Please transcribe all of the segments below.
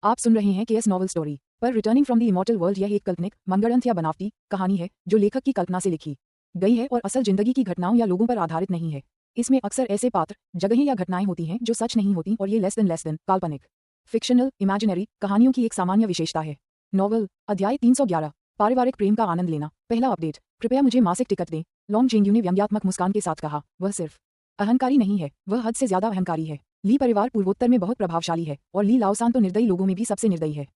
आप सुन रहे हैं केएस नॉवल स्टोरी पर returning from the immortal world. यह एक काल्पनिक, मनगढ़ंत या बनावटी कहानी है जो लेखक की कल्पना से लिखी गई है और असल जिंदगी की घटनाओं या लोगों पर आधारित नहीं है। इसमें अक्सर ऐसे पात्र, जगहें या घटनाएं होती हैं जो सच नहीं होती और ये लेस देन काल्पनिक, फिक्शनल, इमेजिनरी कहानियों की एक सामान्य विशेषता है। नॉवल अध्याय 311 पारिवारिक प्रेम का आनंद लेना। पहला अपडेट, कृपया मुझे मासिक टिकट दें। लॉन्ग जेंग्यू ने व्यंग्यात्मक मुस्कान के साथ कहा। वह सिर्फ अहंकारी नहीं है, वह हद से ज्यादा अहंकारी है। ली परिवार पूर्वोत्तर में बहुत प्रभावशाली है और ली लाओसान तो निर्दयी लोगों में भी सबसे निर्दयी है।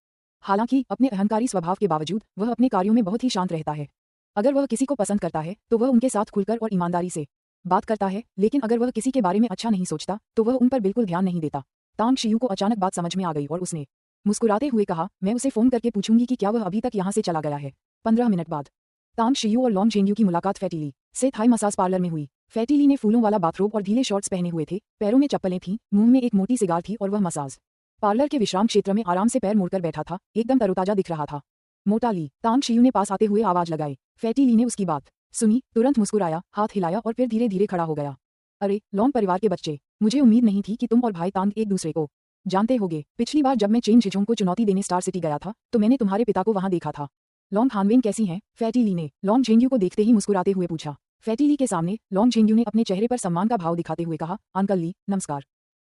हालांकि अपने अहंकारी स्वभाव के बावजूद वह अपने कार्यों में बहुत ही शांत रहता है। अगर वह किसी को पसंद करता है तो वह उनके साथ खुलकर और ईमानदारी से बात करता है, लेकिन अगर वह किसी के बारे में अच्छा नहीं सोचता तो वह उन पर बिल्कुल ध्यान नहीं देता। तांग शियू को अचानक बात समझ में आ गई और उसने मुस्कुराते हुए कहा, मैं उसे फोन करके पूछूंगी कि क्या वह अभी तक यहाँ से चला गया है। 15 मिनट बाद तांग शियू और लॉन्ग जेंग्यू की मुलाकात फैटी ली से थाई मसाज पार्लर में हुई। फैटी ली ने फूलों वाला बाथरोब और ढीले शॉर्ट्स पहने हुए थे, पैरों में चप्पलें थीं, मुंह में एक मोटी सिगार थी और वह मसाज पार्लर के विश्राम क्षेत्र में आराम से पैर मोड़कर बैठा था, एकदम तरोताजा दिख रहा था। मोटा ली, तांग शियू ने पास आते हुए आवाज लगाई। फैटी ली ने उसकी बात सुनी, तुरंत मुस्कुराया, हाथ हिलाया और फिर धीरे धीरे खड़ा हो गया। अरे लॉन्ग परिवार के बच्चे, मुझे उम्मीद नहीं थी कि तुम और भाई तांग एक दूसरे को जानते होगे। पिछली बार जब मैं चेन झिझोंग को चुनौती देने स्टार सिटी गया था तो मैंने तुम्हारे पिता को वहां देखा था। लॉन्ग हानवेन कैसी हैं? फैटी ली ने लॉन्ग जेंग्यू को देखते ही मुस्कुराते हुए पूछा। फैटी ली के सामने लॉन्ग जेंग्यू ने अपने चेहरे पर सम्मान का भाव दिखाते हुए कहा, अंकल ली नमस्कार।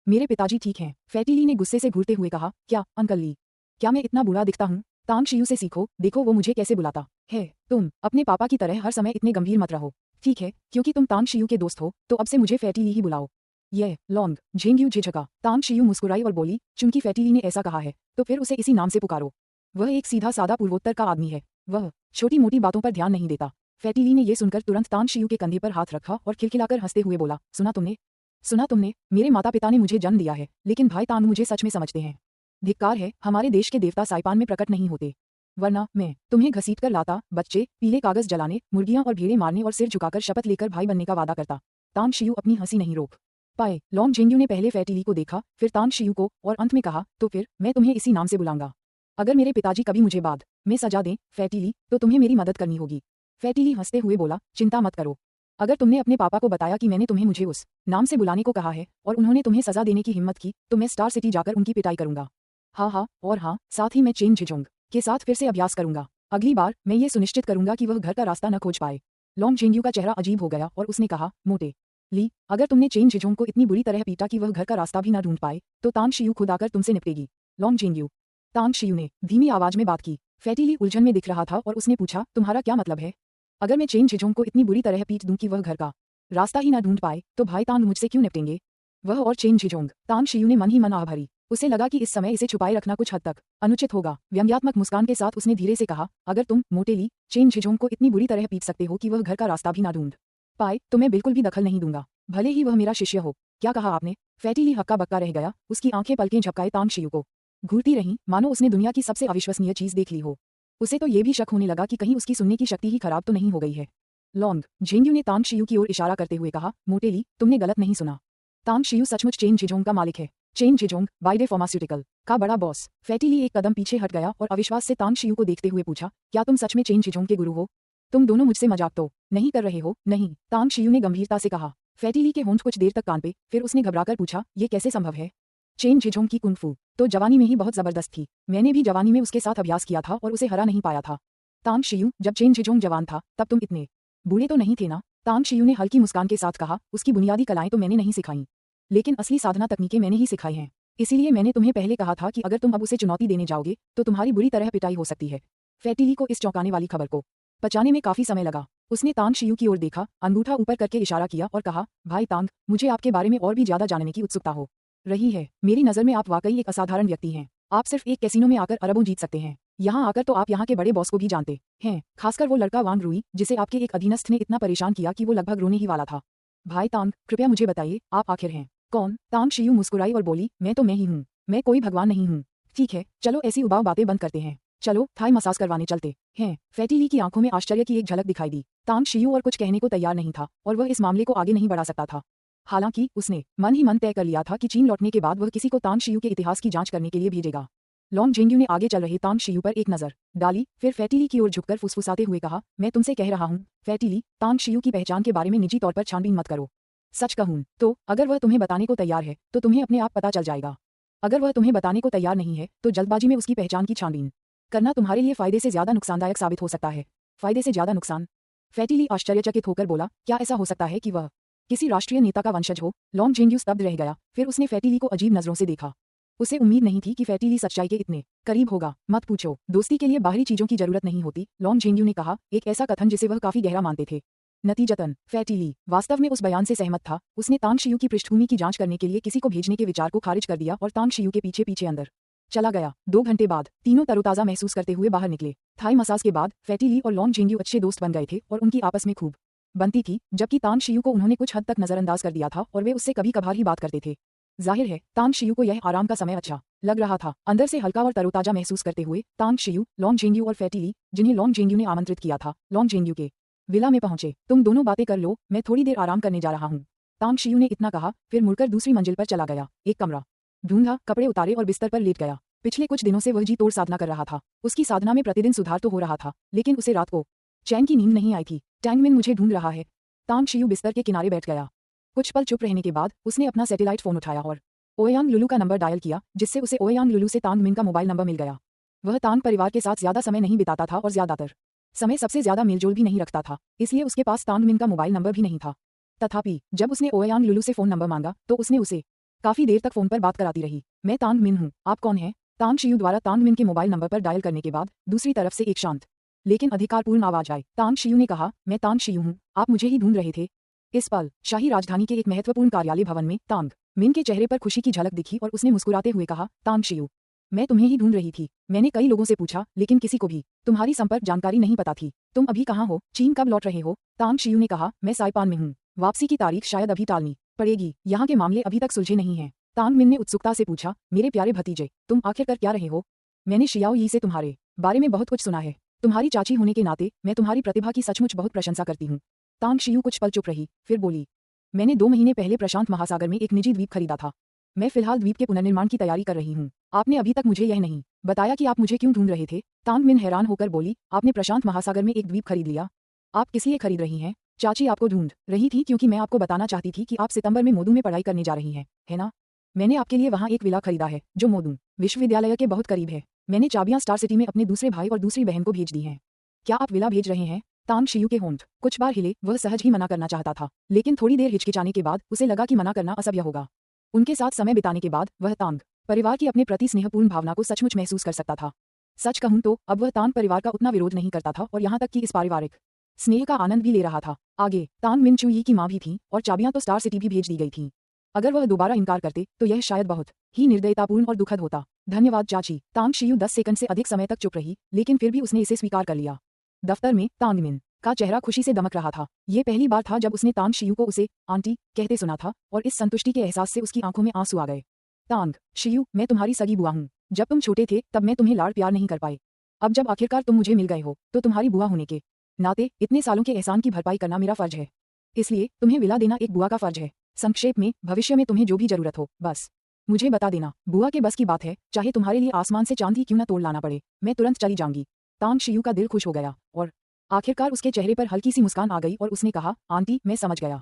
मेरे पिताजी ठीक हैं। फैटी ली ने गुस्से से घूरते हुए कहा, क्या अंकल ली? क्या मैं इतना बुरा दिखता हूँ? तांग शियू से सीखो, देखो वो मुझे कैसे बुलाता है। तुम अपने पापा की तरह हर समय इतने गंभीर मत रहो, ठीक है? क्योंकि तुम तांग शियू के दोस्त हो तो अब से मुझे फैटी ली ही बुलाओ। यह लॉन्ग जेंग्यू झिझका। तांग शियू मुस्कुराई और बोली, चूंकि फैटी ली ने ऐसा कहा है तो फिर उसे इसी नाम से पुकारो। वह एक सीधा सादा पूर्वोत्तर का आदमी है, वह छोटी मोटी बातों पर ध्यान नहीं देता। फैटी ली ने यह सुनकर तुरंत तांग शियू के कंधे पर हाथ रखा और खिलखिलाकर हंसते हुए बोला, सुना तुमने? मेरे माता पिता ने मुझे जन्म दिया है, लेकिन भाई तांग मुझे सच में समझते हैं। धिक्कार है, हमारे देश के देवता साइपान में प्रकट नहीं होते, वरना मैं तुम्हें घसीटकर लाता, बच्चे, पीले कागज जलाने, मुर्गियां और भेड़ें मारने और सिर झुकाकर शपथ लेकर भाई बनने का वादा करता। तांग शियू अपनी हंसी नहीं रोक पाए। लॉन्ग जेंग्यू ने पहले फैटी ली को देखा, फिर तांग शियू को, और अंत में कहा, तो फिर मैं तुम्हें इसी नाम से बुलाऊंगा। अगर मेरे पिताजी कभी मुझे बाद में सजा दें फैटी ली, तो तुम्हें मेरी मदद करनी होगी। फैटी ली हंसते हुए बोला, चिंता मत करो। अगर तुमने अपने पापा को बताया कि मैंने तुम्हें मुझे उस नाम से बुलाने को कहा है और उन्होंने तुम्हें सजा देने की हिम्मत की तो मैं स्टार सिटी जाकर उनकी पिटाई करूंगा। हाँ, और हाँ, साथ ही मैं चेन झिझोंग के साथ फिर से अभ्यास करूंगा। अगली बार मैं ये सुनिश्चित करूंगा कि वह घर का रास्ता न खोज पाए। लॉन्ग जेंग्यू का चेहरा अजीब हो गया और उसने कहा, मोटे ली, अगर तुमने चेन झिझोंग को इतनी बुरी तरह पीटा कि वह घर का रास्ता भी न ढूंढ पाए तो तांग शियू खुद आकर तुमसे निपटेगी। लॉन्ग जेंग्यू, तांग शियू ने धीमी आवाज में बात की। फैटी ली उलझन में दिख रहा था और उसने पूछा, तुम्हारा क्या मतलब है? अगर मैं चेन झिझोंग को इतनी बुरी तरह पीट दूं कि वह घर का रास्ता ही न ढूंढ पाए तो भाई तांग मुझसे क्यों निपटेंगे? वह और चेन झिझोंग। तांग शियू ने मन ही मन आह भरी। उसे लगा कि इस समय इसे छुपाए रखना कुछ हद तक अनुचित होगा। व्यंग्यात्मक मुस्कान के साथ उसने धीरे से कहा, अगर तुम, मोटे ली, चेन झिझोंग को इतनी बुरी तरह पीट सकते हो कि वह घर का रास्ता भी ना ढूंढ पाए तो मैं बिल्कुल भी दखल नहीं दूंगा, भले ही वह मेरा शिष्य हो। क्या कहा आपने? फैटी ली हक्का बक्का रह गया, उसकी आंखें पलकें झपकाए तांग शियू को घूरती रहीं, मानो उसने दुनिया की सबसे अविश्वसनीय चीज देख ली हो। उसे तो ये भी शक होने लगा कि कहीं उसकी सुनने की शक्ति ही खराब तो नहीं हो गई है। लॉन्ग जेंग्यू ने तांग शियू की ओर इशारा करते हुए कहा, मोटे ली, तुमने गलत नहीं सुना। तांग शियू सचमुच चेन झिझोंग का मालिक है। चेन झिझोंग, बाइडे फार्मास्यूटिकल का बड़ा बॉस। फैटी ली एक कदम पीछे हट गया और अविश्वास से तांग शियू को देखते हुए पूछा, क्या तुम सच में चेन झिझोंग के गुरु हो? तुम दोनों मुझसे मजाक तो नहीं कर रहे हो? नहीं, तांग शियू ने गंभीरता से कहा। फैटी ली के होंठ कुछ देर तक कांपे, फिर उसने घबराकर पूछा, ये कैसे संभव है? चेन झिझोंग की कुंग फू तो जवानी में ही बहुत जबरदस्त थी। मैंने भी जवानी में उसके साथ अभ्यास किया था और उसे हरा नहीं पाया था। तांग शियू, जब चेन झिझोंग जवान था तब तुम इतने बूढ़े तो नहीं थे ना? तांग शियू ने हल्की मुस्कान के साथ कहा, उसकी बुनियादी कलाएं तो मैंने नहीं सिखाई, लेकिन असली साधना तकनीकें मैंने ही सिखाई हैं। इसीलिए मैंने तुम्हें पहले कहा था कि अगर तुम अब उसे चुनौती देने जाओगे तो तुम्हारी बुरी तरह पिटाई हो सकती है। फैटी ली को इस चौंकाने वाली खबर को पचाने में काफी समय लगा। उसने तांग शियू की ओर देखा, अंगूठा ऊपर करके इशारा किया और कहा, भाई तांग, मुझे आपके बारे में और भी ज्यादा जानने की उत्सुकता हो रही है। मेरी नजर में आप वाकई एक असाधारण व्यक्ति हैं। आप सिर्फ एक कैसीनो में आकर अरबों जीत सकते हैं। यहाँ आकर तो आप यहाँ के बड़े बॉस को भी जानते हैं, खासकर वो लड़का वांग रुई, जिसे आपके एक अधीनस्थ ने इतना परेशान किया कि वो लगभग रोने ही वाला था। भाई तांग, कृपया मुझे बताइए, आप आखिर हैं कौन? तांग शियू मुस्कुराई और बोली, मैं तो मैं ही हूँ, मैं कोई भगवान नहीं हूँ। ठीक है, चलो ऐसी उबाऊ बातें बंद करते हैं, चलो थाई मसाज करवाने चलते हैं। फैटी ली की आंखों में आश्चर्य की एक झलक दिखाई दी। तांग शियू और कुछ कहने को तैयार नहीं था और वह इस मामले को आगे नहीं बढ़ा सकता था। हालांकि उसने मन ही मन तय कर लिया था कि चीन लौटने के बाद वह किसी को तांग शियू के इतिहास की जांच करने के लिए भेजेगा। लॉन्ग जेंग्यू ने आगे चल रहे तांग शियू पर एक नजर डाली, फिर फैटी ली की ओर झुककर फुसफुसाते हुए कहा, मैं तुमसे कह रहा हूँ फैटी ली, तांग शियू की पहचान के बारे में निजी तौर पर छानबीन मत करो। सच कहूँ तो अगर वह तुम्हें बताने को तैयार है तो तुम्हें अपने आप पता चल जाएगा। अगर वह तुम्हें बताने को तैयार नहीं है तो जल्दबाजी में उसकी पहचान की छानबीन करना तुम्हारे लिए फायदे से ज्यादा नुकसानदायक साबित हो सकता है। फायदे से ज्यादा नुकसान। फैटी ली आश्चर्यचकित होकर बोला, क्या ऐसा हो सकता है कि वह किसी राष्ट्रीय नेता का वंशज हो? लॉन्ग जेंग्यू स्तब्ध रह गया, फिर उसने फैटी ली को अजीब नजरों से देखा। उसे उम्मीद नहीं थी कि फैटी ली सच्चाई के इतने करीब होगा। मत पूछो, दोस्ती के लिए बाहरी चीजों की जरूरत नहीं होती, लॉन्ग जेंग्यू ने कहा, एक ऐसा कथन जिसे वह काफी गहरा मानते थे। नतीजतन फैटी ली वास्तव में उस बयान से सहमत था। उसने तांग शियू की पृष्ठभूमि की जांच करने के लिए किसी को भेजने के विचार को खारिज कर दिया और तांग शियू के पीछे पीछे अंदर चला गया। 2 घंटे बाद तीनों तरोताजा महसूस करते हुए बाहर निकले। थाई मसाज के बाद फैटी ली और लॉन्ग जेंग्यू अच्छे दोस्त बन गए थे और उनकी आपस में खूब बनती थी, जबकि तांग शियू को उन्होंने कुछ हद तक नजरअंदाज कर दिया था और वे उससे कभी कभार ही बात करते थे। जाहिर है तांग शियू को यह आराम का समय अच्छा लग रहा था। अंदर से हल्का और तरोताजा महसूस करते हुए तांग शियू, लॉन्ग जेंग्यू और फैटी ली, जिन्हें लॉन्ग जेंग्यू ने आमंत्रित किया था, लॉन्ग जेंग्यू के विला में पहुंचे। तुम दोनों बातें कर लो, मैं थोड़ी देर आराम करने जा रहा हूँ। तांग शियू ने इतना कहा, फिर मुड़कर दूसरी मंजिल पर चला गया। एक कमरा ढूंढा, कपड़े उतारे और बिस्तर पर लेट गया। पिछले कुछ दिनों से वह जी तोड़ साधना कर रहा था। उसकी साधना में प्रतिदिन सुधार तो हो रहा था, लेकिन उसे रात को चैन की नींद नहीं आई थी। टैंगमिन मुझे ढूंढ रहा है। तांग शियू बिस्तर के किनारे बैठ गया। कुछ पल चुप रहने के बाद उसने अपना सैटेलाइट फोन उठाया और ओयांग लुलू का नंबर डायल किया, जिससे उसे ओयांग लुलू से तांग मिन का मोबाइल नंबर मिल गया। वह तांग परिवार के साथ ज्यादा समय नहीं बिताता था और ज्यादातर समय सबसे ज्यादा मेलजोल भी नहीं रखता था, इसलिए उसके पास तांग मिन का मोबाइल नंबर भी नहीं था। तथापि जब उसने ओयांग लुलू से फोन नंबर मांगा तो उसने उसे काफी देर तक फोन पर बात कराती रही। मैं तांग मिन हूँ, आप कौन हैं? तांग शियू द्वारा तांग मिन के मोबाइल नंबर पर डायल करने के बाद दूसरी तरफ से एक शांत लेकिन अधिकारपूर्ण आवाज आई। तांग शियू ने कहा, मैं तांग शियू हूँ, आप मुझे ही ढूंढ रहे थे? इस पल शाही राजधानी के एक महत्वपूर्ण कार्यालय भवन में तांग मिन के चेहरे पर खुशी की झलक दिखी और उसने मुस्कुराते हुए कहा, तांग शियू, मैं तुम्हें ही ढूंढ रही थी। मैंने कई लोगों से पूछा, लेकिन किसी को भी तुम्हारी संपर्क जानकारी नहीं पता थी। तुम अभी कहाँ हो? चीन कब लौट रहे हो? तांग शियू ने कहा, मैं साइपान में हूँ। वापसी की तारीख शायद अभी टालनी पड़ेगी, यहाँ के मामले अभी तक सुलझे नहीं हैं। तांग मिन ने उत्सुकता से पूछा, मेरे प्यारे भतीजे, तुम आखिर कर क्या रहे हो? मैंने शियाओ यी से तुम्हारे बारे में बहुत कुछ सुना है। तुम्हारी चाची होने के नाते मैं तुम्हारी प्रतिभा की सचमुच बहुत प्रशंसा करती हूँ। तांग शियू कुछ पल चुप रही, फिर बोली, मैंने 2 महीने पहले प्रशांत महासागर में एक निजी द्वीप खरीदा था। मैं फिलहाल द्वीप के पुनर्निर्माण की तैयारी कर रही हूँ। आपने अभी तक मुझे यह नहीं बताया कि आप मुझे क्यों ढूंढ रहे थे। तांग मिन हैरान होकर बोली, आपने प्रशांत महासागर में एक द्वीप खरीद लिया? आप किस लिए खरीद रही हैं? चाची आपको ढूंढ रही थी क्योंकि मैं आपको बताना चाहती थी कि आप सितंबर में मोदू में पढ़ाई करने जा रही हैं, है ना? मैंने आपके लिए वहाँ एक विला खरीदा है जो मोदू विश्वविद्यालय के बहुत करीब है। मैंने चाबियां स्टार सिटी में अपने दूसरे भाई और दूसरी बहन को भेज दी हैं। क्या आप विला भेज रहे हैं? तांग शियू के होंठ कुछ बार हिले। वह सहज ही मना करना चाहता था, लेकिन थोड़ी देर हिचकिचाने के बाद उसे लगा कि मना करना असभ्य होगा। उनके साथ समय बिताने के बाद वह तांग परिवार की अपने प्रति स्नेहपूर्ण भावना को सचमुच महसूस कर सकता था। सच कहूं तो अब वह तांग परिवार का उतना विरोध नहीं करता था और यहाँ तक कि इस पारिवारिक स्नेह का आनंद भी ले रहा था। आगे तांग मिन चू यी की माँ भी थी और चाबियां तो स्टार सिटी भी भेज दी गई थीं। अगर वह दोबारा इनकार करते तो यह शायद बहुत ही निर्दयतापूर्ण और दुखद होता। धन्यवाद चाची। तांग शियू 10 सेकंड से अधिक समय तक चुप रही, लेकिन फिर भी उसने इसे स्वीकार कर लिया। दफ्तर में तांग मिन का चेहरा खुशी से दमक रहा था। ये पहली बार था जब उसने तांग शियू को उसे आंटी कहते सुना था और इस संतुष्टि के एहसास से उसकी आंखों में आंसू आ गए। तांग शियू, मैं तुम्हारी सगी बुआ हूँ। जब तुम छोटे थे तब मैं तुम्हें लाड़ प्यार नहीं कर पाई। अब जब आखिरकार तुम मुझे मिल गए हो तो तुम्हारी बुआ होने के नाते इतने सालों के एहसान की भरपाई करना मेरा फर्ज है। इसलिए तुम्हें विला देना एक बुआ का फर्ज है। संक्षेप में, भविष्य में तुम्हें जो भी जरूरत हो बस मुझे बता देना। बुआ के बस की बात है, चाहे तुम्हारे लिए आसमान से चांद ही क्यों न तोड़ लाना पड़े, मैं तुरंत चली जाऊंगी। तांग शियू का दिल खुश हो गया और आखिरकार उसके चेहरे पर हल्की सी मुस्कान आ गई और उसने कहा, आंटी मैं समझ गया।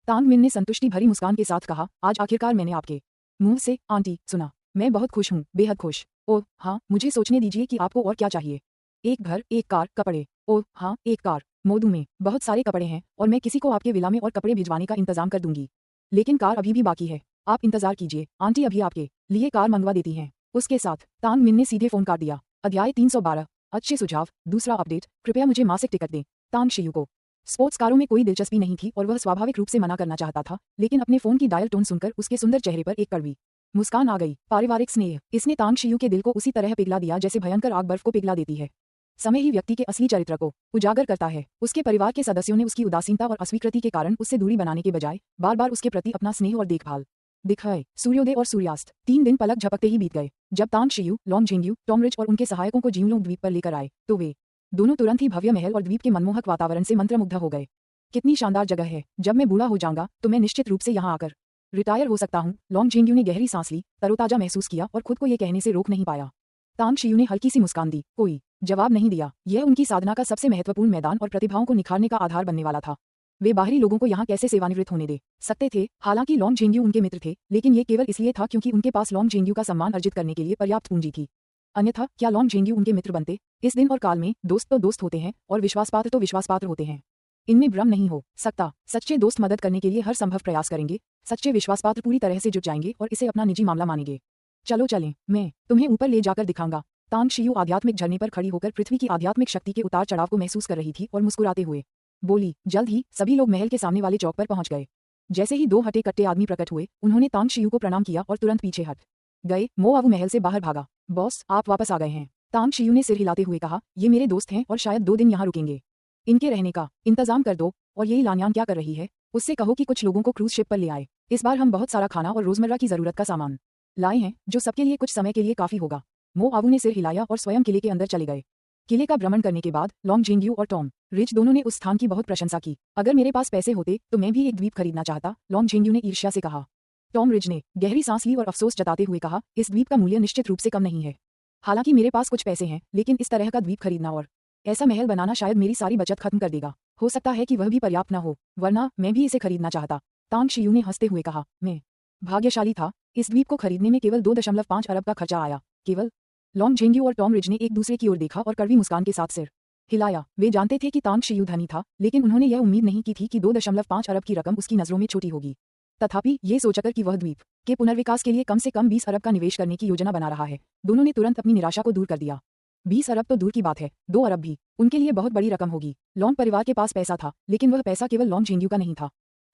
तांग मिन ने संतुष्टि भरी मुस्कान के साथ कहा, आज आखिरकार मैंने आपके मुंह से आंटी सुना। मैं बहुत खुश हूँ, बेहद खुश। ओह हाँ, मुझे सोचने दीजिए कि आपको और क्या चाहिए। एक घर, एक कार, कपड़े। ओह हाँ, एक कार। मोदू में बहुत सारे कपड़े हैं और मैं किसी को आपके विला में और कपड़े भिजवाने का इंतजाम कर दूंगी, लेकिन कार अभी भी बाकी है। आप इंतजार कीजिए, आंटी अभी आपके लिए कार मंगवा देती हैं। उसके साथ तांग मिन ने सीधे फोन काट दिया। अध्याय 312। अच्छे सुझाव। दूसरा अपडेट, कृपया मुझे मासिक टिकट दें। तांग शियू को स्पोर्ट्स कारों में कोई दिलचस्पी नहीं थी और वह स्वाभाविक रूप से मना करना चाहता था, लेकिन अपने फोन की डायल टोन सुनकर उसके सुंदर चेहरे पर एक कड़वी मुस्कान आ गई। पारिवारिक स्नेह, इसने तांग शियू के दिल को उसी तरह पिघला दिया जैसे भयंकर आग बर्फ को पिघला देती है। समय ही व्यक्ति के असली चरित्र को उजागर करता है। उसके परिवार के सदस्यों ने उसकी उदासीनता और अस्वीकृति के कारण उससे दूरी बनाने के बजाय बार बार उसके प्रति अपना स्नेह और देखभाल दिखाए। सूर्योदय और सूर्यास्त। 3 दिन पलक झपकते ही बीत गए। जब तांग शियू, लॉन्ग जेंग्यू, टॉमरिज और उनके सहायकों को जीवलोंग द्वीप पर लेकर आए तो वे दोनों तुरंत ही भव्य महल और द्वीप के मनमोहक वातावरण से मंत्रमुग्ध हो गए। कितनी शानदार जगह है। जब मैं बूढ़ा हो जाऊंगा तो मैं निश्चित रूप से यहाँ आकर रिटायर हो सकता हूँ। लॉन्ग जेंग्यू ने गहरी सांस ली, तरोताजा महसूस किया और खुद को ये कहने से रोक नहीं पाया। तांग शियू ने हल्की सी मुस्कान दी, कोई जवाब नहीं दिया। यह उनकी साधना का सबसे महत्वपूर्ण मैदान और प्रतिभाओं को निखारने का आधार बनने वाला था। वे बाहरी लोगों को यहाँ कैसे सेवानिवृत्त होने दे सकते थे। हालांकि लॉन्ग जेंग्यू उनके मित्र थे, लेकिन ये केवल इसलिए था क्योंकि उनके पास लॉन्ग जेंग्यू का सम्मान अर्जित करने के लिए पर्याप्त पूंजी थी। अन्यथा क्या लॉन्ग जेंग्यू उनके मित्र बनते? इस दिन और काल में दोस्त तो दोस्त होते हैं और विश्वासपात्र तो विश्वासपात्र होते हैं। इनमें भ्रम नहीं हो सकता। सच्चे दोस्त मदद करने के लिए हर संभव प्रयास करेंगे, सच्चे विश्वासपात्र पूरी तरह से जुट जाएंगे और इसे अपना निजी मामला मानेंगे। चलो चलें, मैं तुम्हें ऊपर ले जाकर दिखाऊंगा। तांग शियू आध्यात्मिक झरने पर खड़ी होकर पृथ्वी की आध्यात्मिक शक्ति के उतार चढ़ाव को महसूस कर रही थी और मुस्कुराते हुए बोली। जल्द ही सभी लोग महल के सामने वाले चौक पर पहुंच गए। जैसे ही दो हटे कट्टे आदमी प्रकट हुए, उन्होंने तांग शियू को प्रणाम किया और तुरंत पीछे हट गए। मोआवू महल से बाहर भागा। बॉस, आप वापस आ गए हैं, तांग शियू ने सिर हिलाते हुए कहा। ये मेरे दोस्त हैं और शायद 2 दिन यहाँ रुकेंगे। इनके रहने का इंतजाम कर दो। और यही लान्यान क्या कर रही है? उससे कहो कि कुछ लोगों को क्रूज शिप पर ले आए। इस बार हम बहुत सारा खाना और रोजमर्रा की जरूरत का सामान लाए हैं, जो सबके लिए कुछ समय के लिए काफी होगा। मोआवू ने सिर हिलाया और स्वयं किले के अंदर चले गए। किले का भ्रमण करने के बाद लॉन्ग जेंग्यू और टॉम रिच दोनों ने उस स्थान की बहुत प्रशंसा की। अगर मेरे पास पैसे होते तो मैं भी एक द्वीप खरीदना चाहता, लॉन्ग जेंग्यू ने ईर्ष्या से कहा। टॉम रिज ने गहरी सांस ली और अफसोस जताते हुए कहा, इस द्वीप का मूल्य निश्चित रूप से कम नहीं है। हालांकि मेरे पास कुछ पैसे हैं, लेकिन इस तरह का द्वीप खरीदना और ऐसा महल बनाना शायद मेरी सारी बचत खत्म कर देगा। हो सकता है कि वह भी पर्याप्त न हो, वरना मैं भी इसे खरीदना चाहता। तांग शियू ने हंसते हुए कहा, मैं भाग्यशाली था। इस द्वीप को खरीदने में केवल 2.5 अरब का खर्चा आया। केवल। लॉन्ग जेंग्यू और टॉम रिज ने एक दूसरे की ओर देखा और कड़वी मुस्कान के साथ सिर हिलाया। वे जानते थे कि तांग शियू धनी था, लेकिन उन्होंने यह उम्मीद नहीं की थी कि 2.5 अरब की रकम उसकी नजरों में छोटी होगी। तथापि ये सोचकर कि वह द्वीप के पुनर्विकास के लिए कम से कम 20 अरब का निवेश करने की योजना बना रहा है, दोनों ने तुरंत अपनी निराशा को दूर कर दिया। 20 अरब तो दूर की बात है, 2 अरब भी उनके लिए बहुत बड़ी रकम होगी। लॉन्ग परिवार के पास पैसा था, लेकिन वह पैसा केवल लॉन्ग जेंग्यू का नहीं था।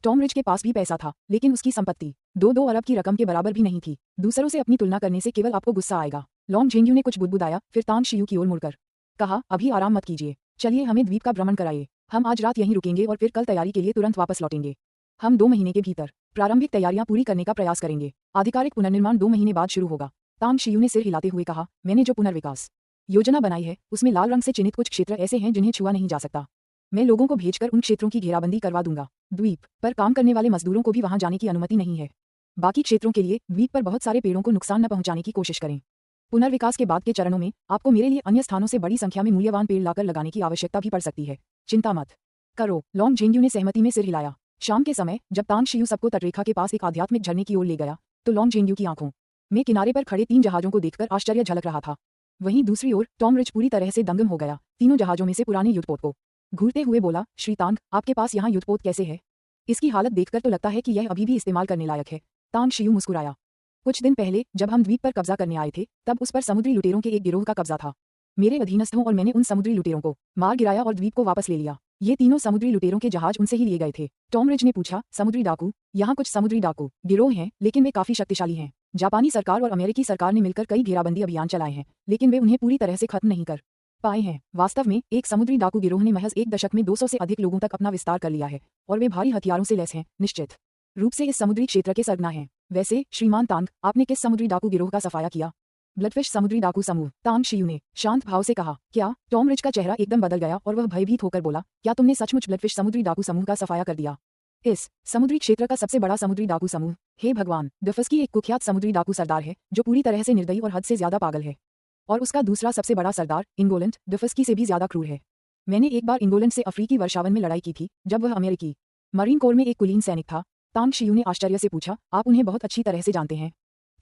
टॉम रिच के पास भी पैसा था, लेकिन उसकी संपत्ति 2 अरब की रकम के बराबर भी नहीं थी। दूसरों से अपनी तुलना करने से केवल आपको गुस्सा आएगा। लॉन्ग जेंग्यू ने कुछ बुदबुदाया, फिर तांग शियू की ओर मुड़कर कहा, अभी आराम मत कीजिए, चलिए हमें द्वीप का भ्रमण कराइए। हम आज रात यहीं रुकेंगे और फिर कल तैयारी के लिए तुरंत वापस लौटेंगे। हम 2 महीने के भीतर प्रारंभिक तैयारियां पूरी करने का प्रयास करेंगे। आधिकारिक पुनर्निर्माण 2 महीने बाद शुरू होगा। तांग शियू ने सिर हिलाते हुए कहा, मैंने जो पुनर्विकास योजना बनाई है उसमें लाल रंग से चिन्हित कुछ क्षेत्र ऐसे हैं जिन्हें छुआ नहीं जा सकता। मैं लोगों को भेजकर उन क्षेत्रों की घेराबंदी करवा दूंगा। द्वीप पर काम करने वाले मजदूरों को भी वहां जाने की अनुमति नहीं है। बाकी क्षेत्रों के लिए द्वीप पर बहुत सारे पेड़ों को नुकसान न पहुंचाने की कोशिश करें। पुनर्विकास के बाद के चरणों में आपको मेरे लिए अन्य स्थानों से बड़ी संख्या में मूल्यवान पेड़ लाकर लगाने की आवश्यकता भी पड़ सकती है। चिंता मत करो। लॉन्ग जेंग्यू ने सहमति में सिर हिलाया। शाम के समय जब तांग शियू सबको तटरेखा के पास एक आध्यात्मिक झरने की ओर ले गया, तो लॉन्ग जेंग्यू की आंखों में किनारे पर खड़े 3 जहाजों को देखकर आश्चर्य झलक रहा था। वहीं दूसरी ओर टॉम रिच पूरी तरह से दंगम हो गया। तीनों जहाजों में से पुराने युद्धपोत को घूरते हुए बोला, श्री तांग, आपके पास यहाँ युद्धपोत कैसे है? इसकी हालत देखकर तो लगता है कि यह अभी भी इस्तेमाल करने लायक है। तांग शियू मुस्कुराया। कुछ दिन पहले जब हम द्वीप पर कब्जा करने आए थे, तब उस पर समुद्री लुटेरों के एक गिरोह का कब्जा था। मेरे अधीनस्थों और मैंने उन समुद्री लुटेरों को मार गिराया और द्वीप को वापस ले लिया। ये तीनों समुद्री लुटेरों के जहाज उनसे ही लिए गए थे। टॉम रिच ने पूछा, समुद्री डाकू? यहाँ कुछ समुद्री डाकू गिरोह हैं, लेकिन वे काफी शक्तिशाली हैं। जापानी सरकार और अमेरिकी सरकार ने मिलकर कई घेराबंदी अभियान चलाए हैं, लेकिन वे उन्हें पूरी तरह से खत्म नहीं कर पाए हैं। वास्तव में एक समुद्री डाकू गिरोह ने महज 1 दशक में 200 से अधिक लोगों तक अपना विस्तार कर लिया है, और वे भारी हथियारों से लैस हैं। निश्चित रूप से इस समुद्री क्षेत्र के सरगना हैं। वैसे श्रीमान तांग, आपने किस समुद्री डाकू गिरोह का सफाया किया? ब्लडफिश समुद्री डाकू समूह, तांग शियू ने शांत भाव से कहा। क्या? टॉम रिच का चेहरा एकदम बदल गया और वह भयभीत होकर बोला, क्या तुमने सचमुच ब्लडफिश समुद्री डाकू समूह का सफाया कर दिया? इस समुद्री क्षेत्र का सबसे बड़ा समुद्री डाकू समूह? हे भगवान! डफस्की एक कुख्यात समुद्री डाकू सरदार है, जो पूरी तरह से निर्दयी और हद से ज्यादा पागल है। और उसका दूसरा सबसे बड़ा सरदार इंगोलेंट डफस्की से भी ज्यादा क्रूर है। मैंने एक बार इंगोलेंट से अफ्रीकी वर्षावन में लड़ाई की थी, जब वह अमेरिकी मरीन कोर में एक कुलीन सैनिक था। तांग शियू ने आश्चर्य से पूछा, आप उन्हें बहुत अच्छी तरह से जानते हैं?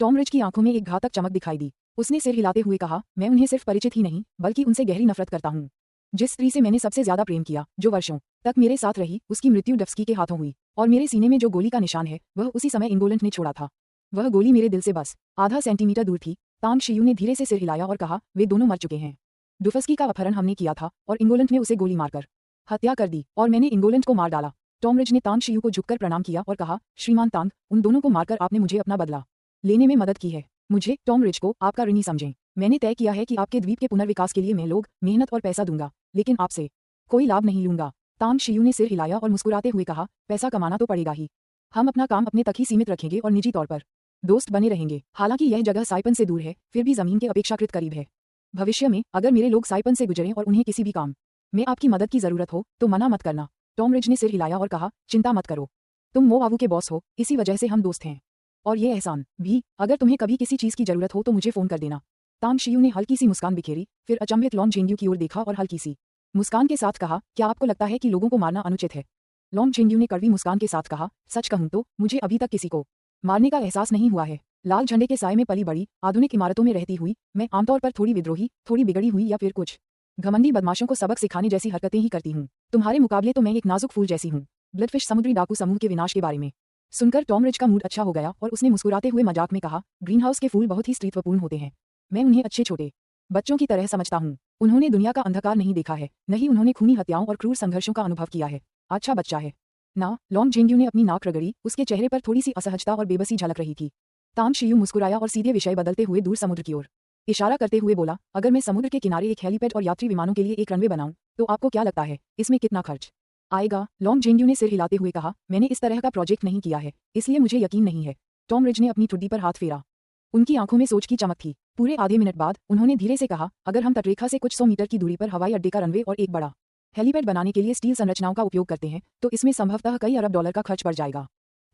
टॉम रिच की आंखों में एक घातक चमक दिखाई दी। उसने सिर हिलाते हुए कहा, मैं उन्हें सिर्फ परिचित ही नहीं, बल्कि उनसे गहरी नफरत करता हूँ। जिस स्त्री से मैंने सबसे ज्यादा प्रेम किया, जो वर्षों तक मेरे साथ रही, उसकी मृत्यु डफस्की के हाथों हुई, और मेरे सीने में जो गोली का निशान है, वह उसी समय इंगोलेंट ने छोड़ा था। वह गोली मेरे दिल से बस आधा सेंटीमीटर दूर थी। तांग शियू ने धीरे से सिर हिलाया और कहा, वे दोनों मर चुके हैं। डफस्की का अपहरण हमने किया था, और इंगोलेंट ने उसे गोली मारकर हत्या कर दी, और मैंने इंगोलेंट को मार डाला। टॉम रिच ने तांग शियू को झुककर प्रणाम किया और कहा, श्रीमान तांग, उन दोनों को मारकर आपने मुझे अपना बदला लेने में मदद की है। मुझे, टॉम रिच को, आपका ऋणी समझें। मैंने तय किया है कि आपके द्वीप के पुनर्विकास के लिए मैं लोग, मेहनत और पैसा दूंगा, लेकिन आपसे कोई लाभ नहीं लूंगा। तांग शियू ने सिर हिलाया और मुस्कुराते हुए कहा, पैसा कमाना तो पड़ेगा ही। हम अपना काम अपने तक ही सीमित रखेंगे और निजी तौर पर दोस्त बने रहेंगे। हालांकि यह जगह साइपन से दूर है, फिर भी जमीन के अपेक्षाकृत करीब है। भविष्य में अगर मेरे लोग साइपन से गुजरें और उन्हें किसी भी काम में आपकी मदद की जरूरत हो, तो मना मत करना। टॉम रिच ने सिर हिलाया और कहा, चिंता मत करो, तुम मोआवू के बॉस हो, इसी वजह से हम दोस्त हैं। और ये एहसान भी, अगर तुम्हें कभी किसी चीज की जरूरत हो तो मुझे फोन कर देना। तांग शियू ने हल्की सी मुस्कान बिखेरी, फिर अचंभित लॉन्ग जेंग्यू की ओर देखा और हल्की सी मुस्कान के साथ कहा, क्या आपको लगता है कि लोगों को मारना अनुचित है? लॉन्ग जिंगयू ने कड़वी मुस्कान के साथ कहा, सच कहूं तो मुझे अभी तक किसी को मारने का एहसास नहीं हुआ है। लाल झंडे के साए में पली बड़ी आधुनिक इमारतों में रहती हुई मैं आमतौर पर थोड़ी विद्रोही, थोड़ी बिगड़ी हुई या फिर कुछ घमंडी बदमाशों को सबक सिखाने जैसी हरकतें ही करती हूँ। तुम्हारे मुकाबले तो मैं एक नाजुक फूल जैसी हूँ। ब्लडफिश समुद्री डाकू समूह के विनाश के बारे में सुनकर टॉम रिज का मूड अच्छा हो गया और उसने मुस्कुराते हुए मजाक में कहा, ग्रीनहाउस के फूल बहुत ही स्त्रीत्वपूर्ण होते हैं। मैं उन्हें अच्छे छोटे बच्चों की तरह समझता हूँ। उन्होंने दुनिया का अंधकार नहीं देखा है, नहीं उन्होंने खूनी हत्याओं और क्रूर संघर्षों का अनुभव किया है। अच्छा बच्चा है ना। लॉन्ग जिंगयू ने अपनी नाक रगड़ी, उसके चेहरे पर थोड़ी सी असहजता और बेबसी झलक रही थी। तांग शियू मुस्कुराया और सीधे विषय बदलते हुए दूर समुद्र की ओर इशारा करते हुए बोला, अगर मैं समुद्र के किनारे एक हेलीपैड और यात्री विमानों के लिए एक रनवे बनाऊं तो आपको क्या लगता है इसमें कितना खर्च आएगा? लॉन्ग जिंगयू ने सिर हिलाते हुए कहा, मैंने इस तरह का प्रोजेक्ट नहीं किया है, इसलिए मुझे यकीन नहीं है। टॉम रिज ने अपनी ठुड्डी पर हाथ फेरा। उनकी आंखों में सोच की चमक थी। पूरे आधे मिनट बाद उन्होंने धीरे से कहा, अगर हम तटरेखा से कुछ 100 मीटर की दूरी पर हवाई अड्डे का रनवे और एक बड़ा हेलीपैड बनाने के लिए स्टील संरचनाओं का उपयोग करते हैं तो इसमें संभवतः कई अरब डॉलर का खर्च पड़ जाएगा।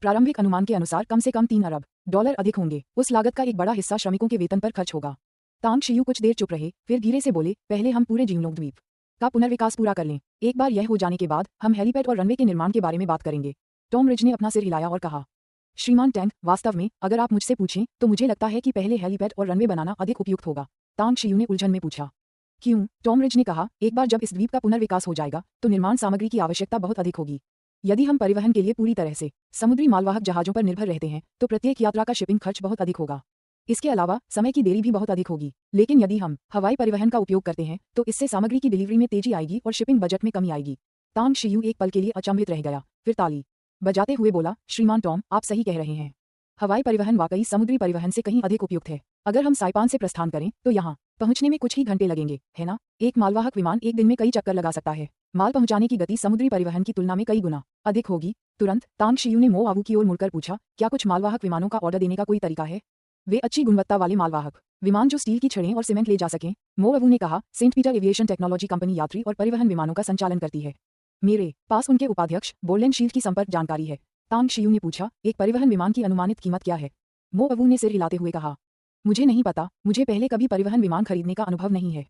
प्रारंभिक अनुमान के अनुसार कम से कम 3 अरब डॉलर अधिक होंगे। उस लागत का एक बड़ा हिस्सा श्रमिकों के वेतन पर खर्च होगा। तांग शियू कुछ देर चुप रहे, फिर धीरे से बोले, पहले हम पूरे जिंगलोंग द्वीप का पुनर्विकास पूरा कर लें। एक बार यह हो जाने के बाद हम हेलीपैड और रनवे के निर्माण के बारे में बात करेंगे। टॉम रिज ने अपना सिर हिलाया और कहा, श्रीमान टैंग, वास्तव में अगर आप मुझसे पूछें तो मुझे लगता है कि पहले हेलीपैड और रनवे बनाना अधिक उपयुक्त होगा। तांग शियू ने उलझन में पूछा, क्यों? टॉम रिज ने कहा, एक बार जब इस द्वीप का पुनर्विकास हो जाएगा तो निर्माण सामग्री की आवश्यकता बहुत अधिक होगी। यदि हम परिवहन के लिए पूरी तरह से समुद्री मालवाहक जहाजों पर निर्भर रहते हैं तो प्रत्येक यात्रा का शिपिंग खर्च बहुत अधिक होगा। इसके अलावा समय की देरी भी बहुत अधिक होगी। लेकिन यदि हम हवाई परिवहन का उपयोग करते हैं तो इससे सामग्री की डिलीवरी में तेजी आएगी और शिपिंग बजट में कमी आएगी। तांग शियू एक पल के लिए अचंभित रह गया, फिर ताली बजाते हुए बोला, श्रीमान टॉम, आप सही कह रहे हैं। हवाई परिवहन वाकई समुद्री परिवहन से कहीं अधिक उपयुक्त है। अगर हम साइपान से प्रस्थान करें तो यहाँ पहुंचने में कुछ ही घंटे लगेंगे, है ना? एक मालवाहक विमान एक दिन में कई चक्कर लगा सकता है। माल पहुंचाने की गति समुद्री परिवहन की तुलना में कई गुना अधिक होगी। तुरंत तांग शियू ने मो आवू की ओर मुड़कर पूछा, क्या कुछ मालवाहक विमानों का ऑर्डर देने का कोई तरीका है? वे अच्छी गुणवत्ता वाले मालवाहक विमान जो स्टील की छड़ें और सीमेंट ले जा सकें। मो आवू ने कहा, Saint Peter aviation technology company यात्री और परिवहन विमानों का संचालन करती है। मेरे पास उनके उपाध्यक्ष बोल्डेन शील्ड की संपर्क जानकारी है। तांग शियू ने पूछा, एक परिवहन विमान की अनुमानित कीमत क्या है? मो आवू ने सिर हिलाते हुए कहा, मुझे नहीं पता, मुझे पहले कभी परिवहन विमान खरीदने का अनुभव नहीं है।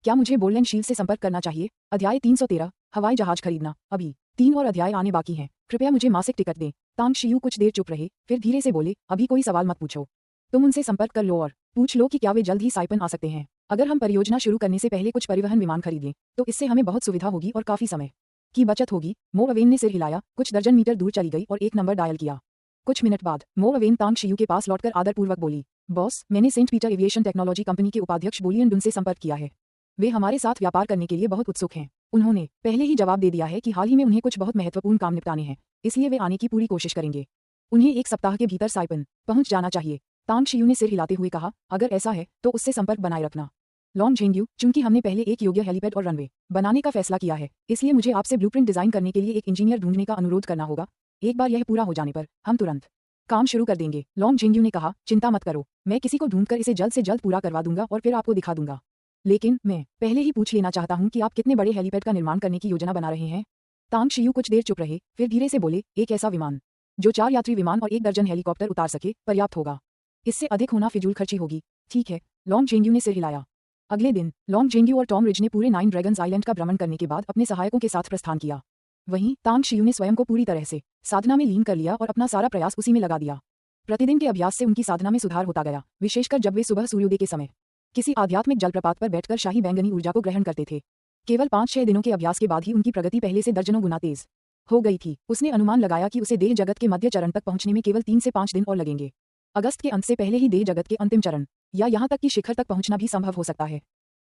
क्या मुझे बोल्डेन शील्ड से संपर्क करना चाहिए? अध्याय 313, हवाई जहाज खरीदना। अभी 3 और अध्याय आने बाकी हैं। कृपया मुझे मासिक टिकट दें। तांग शियू कुछ देर चुप रहे, फिर धीरे से बोले, अभी कोई सवाल मत पूछो। तुम उनसे संपर्क कर लो और पूछ लो कि क्या वे जल्द ही साइपन आ सकते हैं। अगर हम परियोजना शुरू करने से पहले कुछ परिवहन विमान खरीदें तो इससे हमें बहुत सुविधा होगी और काफी समय की बचत होगी। मो अवेन ने सिर हिलाया, कुछ दर्जन मीटर दूर चली गई और एक नंबर डायल किया। कुछ मिनट बाद मो अवेन तांग शियू के पास लौटकर आदरपूर्वक बोली, बॉस, मैंने Saint Peter aviation technology company के उपाध्यक्ष बोलियन डुन से संपर्क किया है। वे हमारे साथ व्यापार करने के लिए बहुत उत्सुक हैं। उन्होंने पहले ही जवाब दे दिया है कि हाल ही में उन्हें कुछ बहुत महत्वपूर्ण काम निपटाने हैं, इसलिए वे आने की पूरी कोशिश करेंगे। उन्हें 1 सप्ताह के भीतर साइपन पहुंच जाना चाहिए। तांग शियू ने सिर हिलाते हुए कहा, अगर ऐसा है तो उससे संपर्क बनाए रखना। लॉन्ग जिंगयू, चूंकि हमने पहले एक योग्य हेलीपैड और रनवे बनाने का फैसला किया है, इसलिए मुझे आपसे ब्लूप्रिंट डिजाइन करने के लिए एक इंजीनियर ढूंढने का अनुरोध करना होगा। एक बार यह पूरा हो जाने पर हम तुरंत काम शुरू कर देंगे। लॉन्ग जिंगयू ने कहा, चिंता मत करो, मैं किसी को ढूंढकर इसे जल्द से जल्द पूरा करवा दूंगा और फिर आपको दिखा दूंगा। लेकिन मैं पहले ही पूछ लेना चाहता हूं कि आप कितने बड़े हेलीपैड का निर्माण करने की योजना बना रहे हैं? तांग शियू कुछ देर चुप रहे, फिर धीरे से बोले, एक ऐसा विमान जो 4 यात्री विमान और 1 दर्जन हेलीकॉप्टर उतार सके पर्याप्त होगा। इससे अधिक होना फिजूल खर्ची होगी। ठीक है, लॉन्ग जिंगयू ने सिर हिलाया। अगले दिन लॉन्ग जिंगयू और टॉम रिज ने पूरे 9 ड्रैगन्स आइलैंड का भ्रमण करने के बाद अपने सहायकों के साथ प्रस्थान किया। वहीं तांग शियू ने स्वयं को पूरी तरह से साधना में लीन कर लिया और अपना सारा प्रयास उसी में लगा दिया। प्रतिदिन के अभ्यास से उनकी साधना में सुधार होता गया, विशेषकर जब वे सुबह सूर्योदय के समय किसी आध्यात्मिक जलप्रपात पर बैठकर शाही बैंगनी ऊर्जा को ग्रहण करते थे। केवल 5-6 दिनों के अभ्यास के बाद ही उनकी प्रगति पहले से दर्जनों गुना तेज हो गई थी। उसने अनुमान लगाया कि उसे देह जगत के मध्य चरण तक पहुंचने में केवल 3 से 5 दिन और लगेंगे। अगस्त के अंत से पहले ही देह जगत के अंतिम चरण या यहाँ तक कि शिखर तक पहुंचना भी संभव हो सकता है।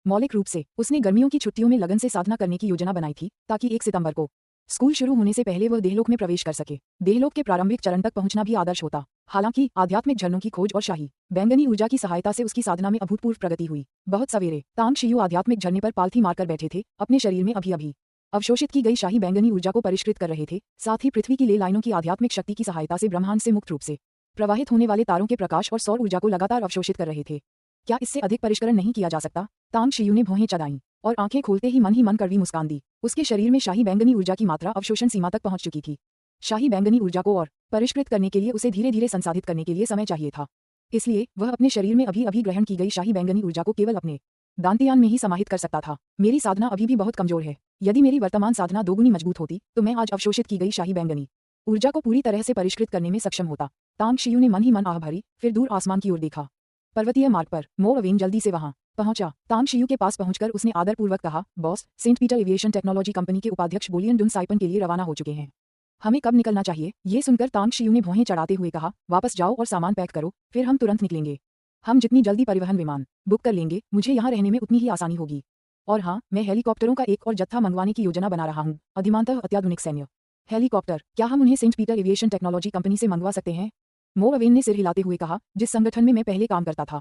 मौलिक रूप से उसने गर्मियों की छुट्टियों में लगन से साधना करने की योजना बनाई थी ताकि 1 सितंबर को स्कूल शुरू होने से पहले वह देहलोक में प्रवेश कर सके। देहलोक के प्रारंभिक चरण तक पहुंचना भी आदर्श होता। हालांकि आध्यात्मिक झरनों की खोज और शाही बैंगनी ऊर्जा की सहायता से उसकी साधना में अभूतपूर्व प्रगति हुई। बहुत सवेरे तांग शियू आध्यात्मिक झरने पर पालथी मारकर बैठे थे, अपने शरीर में अभी अवशोषित की गई शाही बैंगनी ऊर्जा को परिष्कृत कर रहे थे। साथ ही पृथ्वी की ले लाइनों की आध्यात्मिक शक्ति की सहायता से ब्रह्मांड से मुक्त रूप से प्रवाहित होने वाले तारों के प्रकाश और सौर ऊर्जा को लगातार अवशोषित कर रहे थे। क्या इससे अधिक परिष्करण नहीं किया जा सकता? तांग शियू ने भौहें चढ़ाईं और आंखें खोलते ही मन कड़वी मुस्कान दी। उसके शरीर में शाही बैंगनी ऊर्जा की मात्रा अवशोषण सीमा तक पहुंच चुकी थी। शाही बैंगनी ऊर्जा को और परिष्कृत करने के लिए उसे धीरे धीरे संसाधित करने के लिए समय चाहिए था। इसलिए वह अपने शरीर में अभी ग्रहण की गई शाही बैंगनी ऊर्जा को केवल अपने दांतियान में ही समाहित कर सकता था। मेरी साधना अभी भी बहुत कमजोर है, यदि मेरी वर्तमान साधना दोगुनी मजबूत होती तो मैं आज अवशोषित की गई शाही बैंगनी ऊर्जा को पूरी तरह से परिष्कृत करने में सक्षम होता। तांग शियू ने मन ही मन आह भरी, फिर दूर आसमान की ओर देखा। पर्वतीय मार्ग पर मो अवेन जल्दी से वहां पहुंचा। तांग शियू के पास पहुंचकर उसने आदरपूर्वक कहा, boss, Saint Peter aviation technology company के उपाध्यक्ष बोलियन डुन साइपन के लिए रवाना हो चुके हैं। हमें कब निकलना चाहिए? ये सुनकर तांग शियू ने भौहें चढ़ाते हुए कहा, वापस जाओ और सामान पैक करो, फिर हम तुरंत निकलेंगे। हम जितनी जल्दी परिवहन विमान बुक कर लेंगे, मुझे यहाँ रहने में उतनी ही आसानी होगी। और हाँ, मैं हेलीकॉप्टरों का एक और जत्था मंगवाने की योजना बना रहा हूँ, अधिमानतः अत्याधुनिक सैन्य हेलीकॉप्टर। क्या हम उन्हें Saint Peter aviation technology company से मंगवा सकते हैं? मो अवेन ने सिर हिलाते हुए कहा, जिस संगठन में मैं पहले काम करता था,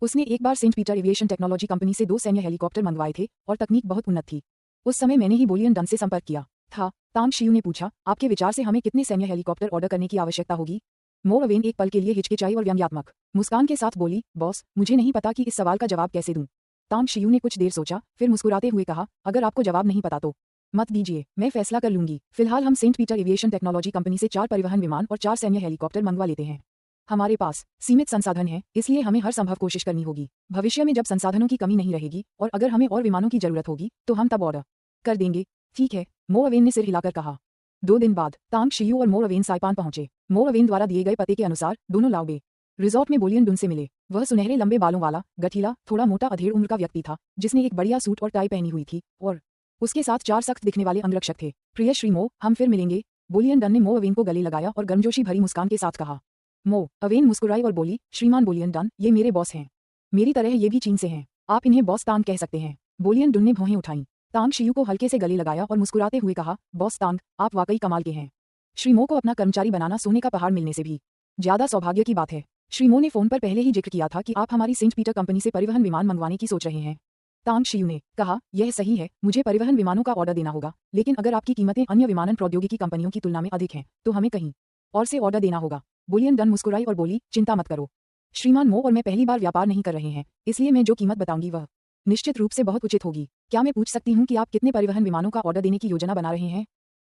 उसने एक बार Saint Peter aviation technology company से 2 सैन्य हेलीकॉप्टर मंगवाए थे और तकनीक बहुत उन्नत थी। उस समय मैंने ही बोलियन डन से संपर्क किया था। तांग शियू ने पूछा, आपके विचार से हमें कितने सैन्य हेलीकॉप्टर ऑर्डर करने की आवश्यकता होगी? मो अवेन एक पल के लिए हिचकिचाई और व्यंग्यात्मक मुस्कान के साथ बोली, बॉस, मुझे नहीं पता कि इस सवाल का जवाब कैसे दूं। तांग शियू ने कुछ देर सोचा, फिर मुस्कुराते हुए कहा, अगर आपको जवाब नहीं पता तो मत दीजिए, मैं फैसला कर लूंगी। फिलहाल हम Saint Peter aviation technology company से 4 परिवहन विमान और 4 सैन्य हेलीकॉप्टर मंगवा लेते हैं। हमारे पास सीमित संसाधन हैं, इसलिए हमें हर संभव कोशिश करनी होगी। भविष्य में जब संसाधनों की कमी नहीं रहेगी और अगर हमें और विमानों की जरूरत होगी तो हम तब ऑर्डर कर देंगे। ठीक है, मो अवेन ने सिर हिलाकर कहा। 2 दिन बाद तांग शियू और मो अवेन साइपान पहुंचे। मो अवेन द्वारा दिए गए पते के अनुसार दोनों लाओबे रिजॉर्ट में बोलियन डुन से मिले। वह सुनहरे लंबे बालों वाला, गठीला, थोड़ा मोटा अधेड़ उम्र का व्यक्ति था, जिसने एक बढ़िया सूट और टाई पहनी हुई थी और उसके साथ 4 सख्त दिखने वाले अंगरक्षक थे। प्रिय श्री मो, हम फिर मिलेंगे। बोलियन डन ने मो अवेन को गले लगाया और गर्मजोशी भरी मुस्कान के साथ कहा। मो अवेन मुस्कुराई और बोली, श्रीमान बोलियन डन, ये मेरे बॉस हैं। मेरी तरह ये भी चीन से हैं। आप इन्हें बॉस तांग कह सकते हैं। बोलियन डुन ने भौहें उठाईं। तांग शियू को हल्के से गले लगाया और मुस्कुराते हुए कहा, बॉस तांग, आप वाकई कमाल के हैं। श्री मो को अपना कर्मचारी बनाना सोने का पहाड़ मिलने से भी ज्यादा सौभाग्य की बात है। श्री मो ने फोन पर पहले ही जिक्र किया था कि आप हमारी सेंट पीटर कंपनी से परिवहन विमान मंगवाने की सोच रहे हैं। तांग शियू ने कहा, यह सही है, मुझे परिवहन विमानों का ऑर्डर देना होगा, लेकिन अगर आपकी कीमतें अन्य विमानन प्रौद्योगिकी कंपनियों की तुलना में अधिक हैं, तो हमें कहीं और से ऑर्डर देना होगा। बोलियन डन मुस्कुराई और बोली, चिंता मत करो श्रीमान मो, और मैं पहली बार व्यापार नहीं कर रहे हैं, इसलिए मैं जो कीमत बताऊंगी वह निश्चित रूप से बहुत उचित होगी। क्या मैं पूछ सकती हूँ कि आप कितने परिवहन विमानों का ऑर्डर देने की योजना बना रहे हैं?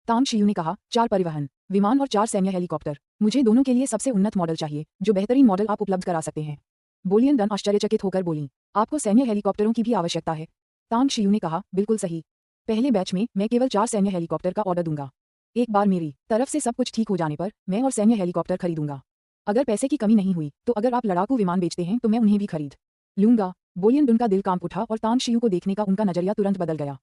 तांग शियू ने कहा, 4 परिवहन विमान और 4 सैन्य हेलीकॉप्टर। मुझे दोनों के लिए सबसे उन्नत मॉडल चाहिए, जो बेहतरीन मॉडल आप उपलब्ध करा सकते हैं। बोलियन डन आश्चर्यचकित होकर बोली, आपको सैन्य हेलीकॉप्टरों की भी आवश्यकता है? तांग शियू ने कहा, बिल्कुल सही। पहले बैच में मैं केवल 4 सैन्य हेलीकॉप्टर का ऑर्डर दूंगा। एक बार मेरी तरफ से सब कुछ ठीक हो जाने पर मैं और सैन्य हेलीकॉप्टर खरीदूंगा। अगर पैसे की कमी नहीं हुई तो अगर आप लड़ाकू विमान बेचते हैं तो मैं उन्हें भी खरीद लूंगा। बोलियन डुन का दिल कांप उठा और तांग शियू को देखने का उनका नजरिया तुरंत बदल गया।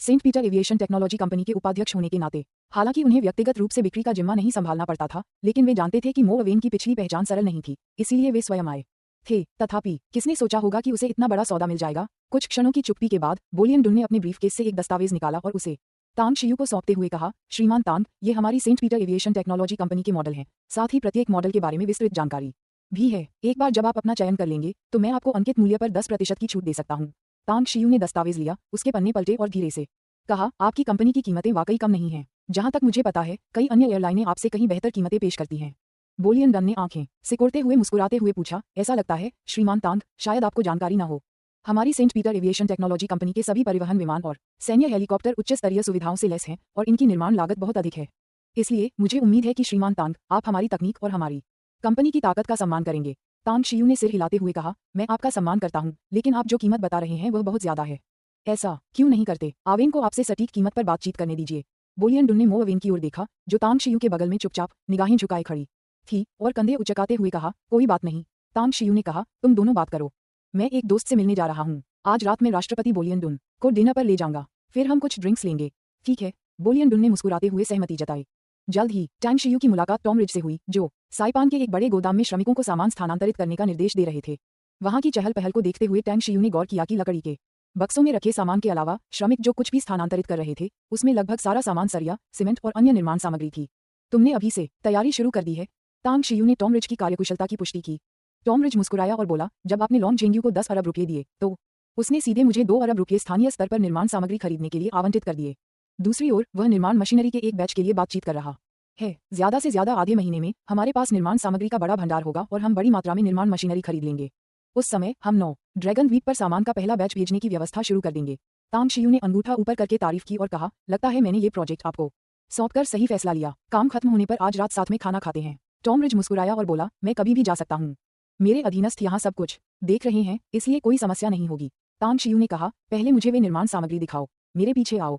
Saint Peter aviation technology company के उपाध्यक्ष होने के नाते हालांकि उन्हें व्यक्तिगत रूप से बिक्री का जिम्मा नहीं संभालना पड़ता था, लेकिन वे जानते थे कि मो अवेन की पिछली पहचान सरल नहीं थी, इसीलिए वे स्वयं आए थे। तथापि किसने सोचा होगा कि उसे इतना बड़ा सौदा मिल जाएगा। कुछ क्षणों की चुप्पी के बाद बोलियन डुन ने अपने ब्रीफकेस से एक दस्तावेज निकाला और उसे तांग शियू को सौंपते हुए कहा, श्रीमान तांग, ये हमारी Saint Peter aviation technology company के मॉडल हैं, साथ ही प्रत्येक मॉडल के बारे में विस्तृत जानकारी भी है। एक बार जब आप अपना चयन कर लेंगे तो मैं आपको अंकित मूल्य पर 10% की छूट दे सकता हूँ। तांग शियू ने दस्तावेज लिया, उसके पन्ने पलटे और धीरे से कहा, आपकी कंपनी की कीमतें वाकई कम नहीं हैं। जहां तक मुझे पता है, कई अन्य एयरलाइनें आपसे कहीं बेहतर कीमतें पेश करती हैं। बोलियन डन ने आंखें सिकोड़ते हुए मुस्कुराते हुए पूछा, ऐसा लगता है श्रीमान तांग, शायद आपको जानकारी न हो, हमारी Saint Peter aviation technology company के सभी परिवहन विमान और सैन्य हेलीकॉप्टर उच्च स्तरीय सुविधाओं से लैस हैं और इनकी निर्माण लागत बहुत अधिक है। इसलिए मुझे उम्मीद है कि श्रीमान तांग, आप हमारी तकनीक और हमारी कंपनी की ताकत का सम्मान करेंगे। तांग शियू ने सिर हिलाते हुए कहा, मैं आपका सम्मान करता हूँ, लेकिन आप जो कीमत बता रहे हैं वह बहुत ज्यादा है। ऐसा क्यों नहीं करते? अवेन को आपसे सटीक कीमत पर बातचीत करने दीजिए। बोलियन डुन ने मो अवेन की ओर देखा, जो तांग शियू के बगल में चुपचाप निगाहें झुकाए खड़ी थी, और कंधे उचकाते हुए कहा, कोई बात नहीं। तांग शियू ने कहा, तुम दोनों बात करो, मैं एक दोस्त से मिलने जा रहा हूँ। आज रात में राष्ट्रपति बोलियन डुन को डिनर पर ले जाऊंगा, फिर हम कुछ ड्रिंक्स लेंगे। ठीक है, बोलियन डुन ने मुस्कुराते हुए सहमति जताई। जल्द ही टैंग शियू की मुलाकात टॉम रिज से हुई, जो साइपान के एक बड़े गोदाम में श्रमिकों को सामान स्थानांतरित करने का निर्देश दे रहे थे। वहां की चहल पहल को देखते हुए टैंग शियू ने गौर किया कि लकड़ी के बक्सों में रखे सामान के अलावा श्रमिक जो कुछ भी स्थानांतरित कर रहे थे, उसमें लगभग सारा सामान सरिया, सीमेंट और अन्य निर्माण सामग्री थी। तुमने अभी से तैयारी शुरू कर दी है? तांग शियू ने टॉम रिज की कार्यकुशलता की पुष्टि की। टॉम रिज मुस्कुराया और बोला, जब आपने लॉन्ग जेंग्यू को 10 अरब रुपये दिए तो उसने सीधे मुझे 2 अरब रुपये स्थानीय स्तर पर निर्माण सामग्री खरीदने के लिए आवंटित कर दिए। दूसरी ओर वह निर्माण मशीनरी के एक बैच के लिए बातचीत कर रहा है। ज्यादा से ज्यादा आधे महीने में हमारे पास निर्माण सामग्री का बड़ा भंडार होगा और हम बड़ी मात्रा में निर्माण मशीनरी खरीद लेंगे। उस समय हम 9 ड्रैगन द्वीप पर सामान का पहला बैच भेजने की व्यवस्था शुरू कर देंगे। तांग शियू ने अंगूठा ऊपर करके तारीफ की और कहा, लगता है मैंने ये प्रोजेक्ट आपको सौंपकर सही फैसला लिया। काम खत्म होने पर आज रात साथ में खाना खाते हैं। टॉम रिज मुस्कुराया और बोला, मैं कभी भी जा सकता हूँ। मेरे अधीनस्थ यहाँ सब कुछ देख रहे हैं, इसलिए कोई समस्या नहीं होगी। तांग शियू ने कहा, पहले मुझे वे निर्माण सामग्री दिखाओ, मेरे पीछे आओ।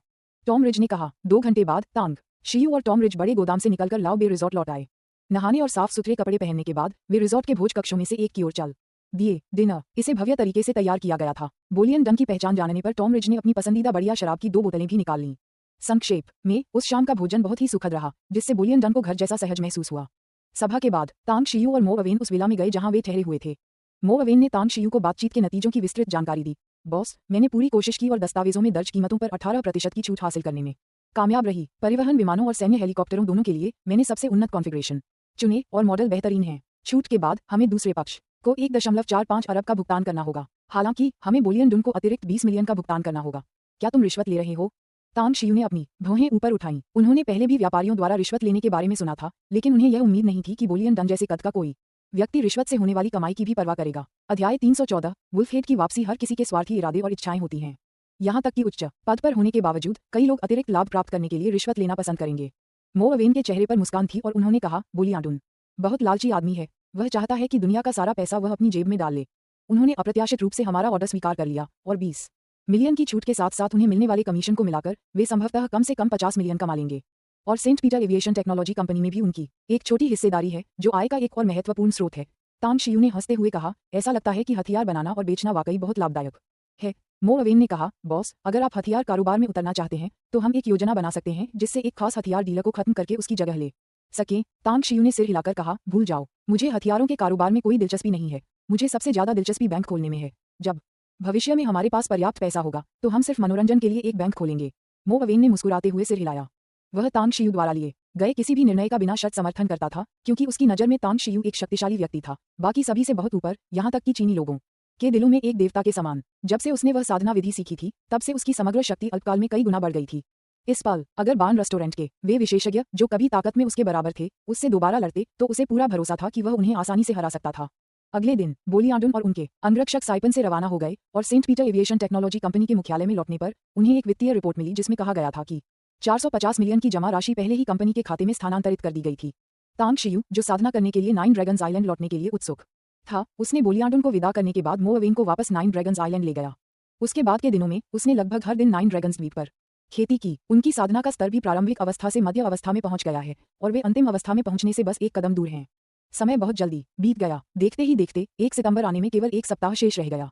टॉम रिज ने कहा। 2 घंटे बाद तांग शियू और टॉम रिज बड़े गोदाम से निकलकर लाओ बे रिजॉर्ट लौट आए। नहाने और साफ सुथरे कपड़े पहनने के बाद वे रिजॉर्ट के भोज कक्षों में से एक की ओर चल दिए। डिनर इसे भव्य तरीके से तैयार किया गया था। बोलियन डन की पहचान जानने पर टॉम रिज ने अपनी पसंदीदा बढ़िया शराब की 2 बोतलें भी निकाल लीं। संक्षेप में उस शाम का भोजन बहुत ही सुखद रहा, जिससे बोलियन डन को घर जैसा सहज महसूस हुआ। सभा के बाद तांग शियू और मो अवेन उस विला में गए जहां वे ठहरे हुए थे। मो अवेन ने तांग शियू को बातचीत के नतीजों की विस्तृत जानकारी दी। बॉस, मैंने पूरी कोशिश की और दस्तावेजों में दर्ज कीमतों पर 18% की छूट हासिल करने में कामयाब रही। परिवहन विमानों और सैन्य हेलीकॉप्टरों दोनों के लिए मैंने सबसे उन्नत कॉन्फ़िगरेशन चुने और मॉडल बेहतरीन हैं। छूट के बाद हमें दूसरे पक्ष को 1.45 अरब का भुगतान करना होगा। हालांकि हमें बोलियन डुन को अतिरिक्त 20 मिलियन का भुगतान करना होगा। क्या तुम रिश्वत ले रहे हो? तांग शियू ने अपनी भौहें ऊपर उठाईं। उन्होंने पहले भी व्यापारियों द्वारा रिश्वत लेने के बारे में सुना था, लेकिन उन्हें यह उम्मीद नहीं थी कि बोलियन डन जैसे कद का कोई व्यक्ति रिश्वत से होने वाली कमाई की भी परवाह करेगा। अध्याय 314 वुल्फहेड की वापसी। हर किसी के स्वार्थी इरादे और इच्छाएं होती हैं। यहाँ तक कि उच्च पद पर होने के बावजूद कई लोग अतिरिक्त लाभ प्राप्त करने के लिए रिश्वत लेना पसंद करेंगे। मो अवेन के चेहरे पर मुस्कान थी और उन्होंने कहा, बोलियन डन बहुत लालची आदमी है। वह चाहता है कि दुनिया का सारा पैसा वह अपनी जेब में डाल ले। उन्होंने अप्रत्याशित रूप से हमारा ऑर्डर स्वीकार कर लिया और 20 मिलियन की छूट के साथ साथ उन्हें मिलने वाले कमीशन को मिलाकर वे संभवतः कम से कम 50 मिलियन कमा लेंगे। और Saint Peter aviation technology company में भी उनकी एक छोटी हिस्सेदारी है, जो आय का एक और महत्वपूर्ण स्रोत है। तांग शियू ने हंसते हुए कहा, ऐसा लगता है कि हथियार बनाना और बेचना वाकई बहुत लाभदायक है। मो अवेन ने कहा, बॉस, अगर आप हथियार कारोबार में उतरना चाहते हैं तो हम एक योजना बना सकते हैं जिससे एक खास हथियार डीलर को खत्म करके उसकी जगह ले सकें। तांग शियू ने सिर हिलाकर कहा, भूल जाओ, मुझे हथियारों के कारोबार में कोई दिलचस्पी नहीं है। मुझे सबसे ज्यादा दिलचस्पी बैंक खोलने में है। जब भविष्य में हमारे पास पर्याप्त पैसा होगा तो हम सिर्फ मनोरंजन के लिए एक बैंक खोलेंगे। मो अवेन ने मुस्कुराते हुए सिर हिलाया। वह तांग शियू द्वारा लिए गए किसी भी निर्णय का बिना शर्त समर्थन करता था, क्योंकि उसकी नज़र में तांग शियू एक शक्तिशाली व्यक्ति था, बाकी सभी से बहुत ऊपर, यहाँ तक कि चीनी लोगों के दिलों में एक देवता के समान। जब से उसने वह साधना विधि सीखी थी, तब से उसकी समग्र शक्ति अल्पकाल में कई गुना बढ़ गई थी। इस पल अगर बार्न रेस्टोरेंट के वे विशेषज्ञ जो कभी ताकत में उसके बराबर थे उससे दोबारा लड़ते, तो उसे पूरा भरोसा था कि वह उन्हें आसानी से हरा सकता था। अगले दिन बोलियन डन और उनके अंगरक्षक साइपन से रवाना हो गए और Saint Peter aviation technology company के मुख्यालय में लौटने पर उन्हें एक वित्तीय रिपोर्ट मिली जिसमें कहा गया था कि 450 मिलियन की जमा राशि पहले ही कंपनी के खाते में स्थानांतरित कर दी गई थी। तांग शियू, जो साधना करने के लिए 9 ड्रैगन्स आइलैंड लौटने के लिए उत्सुक था, उसने बोलियन डन को विदा करने के बाद मो अवेन को वापस 9 ड्रैगन्स आइलैंड ले गया। उसके बाद के दिनों में उसने लगभग हर दिन 9 ड्रैगन्स द्वीप पर खेती की। उनकी साधना का स्तर भी प्रारंभिक अवस्था से मध्य अवस्था में पहुंच गया है और वे अंतिम अवस्था में पहुंचने से बस एक कदम दूर हैं। समय बहुत जल्दी बीत गया। देखते ही देखते 1 सितंबर आने में केवल 1 सप्ताह शेष रह गया।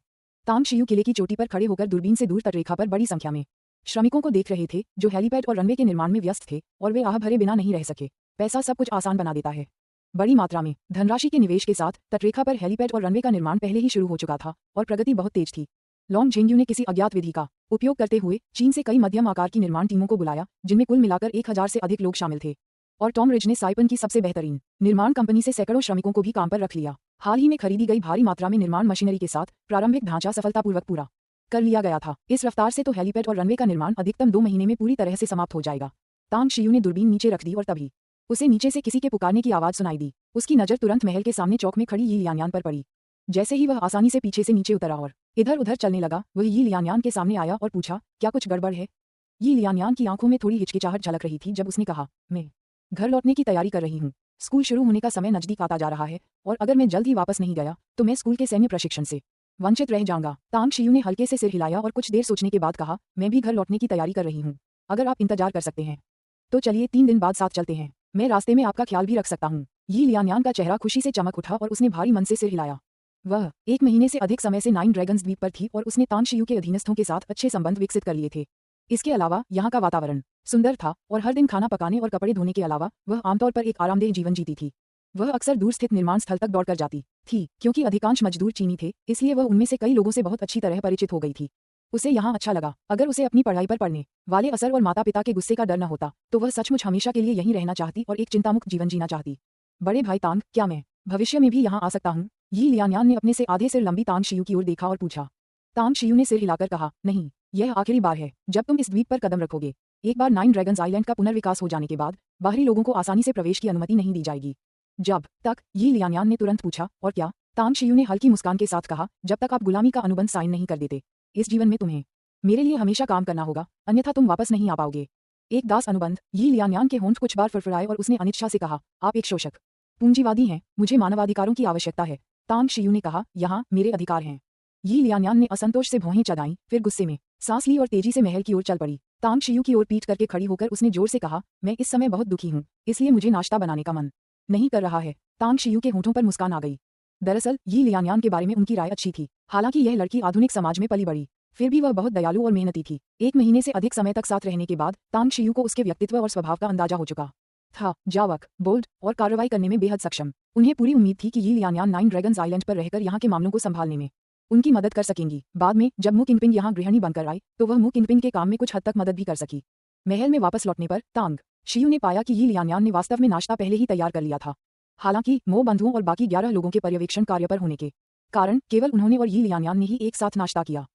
तांग शियू किले की चोटी पर खड़े होकर दूरबीन से दूर तटरेखा पर बड़ी संख्या में श्रमिकों को देख रहे थे, जो हेलीपैड और रनवे के निर्माण में व्यस्त थे, और वे आह भरे बिना नहीं रह सके। पैसा सब कुछ आसान बना देता है। बड़ी मात्रा में धनराशि के निवेश के साथ तटरेखा पर हेलीपैड और रनवे का निर्माण पहले ही शुरू हो चुका था और प्रगति बहुत तेज थी। लॉन्ग जेंग्यू ने किसी अज्ञात विधि का उपयोग करते हुए चीन से कई मध्यम आकार की निर्माण टीमों को बुलाया, जिनमें कुल मिलाकर 1000 से अधिक लोग शामिल थे। और टॉम रिज ने साइपन की सबसे बेहतरीन निर्माण कंपनी से सैकड़ों श्रमिकों को भी काम पर रख लिया। हाल ही में खरीदी गई भारी मात्रा में निर्माण मशीनरी के साथ प्रारंभिक ढांचा सफलतापूर्वक पूरा कर लिया गया था। इस रफ्तार से तो हेलीपैड और रनवे का निर्माण अधिकतम 2 महीने में पूरी तरह से समाप्त हो जाएगा। तांग शियू ने दूरबीन नीचे रख दी और तभी उसे नीचे से किसी के पुकारने की आवाज सुनाई दी। उसकी नजर तुरंत महल के सामने चौक में खड़ी यी लियानयान पर पड़ी। जैसे ही वह आसानी से पीछे से नीचे उतरा और इधर उधर चलने लगा, वह यी लियानयान के सामने आया और पूछा, क्या कुछ गड़बड़ है? यी लियानयान की आंखों में थोड़ी हिचकिचाहट झलक रही थी जब उसने कहा, मैं घर लौटने की तैयारी कर रही हूँ। स्कूल शुरू होने का समय नजदीक आता जा रहा है और अगर मैं जल्द ही वापस नहीं गया तो मैं स्कूल के सैन्य प्रशिक्षण से वंचित रह जाऊंगा। तांग शियू ने हल्के से सिर हिलाया और कुछ देर सोचने के बाद कहा, मैं भी घर लौटने की तैयारी कर रही हूँ। अगर आप इंतजार कर सकते हैं तो चलिए 3 दिन बाद साथ चलते हैं। मैं रास्ते में आपका ख्याल भी रख सकता हूँ। यी लियानयान का चेहरा खुशी से चमक उठा और उसने भारी मन से सिर हिलाया। वह 1 महीने से अधिक समय से 9 ड्रैगन्स द्वीप पर थी और उसने तांग शियू के अधीनस्थों के साथ अच्छे संबंध विकसित कर लिए थे। इसके अलावा यहाँ का वातावरण सुंदर था और हर दिन खाना पकाने और कपड़े धोने के अलावा वह आमतौर पर एक आरामदेह जीवन जीती थी। वह अक्सर दूर स्थित निर्माण स्थल तक दौड़कर जाती थी, क्योंकि अधिकांश मजदूर चीनी थे, इसलिए वह उनमें से कई लोगों से बहुत अच्छी तरह परिचित हो गई थी। उसे यहाँ अच्छा लगा। अगर उसे अपनी पढ़ाई पर पड़ने वाले असर और माता पिता के गुस्से का डर न होता तो वह सचमुच हमेशा के लिए यहीं रहना चाहती और एक चिंतामुक्त जीवन जीना चाहती। बड़े भाई तांग, क्या मैं भविष्य में भी यहाँ आ सकता हूँ? यी लियानयान ने अपने से आधे सिर लंबी तांग शियू की ओर देखा और पूछा। तांग शियू ने सिर हिलाकर कहा, नहीं, यह आखिरी बार है जब तुम इस द्वीप पर कदम रखोगे। एक बार 9 ड्रैगन्स आइलैंड का पुनर्विकास हो जाने के बाद बाहरी लोगों को आसानी से प्रवेश की अनुमति नहीं दी जाएगी। जब तक? यी लियानयान ने तुरंत पूछा, और क्या? तांग शियू ने हल्की मुस्कान के साथ कहा, जब तक आप गुलामी का अनुबंध साइन नहीं कर देते। इस जीवन में तुम्हें मेरे लिए हमेशा काम करना होगा, अन्यथा तुम वापस नहीं आ पाओगे। एक दास अनुबंध। यी लियानयान के होंठ कुछ बार फड़फड़ाए और उसने अनिच्छा से कहा, आप एक शोषक पूंजीवादी हैं, मुझे मानवाधिकारों की आवश्यकता है। तांग शियू ने कहा, यहाँ मेरे अधिकार हैं। यी लियानयान ने असंतोष से भौहें चढ़ाईं, फिर गुस्से में सांस ली और तेजी से महल की ओर चल पड़ी। तांग शियू की ओर पीठ करके खड़ी होकर उसने जोर से कहा, मैं इस समय बहुत दुखी हूँ, इसलिए मुझे नाश्ता बनाने का मन नहीं कर रहा है। तांग शियू के होठों पर मुस्कान आ गई। दरअसल यी लियानयान के बारे में उनकी राय अच्छी थी। हालांकि यह लड़की आधुनिक समाज में पली बड़ी, फिर भी वह बहुत दयालु और मेहनती थी। 1 महीने से अधिक समय तक साथ रहने के बाद तांग शियू को उसके व्यक्तित्व और स्वभाव का अंदाजा हो चुका था। जावक, बोल्ड और कार्रवाई करने में बेहद सक्षम। उन्हें पूरी उम्मीद थी कि यी लियानयान 9 ड्रैगन्स आइलैंड पर रहकर यहाँ के मामलों को संभालने में उनकी मदद कर सकेंगी। बाद में जब मु किंगपिन यहाँ गृहिणी बनकर आई तो वह मु किंगपिन के काम में कुछ हद तक मदद भी कर सकी। महल में वापस लौटने पर तांग शियू ने पाया कि यी लियानयान ने वास्तव में नाश्ता पहले ही तैयार कर लिया था। हालांकि मो बंधुओं और बाकी 11 लोगों के पर्यवेक्षण कार्य पर होने के कारण केवल उन्होंने और यी लियानयान ने ही एक साथ नाश्ता किया।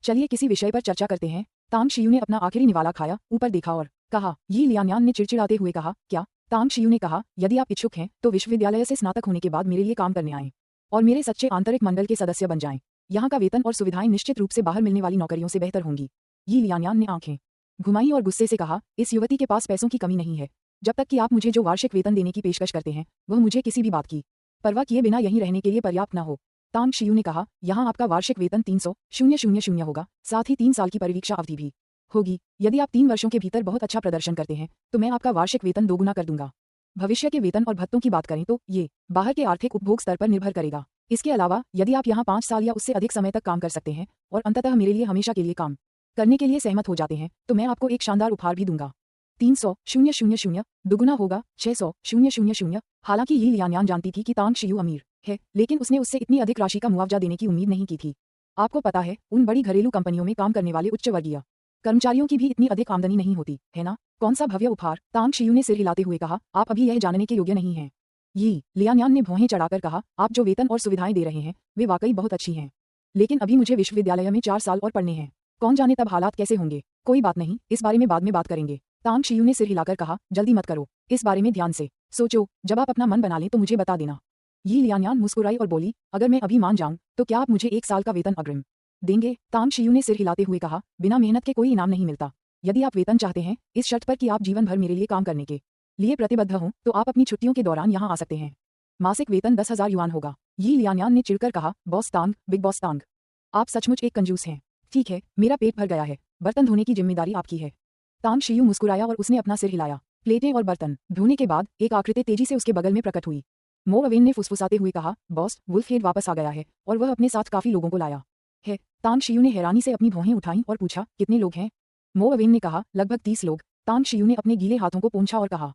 चलिए किसी विषय पर चर्चा करते हैं। तांग शियू ने अपना आखिरी निवाला खाया, ऊपर देखा और कहा। यी लियानयान ने चिड़चिड़ाते हुए कहा, क्या? तांग शियू ने कहा, यदि आप इच्छुक हैं तो विश्वविद्यालय से स्नातक होने के बाद मेरे लिए काम करने आएं और मेरे सच्चे आंतरिक मंडल के सदस्य बन जाएं। यहाँ का वेतन और सुविधाएं निश्चित रूप से बाहर मिलने वाली नौकरियों से बेहतर होंगी। यी लियानयान ने आंखें घुमाई और गुस्से से कहा, इस युवती के पास पैसों की कमी नहीं है। जब तक कि आप मुझे जो वार्षिक वेतन देने की पेशकश करते हैं वह मुझे किसी भी बात की परवाह किए बिना यहीं रहने के लिए पर्याप्त न हो। तांग शियू ने कहा, यहाँ आपका वार्षिक वेतन 300,000 होगा, साथ ही 3 साल की परिवीक्षा अवधि भी होगी। यदि आप 3 वर्षों के भीतर बहुत अच्छा प्रदर्शन करते हैं तो मैं आपका वार्षिक वेतन दोगुना कर दूंगा। भविष्य के वेतन और भत्तों की बात करें तो ये बाहर के आर्थिक उपभोग स्तर पर निर्भर करेगा। इसके अलावा यदि आप यहाँ 5 साल या उससे अधिक समय तक काम कर सकते हैं और अंततः मेरे लिए हमेशा के लिए काम करने के लिए सहमत हो जाते हैं तो मैं आपको एक शानदार उपहार भी दूंगा। 300,000 दुगुना होगा 600,000। हालांकि यी लियानयान जानती थी कि तांग शियू अमीर है, लेकिन उसने उससे इतनी अधिक राशि का मुआवजा देने की उम्मीद नहीं की थी। आपको पता है, उन बड़ी घरेलू कंपनियों में काम करने वाले उच्च वर्गीय कर्मचारियों की भी इतनी अधिक आमदनी नहीं होती है ना। कौन सा भव्य उपहार? तांग शियू ने सिर हिलाते हुए कहा, आप अभी यह जानने के योग्य नहीं हैं। यी लियानयान ने भौहें चढ़ाकर कहा, आप जो वेतन और सुविधाएं दे रहे हैं वे वाकई बहुत अच्छी हैं, लेकिन अभी मुझे विश्वविद्यालय में 4 साल और पढ़ने हैं। कौन जाने तब हालात कैसे होंगे। कोई बात नहीं, इस बारे में बाद में बात करेंगे। तांग शियू ने सिर हिलाकर कहा, जल्दी मत करो, इस बारे में ध्यान से सोचो। जब आप अपना मन बना लें तो मुझे बता देना। यी लियानयान मुस्कुराई और बोली, अगर मैं अभी मान जाऊं तो क्या आप मुझे 1 साल का वेतन अग्रिम देंगे? तांग शियू ने सिर हिलाते हुए कहा, बिना मेहनत के कोई इनाम नहीं मिलता। यदि आप वेतन चाहते हैं, इस शर्त पर कि आप जीवन भर मेरे लिए काम करने के लिए प्रतिबद्ध हों, तो आप अपनी छुट्टियों के दौरान यहाँ आ सकते हैं। मासिक वेतन 10,000 युआन होगा। यी लियानयान ने चिढ़कर कहा, बॉस तांग, बिग बॉस तांग, आप सचमुच एक कंजूस हैं। ठीक है, मेरा पेट भर गया है, बर्तन धोने की जिम्मेदारी आपकी है। तांग शियू मुस्कुराया और उसने अपना सिर हिलाया। प्लेटें और बर्तन धोने के बाद एक आकृति तेजी से उसके बगल में प्रकट हुई। मो अवेन ने फुसफुसाते हुए कहा, बॉस, वुल्फहेड वापस आ गया है और वह अपने साथ काफी लोगों को लाया है। तांग शियू ने हैरानी से अपनी भौहें उठाईं और पूछा, कितने लोग हैं? मो अवेन ने कहा, लगभग 30 लोग। तांग शियू ने अपने गीले हाथों को पोंछा और कहा,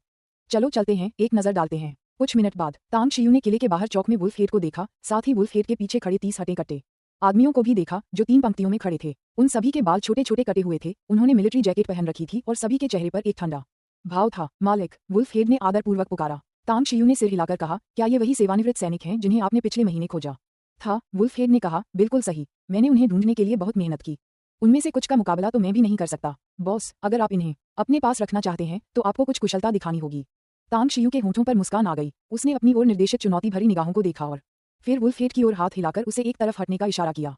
चलो चलते हैं, एक नजर डालते हैं। कुछ मिनट बाद तांग शियू ने किले के बाहर चौक में वुल्फहेड को देखा, साथ ही वुल्फहेड के पीछे खड़े 30 हटे कट्टे आदमियों को भी देखा जो 3 पंक्तियों में खड़े थे। उन सभी के बाल छोटे छोटे कटे हुए थे, उन्होंने मिलिट्री जैकेट पहन रखी थी और सभी के चेहरे पर एक ठंडा भाव था। मालिक, वुल्फहेड ने आदरपूर्वक पुकारा। तांग शियू ने सिर हिलाकर कहा, क्या ये वही सेवानिवृत्त सैनिक हैं जिन्हें आपने पिछले महीने खोजा था? वुल्फहेड ने कहा, बिल्कुल सही, मैंने उन्हें ढूंढने के लिए बहुत मेहनत की। उनमें से कुछ का मुकाबला तो मैं भी नहीं कर सकता। बॉस, अगर आप इन्हें अपने पास रखना चाहते हैं तो आपको कुछ कुशलता दिखानी होगी। तांग शियू के होठों पर मुस्कान आ गई। उसने अपनी ओर निर्देशित चुनौती भरी निगाहों को देखा और फिर वुल्फहेड की ओर हाथ हिलाकर उसे एक तरफ हटने का इशारा किया।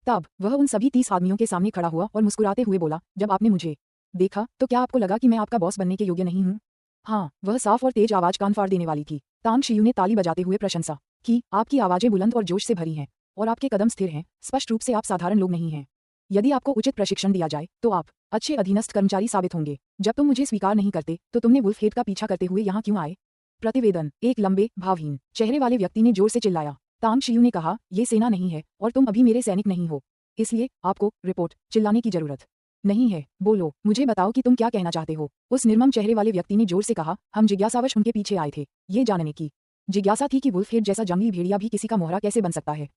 तब वह उन सभी 30 आदमियों के सामने खड़ा हुआ और मुस्कुराते हुए बोला, जब आपने मुझे देखा तो क्या आपको लगा कि मैं आपका बॉस बनने के योग्य नहीं हूँ? हाँ, वह साफ और तेज आवाज कान फाड़ देने वाली थी। तांग शियू ने ताली बजाते हुए प्रशंसा की, आपकी आवाजें बुलंद और जोश से भरी हैं और आपके कदम स्थिर हैं। स्पष्ट रूप से आप साधारण लोग नहीं हैं। यदि आपको उचित प्रशिक्षण दिया जाए तो आप अच्छे अधीनस्थ कर्मचारी साबित होंगे। जब तुम मुझे स्वीकार नहीं करते तो तुमने वुल्फहेड का पीछा करते हुए यहाँ क्यों आए? प्रतिवेदन, एक लंबे भावहीन चेहरे वाले व्यक्ति ने जोर से चिल्लाया। तांग शियू ने कहा, ये सेना नहीं है और तुम अभी मेरे सैनिक नहीं हो, इसलिए आपको रिपोर्ट चिल्लाने की जरूरत नहीं है। बोलो, मुझे बताओ कि तुम क्या कहना चाहते हो। उस निर्मम चेहरे वाले व्यक्ति ने जोर से कहा, हम जिज्ञासावश उनके पीछे आए थे। ये जानने की जिज्ञासा थी कि वुल्फहेड जैसा जंगली भेड़िया भी किसी का मोहरा कैसे बन सकता है।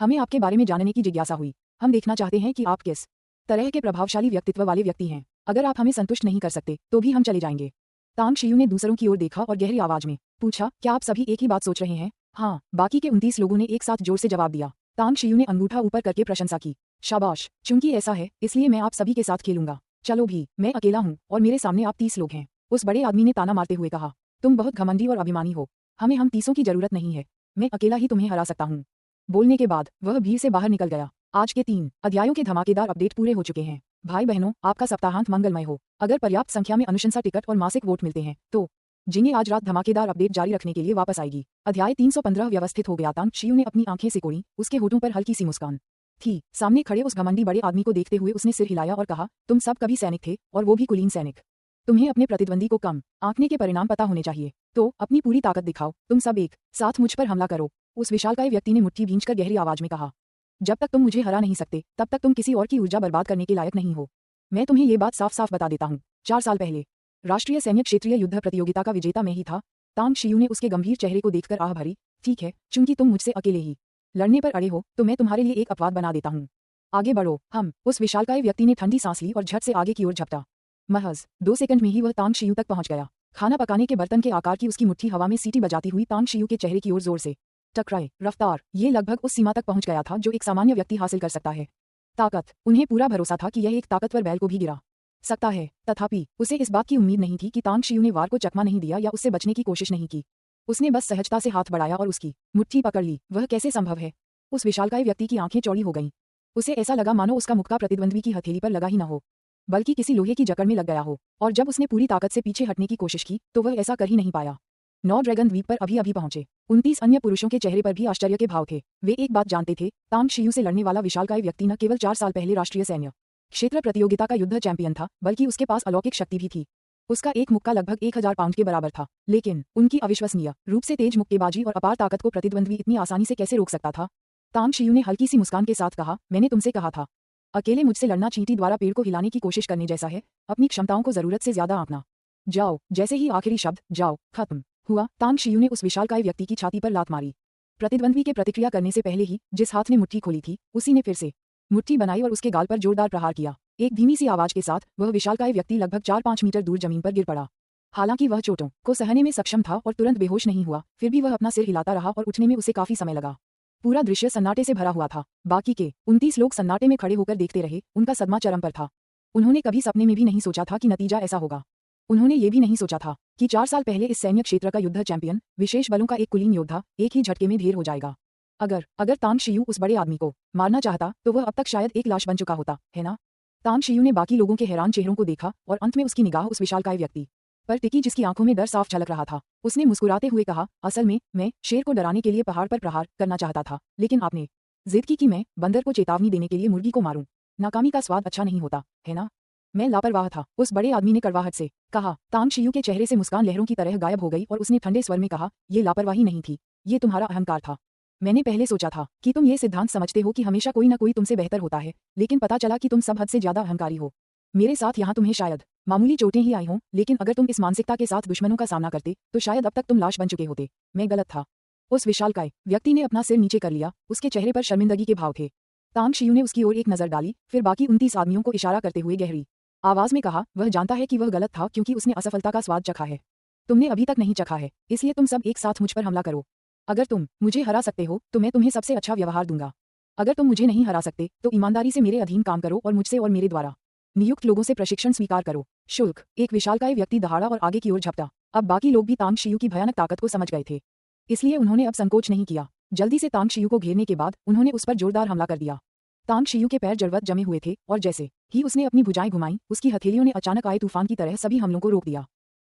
हमें आपके बारे में जानने की जिज्ञासा हुई। हम देखना चाहते हैं कि आप किस तरह के प्रभावशाली व्यक्तित्व वाले व्यक्ति हैं। अगर आप हमें संतुष्ट नहीं कर सकते तो भी हम चले जाएंगे। तांग शियू ने दूसरों की ओर देखा और गहरी आवाज में पूछा, क्या आप सभी एक ही बात सोच रहे हैं? हाँ, बाकी के 29 लोगों ने एक साथ जोर से जवाब दिया। तांग शियू ने अंगूठा ऊपर करके प्रशंसा की। शाबाश, चूंकि ऐसा है इसलिए मैं आप सभी के साथ खेलूंगा। चलो भी, मैं अकेला हूँ और मेरे सामने आप 30 लोग हैं। उस बड़े आदमी ने ताना मारते हुए कहा, तुम बहुत घमंडी और अभिमानी हो। हमें हम 30 की जरूरत नहीं है, मैं अकेला ही तुम्हें हरा सकता हूँ। बोलने के बाद वह भीड़ से बाहर निकल गया। आज के 3 अध्यायों के धमाकेदार अपडेट पूरे हो चुके हैं। भाई बहनों, आपका सप्ताहांत मंगलमय हो। अगर पर्याप्त संख्या में अनुशंसा टिकट और मासिक वोट मिलते हैं तो जिन्हें आज रात धमाकेदार अपडेट जारी रखने के लिए वापस आएगी। अध्याय 315 व्यवस्थित हो गया। तांग शियू ने अपनी आंखें सिकोड़ी, उसके होठों पर हल्की सी मुस्कान थी। सामने खड़े उस घमंडी बड़े आदमी को देखते हुए उसने सिर हिलाया और कहा, तुम सब कभी सैनिक थे, और वो भी कुलीन सैनिक। तुम्हें अपने प्रतिद्वंदी को कम आंकने के परिणाम पता होने चाहिए। तो अपनी पूरी ताकत दिखाओ, तुम सब एक साथ मुझ पर हमला करो। उस विशालकाय व्यक्ति ने मुट्ठी भींचकर गहरी आवाज में कहा, जब तक तुम मुझे हरा नहीं सकते तब तक तुम किसी और की ऊर्जा बर्बाद करने के लायक नहीं हो। मैं तुम्हें ये बात साफ साफ बता देता हूँ। 4 साल पहले राष्ट्रीय सैन्य क्षेत्रीय युद्ध प्रतियोगिता का विजेता मैं ही था। तांग शियू ने उसके गंभीर चेहरे को देखकर आह भरी। ठीक है, चूंकि तुम मुझसे अकेले ही लड़ने पर अड़े हो तो मैं तुम्हारे लिए एक अपवाद बना देता हूँ। आगे बढ़ो। हम उस विशालकाय व्यक्ति ने ठंडी सांस ली और झट से आगे की ओर झपटा। महज 2 सेकंड में ही वह तांग शियू तक पहुंच गया। खाना पकाने के बर्तन के आकार की उसकी मुट्ठी हवा में सीटी बजाती हुई तांग शियू के चेहरे की ओर जोर से टकराए। रफ्तार ये लगभग उस सीमा तक पहुंच गया था जो एक सामान्य व्यक्ति हासिल कर सकता है। ताकत उन्हें पूरा भरोसा था कि यह एक ताकतवर बैल को भी गिरा सकता है। तथापि उसे इस बात की उम्मीद नहीं थी कि तांग शियू ने वार को चकमा नहीं दिया या उससे बचने की कोशिश नहीं की। उसने बस सहजता से हाथ बढ़ाया और उसकी मुट्ठी पकड़ ली। वह कैसे संभव है? उस विशालकाय व्यक्ति की आंखें चौड़ी हो गईं। उसे ऐसा लगा मानो उसका मुक्का प्रतिद्वंद्वी की हथेली पर लगा ही न हो, बल्कि किसी लोहे की जकड़ में लग गया हो। और जब उसने पूरी ताकत से पीछे हटने की कोशिश की तो वह ऐसा कर ही नहीं पाया। 9 ड्रैगन द्वीप पर अभी अभी पहुंचे 29 अन्य पुरुषों के चेहरे पर भी आश्चर्य के भाव थे। वे एक बात जानते थे, तांग शियू से लड़ने वाला विशालकाय व्यक्ति न केवल 4 साल पहले राष्ट्रीय सैन्य क्षेत्र प्रतियोगिता का युद्ध चैंपियन था, बल्कि उसके पास अलौकिक शक्ति भी थी। उसका एक मुक्का लगभग 1000 पाउंड के बराबर था। लेकिन उनकी अविश्वसनीय रूप से तेज मुक्केबाजी और अपार ताकत को प्रतिद्वंद्वी इतनी आसानी से कैसे रोक सकता था? तांग शियू ने हल्की सी मुस्कान के साथ कहा, मैंने तुमसे कहा था, अकेले मुझसे लड़ना चींटी द्वारा पेड़ को हिलाने की कोशिश करने जैसा है। अपनी क्षमताओं को जरूरत से ज्यादा आंकना। जाओ। जैसे ही आखिरी शब्द जाओ खत्म हुआ, तांग शियू ने उस विशालकाय व्यक्ति की छाती पर लात मारी। प्रतिद्वंद्वी के प्रतिक्रिया करने से पहले ही जिस हाथ ने मुट्ठी खोली थी उसी ने फिर से मुट्ठी बनाई और उसके गाल पर जोरदार प्रहार किया। एक धीमी सी आवाज के साथ वह विशालकाय व्यक्ति लगभग 4-5 मीटर दूर जमीन पर गिर पड़ा। हालांकि वह चोटों को सहने में सक्षम था और तुरंत बेहोश नहीं हुआ, फिर भी वह अपना सिर हिलाता रहा और उठने में उसे काफी समय लगा। पूरा दृश्य सन्नाटे से भरा हुआ था। बाकी के 29 लोग सन्नाटे में खड़े होकर देखते रहे। उनका सदमा चरम पर था। उन्होंने कभी सपने में भी नहीं सोचा था कि नतीजा ऐसा होगा। उन्होंने ये भी नहीं सोचा था कि 4 साल पहले इस सैन्य क्षेत्र का युद्ध चैंपियन, विशेष बलों का एक कुलीन योद्धा, एक ही झटके में ढेर हो जाएगा। अगर तांग शियू उस बड़े आदमी को मारना चाहता तो वह अब तक शायद एक लाश बन चुका होता, है ना? तांग शियू ने बाकी लोगों के हैरान चेहरों को देखा और अंत में उसकी निगाह उस विशालकाय व्यक्ति पर टिकी जिसकी आंखों में डर साफ झलक रहा था। उसने मुस्कुराते हुए कहा, असल में मैं शेर को डराने के लिए पहाड़ पर प्रहार करना चाहता था, लेकिन आपने जिद की कि मैं बंदर को चेतावनी देने के लिए मुर्गी को मारूं। नाकामी का स्वाद अच्छा नहीं होता, है ना? मैं लापरवाह था, उस बड़े आदमी ने कड़वाहट से कहा। तांग शियू के चेहरे से मुस्कान लहरों की तरह गायब हो गई और उसने ठंडे स्वर में कहा, ये लापरवाही नहीं थी, ये तुम्हारा अहंकार था। मैंने पहले सोचा था कि तुम ये सिद्धांत समझते हो कि हमेशा कोई न कोई तुमसे बेहतर होता है, लेकिन पता चला कि तुम सब हद से ज्यादा अहंकारी हो। मेरे साथ यहाँ तुम्हें शायद मामूली चोटें ही आई हों, लेकिन अगर तुम इस मानसिकता के साथ दुश्मनों का सामना करते तो शायद अब तक तुम लाश बन चुके होते। मैं गलत था। उस विशालकाय व्यक्ति ने अपना सिर नीचे कर लिया। उसके चेहरे पर शर्मिंदगी के भाव थे। तांग शियू ने उसकी ओर एक नजर डाली, फिर बाकी 29 आदमियों को इशारा करते हुए गहरी आवाज में कहा, वह जानता है कि वह गलत था क्योंकि उसने असफलता का स्वाद चखा है। तुमने अभी तक नहीं चखा है, इसलिए तुम सब एक साथ मुझ पर हमला करो। अगर तुम मुझे हरा सकते हो तो मैं तुम्हें सबसे अच्छा व्यवहार दूंगा। अगर तुम मुझे नहीं हरा सकते तो ईमानदारी से मेरे अधीन काम करो और मुझसे और मेरे द्वारा नियुक्त लोगों से प्रशिक्षण स्वीकार करो। शुल्क। एक विशालकाय व्यक्ति दहाड़ा और आगे की ओर झपटा। अब बाकी लोग भी तांग शियू की भयानक ताकत को समझ गए थे, इसलिए उन्होंने अब संकोच नहीं किया। जल्दी से तांग शियू को घेरने के बाद उन्होंने उस पर जोरदार हमला कर दिया। तांग शियू के पैर जड़वत जमे हुए थे और जैसे ही उसने अपनी भुजाएं घुमाई, उसकी हथेलियों ने अचानक आए तूफान की तरह सभी हमलों को रोक दिया।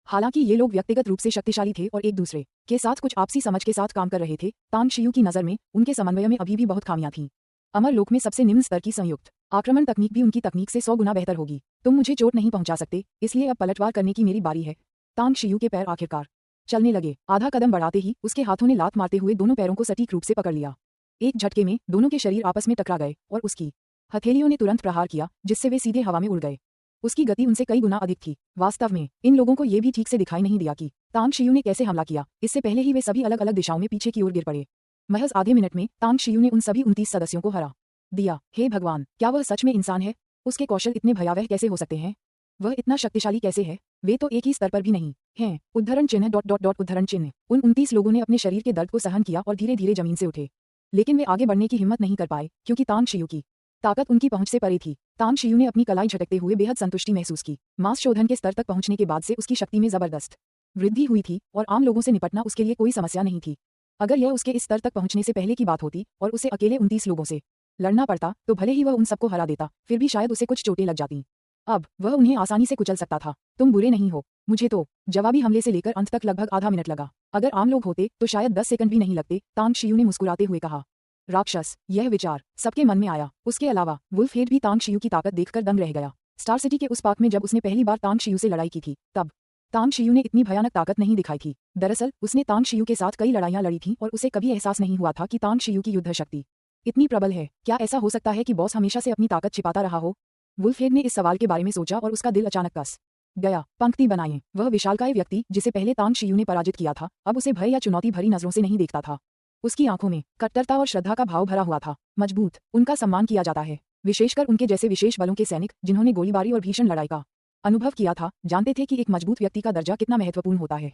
हालांकि ये लोग व्यक्तिगत रूप से शक्तिशाली थे और एक दूसरे के साथ कुछ आपसी समझ के साथ काम कर रहे थे, तांग शियू की नज़र में उनके समन्वय में अभी भी बहुत खामियां थीं। अमर लोक में सबसे निम्न स्तर की संयुक्त आक्रमण तकनीक भी उनकी तकनीक से 100 गुना बेहतर होगी। तुम मुझे चोट नहीं पहुंचा सकते, इसलिए अब पलटवार करने की मेरी बारी है। तांग शियू के पैर आखिरकार चलने लगे। आधा कदम बढ़ाते ही उसके हाथों ने लात मारते हुए दोनों पैरों को सटीक रूप से पकड़ लिया। एक झटके में दोनों के शरीर आपस में टकरा गए और उसकी हथेलियों ने तुरंत प्रहार किया, जिससे वे सीधे हवा में उड़ गए। उसकी गति उनसे कई गुना अधिक थी। वास्तव में इन लोगों को ये भी ठीक से दिखाई नहीं दिया कि तांग शियू ने कैसे हमला किया। इससे पहले ही वे सभी अलग अलग दिशाओं में पीछे की ओर गिर पड़े। महज आधे मिनट में तांग शियू ने उन सभी 29 सदस्यों को हरा दिया। हे भगवान, क्या वह सच में इंसान है? उसके कौशल इतने भयावह कैसे हो सकते हैं? वह इतना शक्तिशाली कैसे है? वे तो एक ही स्तर पर भी नहीं हैं। उद्धरण चिन्ह उद्धरण चिन्ह। उन 29 लोगों ने अपने शरीर के दर्द को सहन किया और धीरे धीरे जमीन से उठे, लेकिन वे आगे बढ़ने की हिम्मत नहीं कर पाए क्योंकि तांग शियू की ताकत उनकी पहुंच से परे थी। तांग शियू ने अपनी कलाई झटकते हुए बेहद संतुष्टि महसूस की। मांस शोधन के स्तर तक पहुंचने के बाद से उसकी शक्ति में जबरदस्त वृद्धि हुई थी और आम लोगों से निपटना उसके लिए कोई समस्या नहीं थी। अगर यह उसके इस स्तर तक पहुंचने से पहले की बात होती और उसे अकेले 29 लोगों से लड़ना पड़ता तो भले ही वह उन सबको हरा देता, फिर भी शायद उसे कुछ चोटें लग जाती। अब वह उन्हें आसानी से कुचल सकता था। तुम बुरे नहीं हो। मुझे तो जवाबी हमले से लेकर अंत तक लगभग आधा मिनट लगा। अगर आम लोग होते तो शायद 10 सेकंड भी नहीं लगते, तांग शियू ने मुस्कुराते हुए कहा। राक्षस, यह विचार सबके मन में आया। उसके अलावा वुल्फ हेड भी तांग शियू की ताकत देखकर दंग रह गया। स्टार सिटी के उस पार्क में जब उसने पहली बार तांग शियू से लड़ाई की थी, तब तांग शियू ने इतनी भयानक ताकत नहीं दिखाई थी। दरअसल उसने तांग शियू के साथ कई लड़ाइयां लड़ी थीं और उसे कभी एहसास नहीं हुआ था कि तांग शियू की युद्ध शक्ति इतनी प्रबल है। क्या ऐसा हो सकता है कि बॉस हमेशा से अपनी ताकत छिपाता रहा हो? वुल्फ हेड ने इस सवाल के बारे में सोचा और उसका दिल अचानक कस गया। पंक्ति बनाएं। वह विशालकाय व्यक्ति जिसे पहले तांग शियू ने पराजित किया था, अब उसे भय या चुनौती भरी नजरों से नहीं देखता था। उसकी आंखों में कट्टरता और श्रद्धा का भाव भरा हुआ था। मजबूत, उनका सम्मान किया जाता है, विशेषकर उनके जैसे विशेष बलों के सैनिक जिन्होंने गोलीबारी और भीषण लड़ाई का अनुभव किया था, जानते थे कि एक मजबूत व्यक्ति का दर्जा कितना महत्वपूर्ण होता है।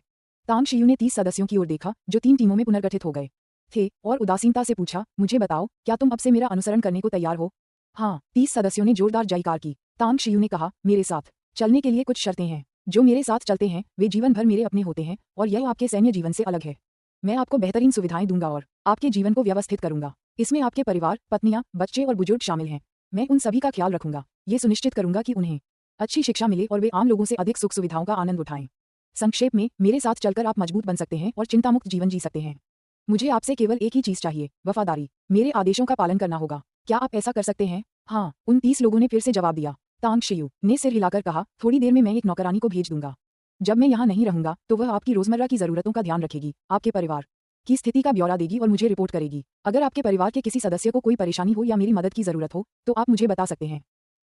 तांग शियू ने 30 सदस्यों की ओर देखा जो 3 टीमों में पुनर्गठित हो गए थे और उदासीनता से पूछा, मुझे बताओ, क्या तुम अब से मेरा अनुसरण करने को तैयार हो? हाँ, 30 सदस्यों ने जोरदार जयकार की। तांग शियू ने कहा, मेरे साथ चलने के लिए कुछ शर्तें हैं। जो मेरे साथ चलते हैं वे जीवन भर मेरे अपने होते हैं और यह आपके सैन्य जीवन से अलग है। मैं आपको बेहतरीन सुविधाएं दूंगा और आपके जीवन को व्यवस्थित करूंगा। इसमें आपके परिवार, पत्नियां, बच्चे और बुजुर्ग शामिल हैं। मैं उन सभी का ख्याल रखूंगा। ये सुनिश्चित करूंगा कि उन्हें अच्छी शिक्षा मिले और वे आम लोगों से अधिक सुख सुविधाओं का आनंद उठाएं। संक्षेप में, मेरे साथ चलकर आप मजबूत बन सकते हैं और चिंतामुक्त जीवन जी सकते हैं। मुझे आपसे केवल एक ही चीज चाहिए, वफादारी। मेरे आदेशों का पालन करना होगा। क्या आप ऐसा कर सकते हैं? हाँ, उन 30 लोगों ने फिर से जवाब दिया। तांग शियू ने सिर हिलाकर कहा, थोड़ी देर में मैं एक नौकरानी को भेज दूंगा। जब मैं यहाँ नहीं रहूंगा तो वह आपकी रोजमर्रा की जरूरतों का ध्यान रखेगी, आपके परिवार की स्थिति का ब्यौरा देगी और मुझे रिपोर्ट करेगी। अगर आपके परिवार के किसी सदस्य को कोई परेशानी हो या मेरी मदद की जरूरत हो तो आप मुझे बता सकते हैं।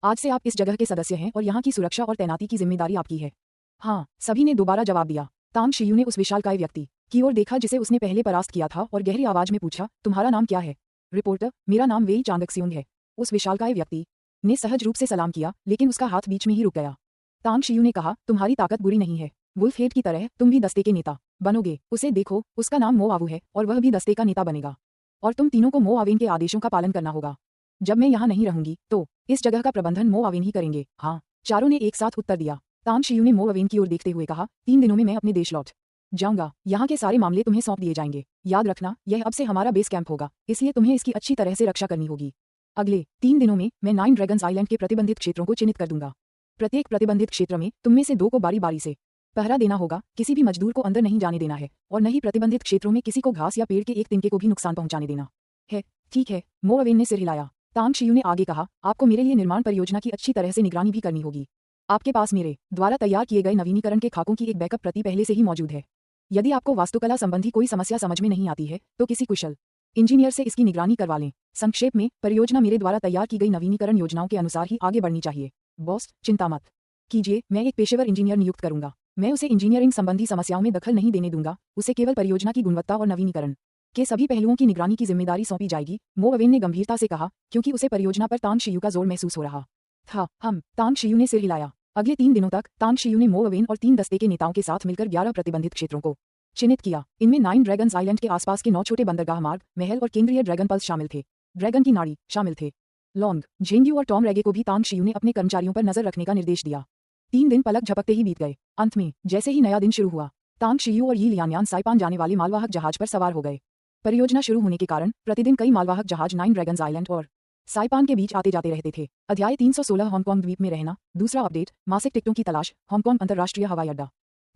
आज से आप इस जगह के सदस्य हैं और यहाँ की सुरक्षा और तैनाती की जिम्मेदारी आपकी है। हाँ, सभी ने दोबारा जवाब दिया। तांग शियू ने उस विशालकाय व्यक्ति की ओर देखा जिसे उसने पहले परास्त किया था और गहरी आवाज में पूछा, तुम्हारा नाम क्या है? रिपोर्टर, मेरा नाम वेई चांगक्सियोंग है। उस विशालकाय व्यक्ति ने सहज रूप से सलाम किया, लेकिन उसका हाथ बीच में ही रुक गया। तांग शियू ने कहा, तुम्हारी ताकत बुरी नहीं है। वुल्फ हेड की तरह तुम भी दस्ते के नेता बनोगे। उसे देखो, उसका नाम मो आवू है और वह भी दस्ते का नेता बनेगा। और तुम तीनों को मो आवेन के आदेशों का पालन करना होगा। जब मैं यहाँ नहीं रहूंगी तो इस जगह का प्रबंधन मो आवेन ही करेंगे। हाँ, चारों ने एक साथ उत्तर दिया। तांग शियू ने मो आवेन की ओर देखते हुए कहा, 3 दिनों में मैं अपने देश लौट जाऊंगा। यहाँ के सारे मामले तुम्हें सौंप दिए जाएंगे। याद रखना, यह अब से हमारा बेस कैंप होगा, इसलिए तुम्हें इसकी अच्छी तरह से रक्षा करनी होगी। अगले 3 दिनों में मैं 9 ड्रैगन्स आइलैंड के प्रतिबंधित क्षेत्रों को चिन्हित कर दूंगा। प्रत्येक प्रतिबंधित क्षेत्र में तुम में से 2 को बारी बारी से पहरा देना होगा। किसी भी मजदूर को अंदर नहीं जाने देना है और न ही प्रतिबंधित क्षेत्रों में किसी को घास या पेड़ के एक तिनके को भी नुकसान पहुंचाने देना है। ठीक है, मो अवेन ने सिर हिलाया। तांग शियू ने आगे कहा, आपको मेरे लिए निर्माण परियोजना की अच्छी तरह से निगरानी भी करनी होगी। आपके पास मेरे द्वारा तैयार किए गए नवीनीकरण के खाकों की एक बैकअप प्रति पहले से ही मौजूद है। यदि आपको वास्तुकला संबंधी कोई समस्या समझ में नहीं आती है तो किसी कुशल इंजीनियर से इसकी निगरानी करवा लें। संक्षेप में, परियोजना मेरे द्वारा तैयार की गई नवीनीकरण योजनाओं के अनुसार ही आगे बढ़नी चाहिए। बॉस, चिंता मत कीजिए, मैं एक पेशेवर इंजीनियर नियुक्त करूंगा। मैं उसे इंजीनियरिंग संबंधी समस्याओं में दखल नहीं देने दूंगा। उसे केवल परियोजना की गुणवत्ता और नवीनीकरण के सभी पहलुओं की निगरानी की जिम्मेदारी सौंपी जाएगी। मो अवेन ने गंभीरता से कहा, क्योंकि उसे परियोजना पर तांग शियू का जोर महसूस हो रहा था। तांग शियू ने सिर हिलाया। अगले 3 दिनों तक तांग शियू ने मो अवेन और 3 दस्ते के नेताओं के साथ मिलकर 11 प्रतिबंधित क्षेत्रों को चिन्हित किया। इनमें 9 ड्रैगन्स आइलैंड के आसपास के 9 छोटे बंदरगाह मार्ग, महल और केंद्रीय ड्रैगन पल्स शामिल थे। ड्रैगन की नाड़ी शामिल थे। लॉन्ग, झेंग्यू और टॉम रैगे को भी तांग शियू ने अपने कर्मचारियों पर नजर रखने का निर्देश दिया। 3 दिन पलक झपकते ही बीत गए। अंत में, जैसे ही नया दिन शुरू हुआ, तांग शियू और यी लियान्यान साइपान जाने वाले मालवाहक जहाज पर सवार हो गए। परियोजना शुरू होने के कारण प्रतिदिन कई मालवाहक जहाज 9 ड्रैगन्स आइलैंड और साइपान के बीच आते जाते रहते थे। अध्याय 316 हांगकांग द्वीप में रहना। दूसरा अपडेट, मासिक टिकटों की तलाश। हांगकांग अंतर्राष्ट्रीय हवाई अड्डा।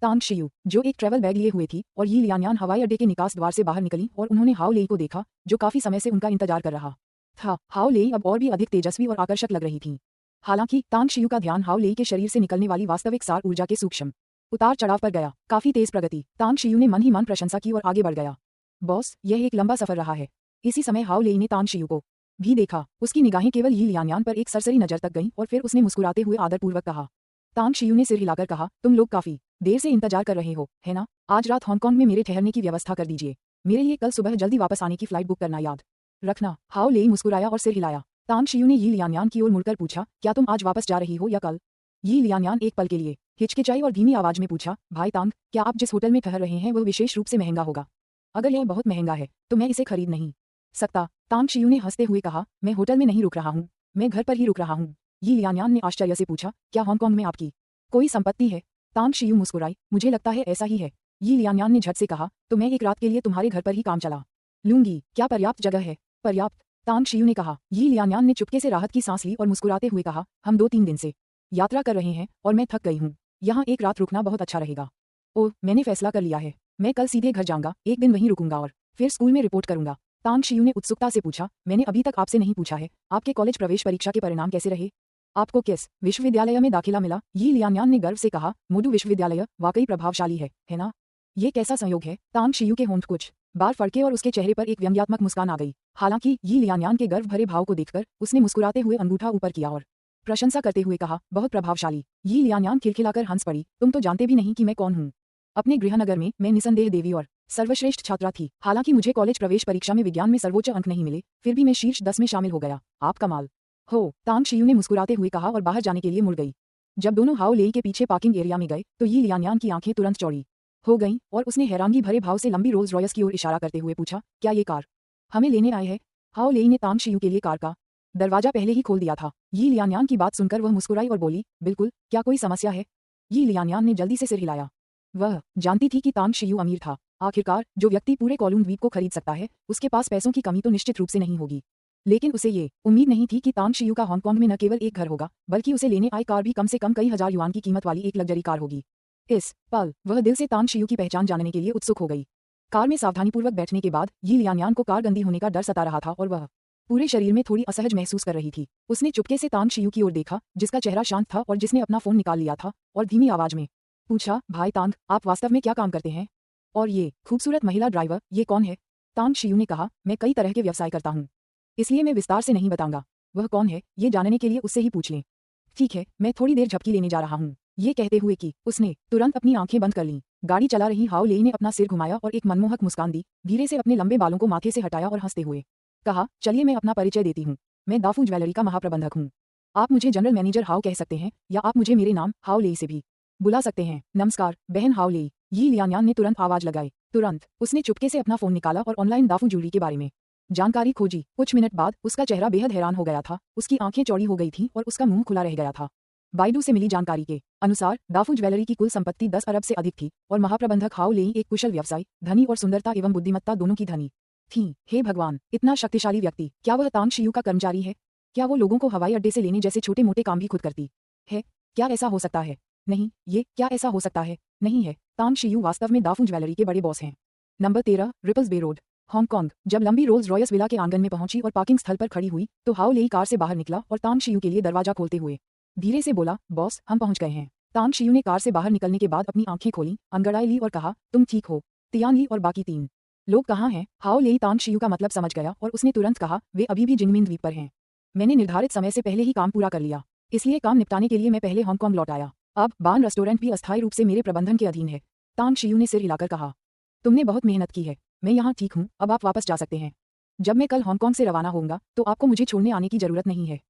तांग शियू, जो एक ट्रैवल बैग लिए हुए थी, और यी लियान्यान हवाई अड्डे के निकास द्वार से बाहर निकली और उन्होंने हाओ लेई को देखा, जो काफी समय से उनका इंतजार कर रहा था। हाओ लेई अब और भी अधिक तेजस्वी और आकर्षक लग रही थी। हालांकि तांग शियू का ध्यान हाओ लेई के शरीर से निकलने वाली वास्तविक सार ऊर्जा के सूक्ष्म उतार चढ़ाव पर गया। काफी तेज प्रगति। तांग शियू ने मन ही मन प्रशंसा की और आगे बढ़ गया। बॉस, यह एक लंबा सफर रहा है। इसी समय हाओ लेई ने तांग शियू को भी देखा। उसकी निगाहें केवल यी लियान्यान पर एक सरसरी नजर तक गईं और फिर उसने मुस्कुराते हुए आदरपूर्वक कहा। तांग शियू ने सिर हिलाकर कहा, तुम लोग काफी देर से इंतजार कर रहे हो, है ना? आज रात हांगकांग में मेरे ठहरने की व्यवस्था कर दीजिए। मेरे लिए कल सुबह जल्दी वापस आने की फ्लाइट बुक करना याद रखना। हाओ लेई मुस्कुराया और सिर हिलाया। तांग शियू ने यी लियान्यान की ओर मुड़कर पूछा, क्या तुम आज वापस जा रही हो या कल? यी लियान्यान एक पल के लिए हिचकिचाई और धीमी आवाज में पूछा, भाई तांग, क्या आप जिस होटल में ठहर रहे हैं वह विशेष रूप से महंगा होगा? अगर यह बहुत महंगा है तो मैं इसे खरीद नहीं सकता। तांग शियू ने हंसते हुए कहा, मैं होटल में नहीं रुक रहा हूँ, मैं घर पर ही रुक रहा हूँ। यी लियान्यान ने आश्चर्य से पूछा, क्या हांगकांग में आपकी कोई संपत्ति है? तांग शियू मुस्कुराई, मुझे लगता है ऐसा ही है। यी लियान्यान ने झट से कहा, तो मैं एक रात के लिए तुम्हारे घर पर ही काम चला लूंगी। क्या पर्याप्त जगह है? पर्याप्त, तांग शियू ने कहा। यी लियान्यान ने चुपके से राहत की सांस ली और मुस्कुराते हुए कहा, हम 2-3 दिन से यात्रा कर रहे हैं और मैं थक गई हूँ। यहाँ एक रात रुकना बहुत अच्छा रहेगा। ओह, मैंने फैसला कर लिया है। मैं कल सीधे घर जाऊंगा, एक दिन वहीं रुकूंगा और फिर स्कूल में रिपोर्ट करूंगा। तांग शियू ने उत्सुकता से पूछा, मैंने अभी तक आपसे नहीं पूछा है, आपके कॉलेज प्रवेश परीक्षा के परिणाम कैसे रहे? आपको किस विश्वविद्यालय में दाखिला मिला? यी लियान्यान ने गर्व से कहा, मुडू विश्वविद्यालय वाकई प्रभावशाली है ना? ये कैसा संयोग है? तांग शियू के होंठ कुछ बार फड़के और उसके चेहरे पर एक व्यंग्यात्मक मुस्कान आ गई। हालांकि यी लियान्यान के गर्व भरे भाव को देखकर उसने मुस्कुराते हुए अंगूठा ऊपर किया और प्रशंसा करते हुए कहा, बहुत प्रभावशाली। यी लियान्यान खिलखिलाकर हंस पड़ी, तुम तो जानते भी नहीं कि मैं कौन हूँ। अपने गृहनगर में मैं निसंदेह देवी और सर्वश्रेष्ठ छात्रा थी। हालांकि मुझे कॉलेज प्रवेश परीक्षा में विज्ञान में सर्वोच्च अंक नहीं मिले, फिर भी मैं शीर्ष 10 में शामिल हो गया। आप कमाल हो, तांग शियू ने मुस्कुराते हुए कहा और बाहर जाने के लिए मुड़ गई। जब दोनों हाओ लेई के पीछे पार्किंग एरिया में गए तो यी लियान्यान की आंखें तुरंत चौड़ी हो गईं और उसने हैरानगी भरे भाव से लंबी रोल्स रॉयस की ओर इशारा करते हुए पूछा, क्या ये कार हमें लेने आए हैं? हाओ लेई ने तांग शियू के लिए कार का दरवाजा पहले ही खोल दिया था। यी लियान्यान की बात सुनकर वह मुस्कुराई और बोली, बिल्कुल, क्या कोई समस्या है? यी लियान्यान ने जल्दी से सिर हिलाया। वह जानती थी कि तांग शियू अमीर था। आखिरकार जो व्यक्ति पूरे कॉलून द्वीप को खरीद सकता है, उसके पास पैसों की कमी तो निश्चित रूप से नहीं होगी। लेकिन उसे ये उम्मीद नहीं थी कि तांग शियू का हांगकांग में न केवल एक घर होगा, बल्कि उसे लेने आई कार भी कम से कम कई हजार युआन की कीमत वाली एक लग्जरी कार होगी। इस पल वह दिल से तांग शियू की पहचान जानने के लिए उत्सुक हो गई। कार में सावधानीपूर्वक बैठने के बाद यी लियान्यान को कार गंदी होने का डर सता रहा था और वह पूरे शरीर में थोड़ी असहज महसूस कर रही थी। उसने चुपके से तांग शियू की ओर देखा, जिसका चेहरा शांत था और जिसने अपना फोन निकाल लिया था, और धीमी आवाज में पूछा, भाई तांग, आप वास्तव में क्या काम करते हैं? और ये खूबसूरत महिला ड्राइवर, ये कौन है? तांग शियू ने कहा, मैं कई तरह के व्यवसाय करता हूँ, इसलिए मैं विस्तार से नहीं बताऊंगा। वह कौन है, ये जानने के लिए उससे ही पूछ लें। ठीक है, मैं थोड़ी देर झपकी लेने जा रहा हूँ। ये कहते हुए कि उसने तुरंत अपनी आंखें बंद कर लीं। गाड़ी चला रही हाओ लेई ने अपना सिर घुमाया और एक मनमोहक मुस्कान दी, धीरे से अपने लंबे बालों को माथे से हटाया और हंसते हुए कहा, चलिए मैं अपना परिचय देती हूँ। मैं दाफू ज्वेलरी का महाप्रबंधक हूँ। आप मुझे जनरल मैनेजर हाओ कह सकते हैं, या आप मुझे मेरे नाम हाओ लेई से भी बुला सकते हैं। नमस्कार बहन हाओ लेई, यी लियान्यान ने तुरंत आवाज लगाई। तुरंत उसने चुपके से अपना फोन निकाला और ऑनलाइन दाफू ज्वेलरी के बारे में जानकारी खोजी। कुछ मिनट बाद उसका चेहरा बेहद हैरान हो गया था, उसकी आंखें चौड़ी हो गई थीं और उसका मुंह खुला रह गया था। बाइडू से मिली जानकारी के अनुसार दाफू ज्वेलरी की कुल संपत्ति 10 अरब से अधिक थी और महाप्रबंधक हाओ लेई एक कुशल व्यवसायी, धनी और सुंदरता एवं बुद्धिमत्ता दोनों की धनी थी। हे भगवान, इतना शक्तिशाली व्यक्ति, क्या वह तांग शियू का कर्मचारी है? क्या वो लोगों को हवाई अड्डे से लेने जैसे छोटे मोटे काम भी खुद करती है? क्या ऐसा हो सकता है? नहीं, ये क्या ऐसा हो सकता है? नहीं है, तांग शियू वास्तव में दाफू ज्वेलरी के बड़े बॉस हैं। नंबर 13, रिपल्स बे रोड, हांगकांग। जब लंबी रोल्स रॉयस विला के आंगन में पहुंची और पार्किंग स्थल पर खड़ी हुई तो हाओ लेई कार से बाहर निकला और तांग शियू के लिए दरवाजा खोलते हुए धीरे से बोला, बॉस, हम पहुंच गए हैं। तांग शियू ने कार से बाहर निकलने के बाद अपनी आंखें खोलीं, अंगड़ाई ली और कहा, तुम ठीक हो? तियान ली और बाकी 3 लोग कहाँ हैं? हाओ लेई तांग शियू का मतलब समझ गया और उसने तुरंत कहा, वे अभी भी जिंगमिन द्वीप पर हैं। मैंने निर्धारित समय से पहले ही काम पूरा कर लिया, इसलिए काम निपटाने के लिए मैं पहले हांगकांग लौट आया। अब बान रेस्टोरेंट भी अस्थायी रूप से मेरे प्रबंधन के अधीन है। तांग शियू ने सिर हिलाकर कहा, तुमने बहुत मेहनत की है। मैं यहाँ ठीक हूँ, अब आप वापस जा सकते हैं। जब मैं कल हांगकांग से रवाना होऊंगा तो आपको मुझे छोड़ने आने की जरूरत नहीं है।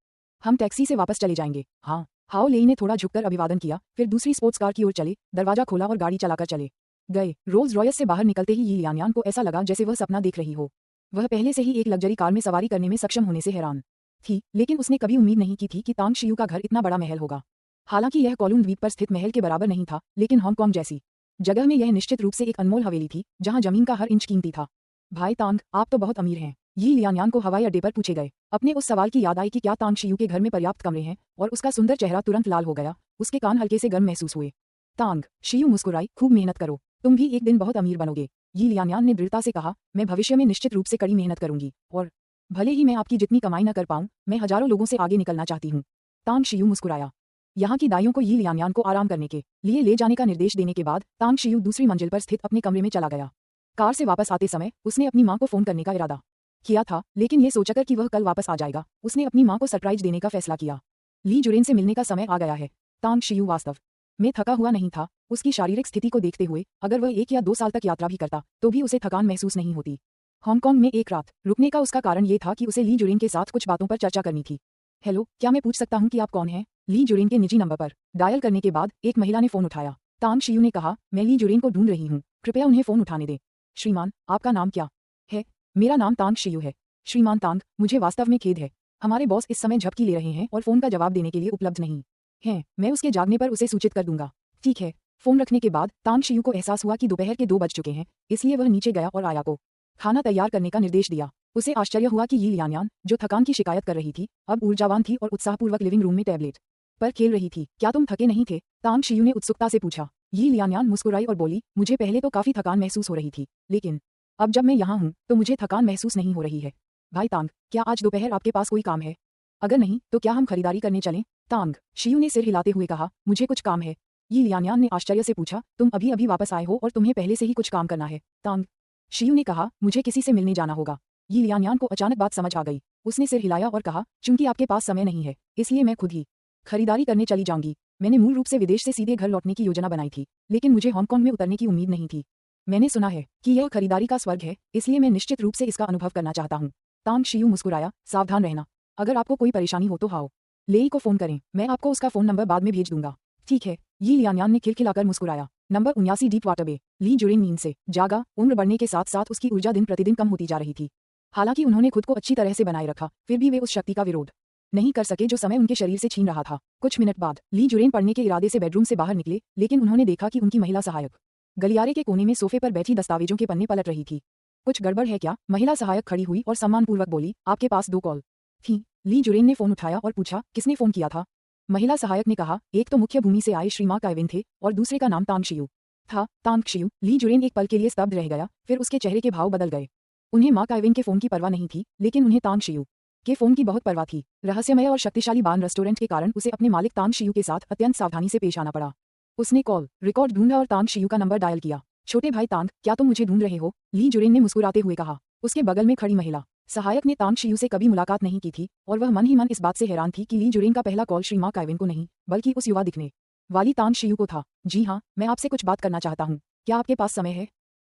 हम टैक्सी से वापस चले जाएंगे। हाँ। हाओ लेई ने थोड़ा झुककर अभिवादन किया, फिर दूसरी स्पोर्ट्स कार की ओर चले, दरवाजा खोला और गाड़ी चलाकर चले गए। रोल्स रॉयस से बाहर निकलते ही यी लियान्यान को ऐसा लगा जैसे वह सपना देख रही हो। वह पहले से ही एक लग्जरी कार में सवारी करने में सक्षम होने से हैरान थी, लेकिन उसने कभी उम्मीद नहीं की थी कि तांग शियू का घर इतना बड़ा महल होगा। हालांकि यह कॉलून द्वीप पर स्थित महल के बराबर नहीं था, लेकिन हांगकांग जैसी जगह में यह निश्चित रूप से एक अनमोल हवेली थी, जहां जमीन का हर इंच कीमती था। भाई तांग, आप तो बहुत अमीर हैं। यी लियान्यान को हवाई अड्डे पर पूछे गए अपने उस सवाल की याद आई कि क्या तांग शियू के घर में पर्याप्त कमरे हैं, और उसका सुंदर चेहरा तुरंत लाल हो गया। उसके कान हल्के से गर्म महसूस हुए। तांग शियू मुस्कुराई, खूब मेहनत करो, तुम भी एक दिन बहुत अमीर बनोगे। यी लियान्यान ने दृढ़ता से कहा, मैं भविष्य में निश्चित रूप से कड़ी मेहनत करूंगी, और भले ही मैं आपकी जितनी कमाई न कर पाऊं, मैं हजारों लोगों से आगे निकलना चाहती हूँ। तांग शियू मुस्कुराया। यहाँ की दाइयों को यी लियान्यान को आराम करने के लिए ले जाने का निर्देश देने के बाद तांग शियू दूसरी मंजिल पर स्थित अपने कमरे में चला गया। कार से वापस आते समय उसने अपनी मां को फोन करने का इरादा किया था, लेकिन ये सोचकर कि वह कल वापस आ जाएगा, उसने अपनी मां को सरप्राइज देने का फैसला किया। ली जुरेन से मिलने का समय आ गया है। तांग शियू वास्तव में थका हुआ नहीं था। उसकी शारीरिक स्थिति को देखते हुए अगर वह 1 या 2 साल तक यात्रा भी करता तो भी उसे थकान महसूस नहीं होती। हांगकांग में एक रात रुकने का उसका कारण ये था कि उसे ली जुरेन के साथ कुछ बातों पर चर्चा करनी थी। हेलो, क्या मैं पूछ सकता हूँ कि आप कौन हैं? ली जुरेन के निजी नंबर पर डायल करने के बाद एक महिला ने फोन उठाया। तांग शियू ने कहा, मैं ली जुरेन को ढूंढ रही हूँ, कृपया उन्हें फोन उठाने दें। श्रीमान, आपका नाम क्या है? मेरा नाम तांग शियू है। श्रीमान तांग, मुझे वास्तव में खेद है, हमारे बॉस इस समय झपकी ले रहे हैं और फोन का जवाब देने के लिए उपलब्ध नहीं हैं। मैं उसके जागने पर उसे सूचित कर दूंगा। ठीक है। फोन रखने के बाद तांग शियू को एहसास हुआ कि दोपहर के 2 बज चुके हैं, इसलिए वह नीचे गया और आया को खाना तैयार करने का निर्देश दिया। उसे आश्चर्य हुआ कि यी लियान्यान, जो थकान की शिकायत कर रही थी, अब ऊर्जावान थी और उत्साहपूर्वक लिविंग रूम में टैबलेट पर खेल रही थी। क्या तुम थके नहीं थे? तांग शियू ने उत्सुकता से पूछा। यी लियान्यान मुस्कुराई और बोली, मुझे पहले तो काफी थकान महसूस हो रही थी, लेकिन अब जब मैं यहाँ हूँ तो मुझे थकान महसूस नहीं हो रही है। भाई तांग, क्या आज दोपहर आपके पास कोई काम है? अगर नहीं तो क्या हम खरीदारी करने चलें? तांग शियू ने सिर हिलाते हुए कहा, मुझे कुछ काम है। यी लियान्यान ने आश्चर्य से पूछा, तुम अभी अभी वापस आए हो और तुम्हें पहले से ही कुछ काम करना है? तांग शियू ने कहा, मुझे किसी से मिलने जाना होगा। यी लियान्यान को अचानक बात समझ आ गई। उसने सिर हिलाया और कहा, चूंकि आपके पास समय नहीं है इसलिए मैं खुद ही खरीदारी करने चली जाऊंगी। मैंने मूल रूप से विदेश से सीधे घर लौटने की योजना बनाई थी, लेकिन मुझे हांगकांग में उतरने की उम्मीद नहीं थी। मैंने सुना है कि यह खरीदारी का स्वर्ग है, इसलिए मैं निश्चित रूप से इसका अनुभव करना चाहता हूँ। तांग शियू मुस्कुराया, सावधान रहना। अगर आपको कोई परेशानी हो तो हाओ लेई को फोन करें, मैं आपको उसका फोन नंबर बाद में भेज दूंगा। ठीक है, यी लियान्यान ने खिलखिलाकर मुस्कुराया। नंबर 79 डीप वाटर बे। ली जुरेन नींद से जागा। उम्र बढ़ने के साथ साथ उसकी ऊर्जा दिन प्रतिदिन कम होती जा रही थी। हालांकि उन्होंने खुद को अच्छी तरह से बनाए रखा, फिर भी वे उस शक्ति का विरोध नहीं कर सके जो समय उनके शरीर से छीन रहा था। कुछ मिनट बाद ली जुरेन पढ़ने के इरादे से बेडरूम से बाहर निकले, लेकिन उन्होंने देखा कि उनकी महिला सहायक गलियारे के कोने में सोफे पर बैठी दस्तावेजों के पन्ने पलट रही थी। कुछ गड़बड़ है क्या? महिला सहायक खड़ी हुई और सम्मानपूर्वक बोली, आपके पास 2 कॉल थी। ली जुरेन ने फोन उठाया और पूछा, किसने फोन किया था? महिला सहायक ने कहा, एक तो मुख्य भूमि से आए श्री मा काइविन थे और दूसरे का नाम तांग शियू था। तांग शियू। ली जुरेन एक पल के लिए स्तब्ध रह गया, फिर उसके चेहरे के भाव बदल गए। उन्हें मा काइविन के फोन की परवाह नहीं थी, लेकिन उन्हें तांग शियू के फोन की बहुत परवाह थी। रहस्यमय और शक्तिशाली बान रेस्टोरेंट के कारण उसे अपने मालिक तांग शियू के साथ अत्यंत सावधानी से पेश आना पड़ा। उसने कॉल रिकॉर्ड ढूंढा और तांग शियू का नंबर डायल किया। छोटे भाई तांग, क्या तुम मुझे ढूंढ रहे हो? ली जुरेन ने मुस्कुराते हुए कहा। उसके बगल में खड़ी महिला सहायक ने तांग शियू से कभी मुलाकात नहीं की थी और वह मन ही मन इस बात से हैरान थी कि ली जुरेन का पहला कॉल श्री मा काइविन को नहीं बल्कि उस युवा दिखने वाली तांग शियू को था। जी हाँ, मैं आपसे कुछ बात करना चाहता हूँ। क्या आपके पास समय है?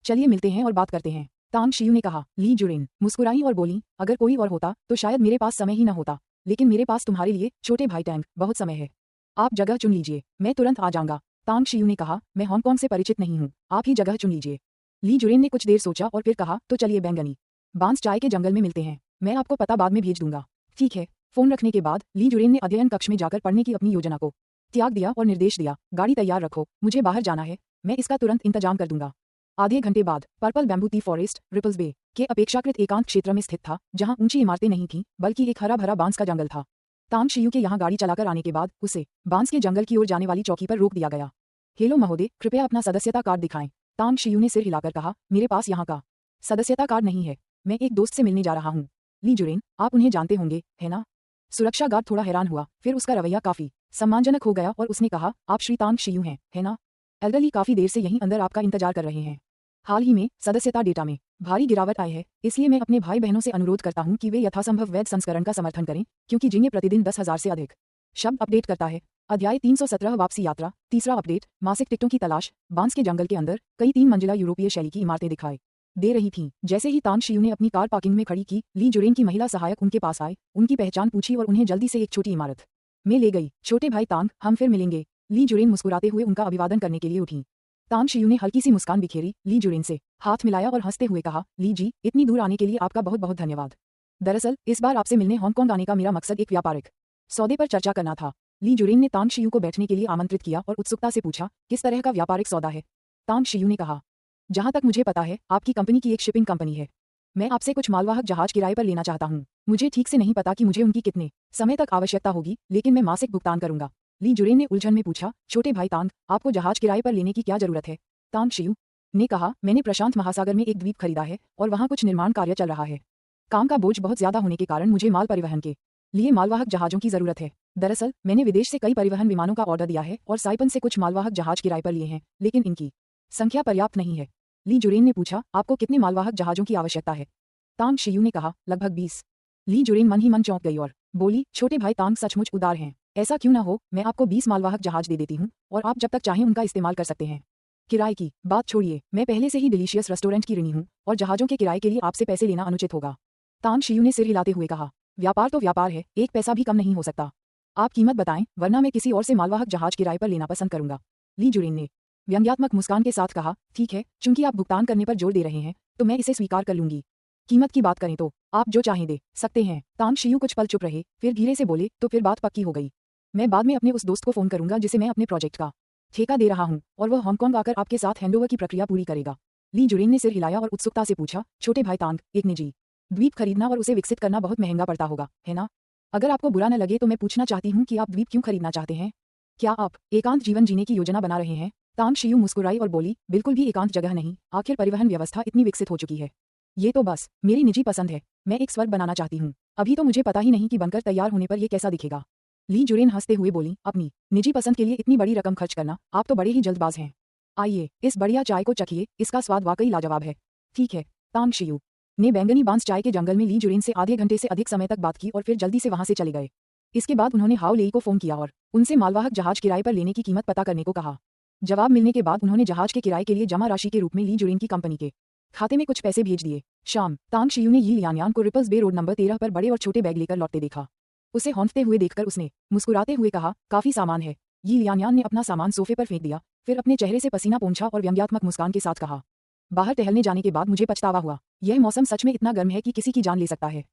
चलिए मिलते हैं और बात करते हैं, तांग शियू ने कहा। ली जुरेन मुस्कुराई और बोली, अगर कोई और होता तो शायद मेरे पास समय ही न होता, लेकिन मेरे पास तुम्हारे लिए छोटे भाई टैंग बहुत समय है। आप जगह चुन लीजिए, मैं तुरंत आ जाऊंगा। तांग शियू ने कहा, मैं हांगकांग से परिचित नहीं हूँ, आप ही जगह चुन लीजिए। ली जुरेन ने कुछ देर सोचा और फिर कहा, तो चलिए बैंगनी बांस चाय के जंगल में मिलते हैं, मैं आपको पता बाद में भेज दूंगा। ठीक है। फोन रखने के बाद ली जुरेन ने अध्ययन कक्ष में जाकर पढ़ने की अपनी योजना को त्याग दिया और निर्देश दिया, गाड़ी तैयार रखो, मुझे बाहर जाना है, मैं इसका तुरंत इंतजाम कर दूंगा। आधे घंटे बाद purple bamboo tea forest ripples bay के अपेक्षाकृत एकांत क्षेत्र में स्थित था, जहां ऊंची इमारतें नहीं थीं बल्कि एक हरा भरा बांस का जंगल था। तांग शियू के यहाँ गाड़ी चलाकर आने के बाद उसे बांस के जंगल की ओर जाने वाली चौकी पर रोक दिया गया। हेलो महोदय, कृपया अपना सदस्यता कार्ड दिखाएं। तांग शियू ने सिर हिलाकर कहा, मेरे पास यहाँ का सदस्यता कार्ड नहीं है, मैं एक दोस्त से मिलने जा रहा हूँ। ली जुरेन, आप उन्हें जानते होंगे, है ना? सुरक्षा गार्ड थोड़ा हैरान हुआ, फिर उसका रवैया काफी सम्मानजनक हो गया और उसने कहा, आप श्री तांग शियू हैं, है ना? एल्डरली काफी देर से यहीं अंदर आपका इंतजार कर रहे हैं। हाल ही में सदस्यता डेटा में भारी गिरावट आई है, इसलिए मैं अपने भाई बहनों से अनुरोध करता हूं कि वे यथासंभव वैध संस्करण का समर्थन करें, क्योंकि जिन्हें प्रतिदिन 10,000 से अधिक शब्द अपडेट करता है। अध्याय 317 वापसी यात्रा। तीसरा अपडेट, मासिक टिकटों की तलाश। बांस के जंगल के अंदर कई 3 मंजिला यूरोपीय शैली की इमारतें दिखाई दे रही थीं। जैसे ही तांग शियू ने अपनी कार पार्किंग में खड़ी की, ली जुरेन की महिला सहायक उनके पास आए, उनकी पहचान पूछी और उन्हें जल्दी से एक छोटी इमारत में ले गई। छोटे भाई तांग, हम फिर मिलेंगे। ली जुरेन मुस्कुराते हुए उनका अभिवादन करने के लिए उठी। तांग शियू ने हल्की सी मुस्कान बिखेरी, ली जुरेन से हाथ मिलाया और हंसते हुए कहा, ली जी, इतनी दूर आने के लिए आपका बहुत बहुत धन्यवाद। दरअसल इस बार आपसे मिलने हांगकांग आने का मेरा मकसद एक व्यापारिक सौदे पर चर्चा करना था। ली जुरेन ने तांग शियू को बैठने के लिए आमंत्रित किया और उत्सुकता से पूछा, किस तरह का व्यापारिक सौदा है? तांग शियू ने कहा, जहां तक मुझे पता है आपकी कंपनी की एक शिपिंग कंपनी है। मैं आपसे कुछ मालवाहक जहाज किराए पर लेना चाहता हूँ। मुझे ठीक से नहीं पता कि मुझे उनकी कितने समय तक आवश्यकता होगी, लेकिन मैं मासिक भुगतान करूंगा। ली जुरेन ने उलझन में पूछा, छोटे भाई तांग, आपको जहाज किराए पर लेने की क्या जरूरत है? तांग शियू ने कहा, मैंने प्रशांत महासागर में एक द्वीप खरीदा है और वहां कुछ निर्माण कार्य चल रहा है। काम का बोझ बहुत ज्यादा होने के कारण मुझे माल परिवहन के लिए मालवाहक जहाजों की जरूरत है। दरअसल मैंने विदेश से कई परिवहन विमानों का ऑर्डर दिया है और साइपन से कुछ मालवाहक जहाज किराए पर लिए हैं, लेकिन इनकी संख्या पर्याप्त नहीं है। ली जुरेन ने पूछा, आपको कितने मालवाहक जहाजों की आवश्यकता है? तांग शियू ने कहा, लगभग 20। ली जुरेन मन ही मन चौंक गई और बोली, छोटे भाई तांग सचमुच उदार हैं। ऐसा क्यों ना हो, मैं आपको 20 मालवाहक जहाज दे देती हूँ और आप जब तक चाहें उनका इस्तेमाल कर सकते हैं। किराए की बात छोड़िए, मैं पहले से ही डिलीशियस रेस्टोरेंट की ऋणी हूँ और जहाजों के किराए के लिए आपसे पैसे लेना अनुचित होगा। तांग शियू ने सिर हिलाते हुए कहा, व्यापार तो व्यापार है, एक पैसा भी कम नहीं हो सकता। आप कीमत बताएं, वरना मैं किसी और से मालवाहक जहाज किराए पर लेना पसंद करूंगा। ली जुरेन ने व्यंग्यात्मक मुस्कान के साथ कहा, ठीक है, चूंकि आप भुगतान करने पर जोर दे रहे हैं तो मैं इसे स्वीकार कर लूंगी। कीमत की बात करें तो आप जो चाहें दे सकते हैं। तांग शियू कुछ पल चुप रहे, फिर धीरे से बोले, तो फिर बात पक्की हो गई। मैं बाद में अपने उस दोस्त को फोन करूंगा जिसे मैं अपने प्रोजेक्ट का ठेका दे रहा हूं और वह हांगकांग आकर आपके साथ हैंडओवर की प्रक्रिया पूरी करेगा। ली जुरेन ने सिर हिलाया और उत्सुकता से पूछा, छोटे भाई तांग, एक निजी द्वीप खरीदना और उसे विकसित करना बहुत महंगा पड़ता होगा, है ना? अगर आपको बुरा न लगे तो मैं पूछना चाहती हूँ कि आप द्वीप क्यों खरीदना चाहते हैं? क्या आप एकांत जीवन जीने की योजना बना रहे हैं? तांग शियू मुस्कुराई और बोली, बिल्कुल भी एकांत जगह नहीं, आखिर परिवहन व्यवस्था इतनी विकसित हो चुकी है। ये तो बस मेरी निजी पसंद है, मैं एक स्वर्ग बनाना चाहती हूँ। अभी तो मुझे पता ही नहीं कि बनकर तैयार होने पर यह कैसा दिखेगा। ली जुरेन हंसते हुए बोली, अपनी निजी पसंद के लिए इतनी बड़ी रकम खर्च करना, आप तो बड़े ही जल्दबाज हैं। आइए इस बढ़िया चाय को चखिए, इसका स्वाद वाकई लाजवाब है। ठीक है। तांग शियू ने बैंगनी बांस चाय के जंगल में ली जुरेन से आधे घंटे से अधिक समय तक बात की और फिर जल्दी से वहां से चले गए। इसके बाद उन्होंने हाओ लेई को फोन किया और उनसे मालवाहक जहाज किराए पर लेने की कीमत पता करने को कहा। जवाब मिलने के बाद उन्होंने जहाज के किराए के लिए जमा राशि के रूप में ली जुरेन की कंपनी के खाते में कुछ पैसे भेज दिए। शाम तांग शियू ने यी लियानयान को रिपल्स बे रोड नंबर 13 पर बड़े और छोटे बैग लेकर लौटते देखा। उसे हौंफते हुए देखकर उसने मुस्कुराते हुए कहा, काफी सामान है। यी लियानयान ने अपना सामान सोफे पर फेंक दिया, फिर अपने चेहरे से पसीना पोंछा और व्यंग्यात्मक मुस्कान के साथ कहा, बाहर टहलने जाने के बाद मुझे पछतावा हुआ। यह मौसम सच में इतना गर्म है कि किसी की जान ले सकता है।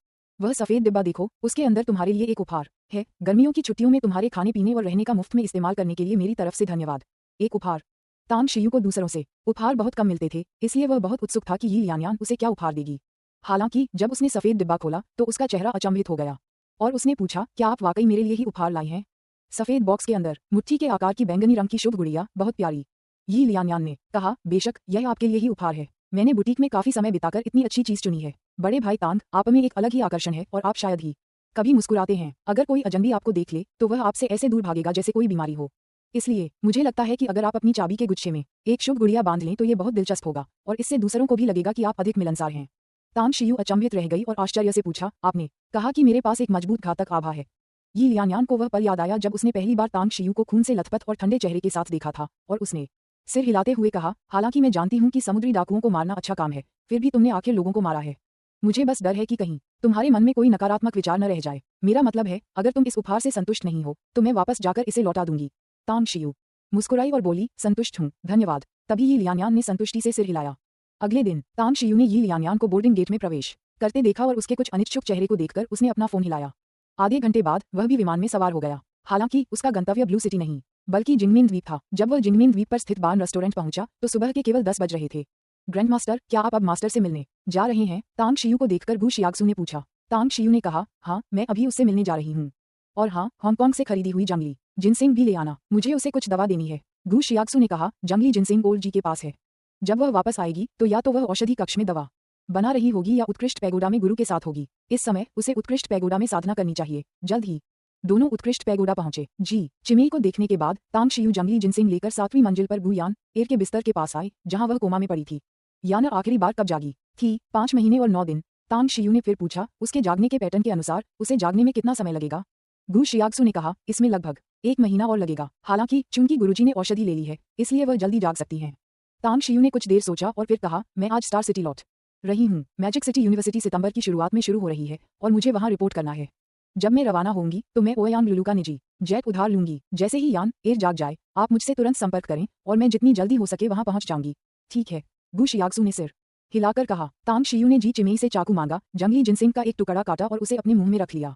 वह सफेद डिब्बा देखो, उसके अंदर तुम्हारे लिए एक उपहार है। गर्मियों की छुट्टियों में तुम्हारे खाने पीने और रहने का मुफ्त में इस्तेमाल करने के लिए मेरी तरफ से धन्यवाद। एक उपहार। तांग शियू को दूसरों से उपहार बहुत कम मिलते थे, इसलिए वह बहुत उत्सुक था कि यी लियानयान उसे क्या उपहार देगी। हालांकि जब उसने सफेद डिब्बा खोला तो उसका चेहरा अचंभित हो गया और उसने पूछा, क्या आप वाकई मेरे लिए ही उपहार लाई हैं? सफेद बॉक्स के अंदर मुट्ठी के आकार की बैंगनी रंग की शुभ गुड़िया, बहुत प्यारी। यी लियानयान ने कहा, बेशक यह आपके लिए ही उपहार है। मैंने बुटीक में काफी समय बिताकर इतनी अच्छी चीज चुनी है। बड़े भाई तांग, आप में एक अलग ही आकर्षण है और आप शायद ही कभी मुस्कुराते हैं। अगर कोई अजनबी आपको देख ले तो वह आपसे ऐसे दूर भागेगा जैसे कोई बीमारी हो। इसलिए मुझे लगता है कि अगर आप अपनी चाबी के गुच्छे में एक शुभ गुड़िया बांध लें तो ये बहुत दिलचस्प होगा और इससे दूसरों को भी लगेगा कि आप अधिक मिलनसार हैं। तांग शियू अचंभित रह गई और आश्चर्य से पूछा, आपने कहा कि मेरे पास एक मजबूत घातक आभा है? यी लियानयान को वह पल याद आया जब उसने पहली बार तांग शियू को खून से लथपथ और ठंडे चेहरे के साथ देखा था और उसने सिर हिलाते हुए कहा, हालांकि मैं जानती हूँ कि समुद्री डाकुओं को मारना अच्छा काम है, फिर भी तुमने आखिर लोगों को मारा है। मुझे बस डर है कि कहीं तुम्हारे मन में कोई नकारात्मक विचार न रह जाए। मेरा मतलब है, अगर तुम इस उपहार से संतुष्ट नहीं हो तो मैं वापस जाकर इसे लौटा दूंगी। तांग शियू मुस्कुराई और बोली, संतुष्ट हूँ, धन्यवाद। तभी यी लियानयान ने संतुष्टि से सिर हिलाया। अगले दिन तांग शियू ने यी लियानयान को बोर्डिंग गेट में प्रवेश करते देखा और उसके कुछ अनिच्छुक चेहरे को देखकर उसने अपना फोन हिलाया। आधे घंटे बाद वह भी विमान में सवार हो गया। हालांकि उसका गंतव्य ब्लू सिटी नहीं बल्कि जिंगमिंग द्वीप था। जब वह जिंगमिंग द्वीप पर स्थित बार्न रेस्टोरेंट पहुंचा तो सुबह के केवल 10 बज रहे थे। ग्रैंड मास्टर, क्या आप अब मास्टर से मिलने जा रहे हैं? तांग शियू को देखकर गु शियाक्सू ने पूछा। तांग शियू ने कहा, हाँ, मैं अभी उससे मिलने जा रही हूँ। और हाँ, हांगकांग से खरीदी हुई जंगली जिनसेंग भी ले आना, मुझे उसे कुछ दवा देनी है। गु शियाक्सू ने कहा, जंगली जिनसेंग ओल्ड जी के पास है। जब वह वापस आएगी तो या तो वह औषधि कक्ष में दवा बना रही होगी या उत्कृष्ट पैगोडा में गुरु के साथ होगी। इस समय उसे उत्कृष्ट पैगोडा में साधना करनी चाहिए। जल्द ही दोनों उत्कृष्ट पैगोडा पहुंचे। जी चिमेई को देखने के बाद तांग शियू जंगली जिनसेंग लेकर 7वीं मंजिल पर गु यान एर के बिस्तर के पास आए, जहां वह कोमा में पड़ी थी। यान आखिरी बार कब जागी थी? 5 महीने और 9 दिन। तांग शियू ने फिर पूछा, उसके जागने के पैटर्न के अनुसार उसे जागने में कितना समय लगेगा? गु शियाक्सू ने कहा, इसमें लगभग 1 महीना और लगेगा। हालांकि चूंकि गुरुजी ने औषधि ले ली है इसलिए वह जल्दी जाग सकती हैं। तांग शियू ने कुछ देर सोचा और फिर कहा, मैं आज स्टार सिटी लौट रही हूँ। मैजिक सिटी यूनिवर्सिटी सितंबर की शुरुआत में शुरू हो रही है और मुझे वहां रिपोर्ट करना है। जब मैं रवाना होंगी तो मैं ओयांग लुलू का निजी जेट उधार लूंगी। जैसे ही यान एर जाग जाए आप मुझसे तुरंत संपर्क करें और मैं जितनी जल्दी हो सके वहां पहुंच जाऊंगी। ठीक है, गु शियाक्सू ने सिर हिलाकर कहा। तांग शियू ने जी चिमेई से चाकू मांगा, जंगली जिनसेंग का एक टुकड़ा काटा और उसे अपने मुंह में रख लिया।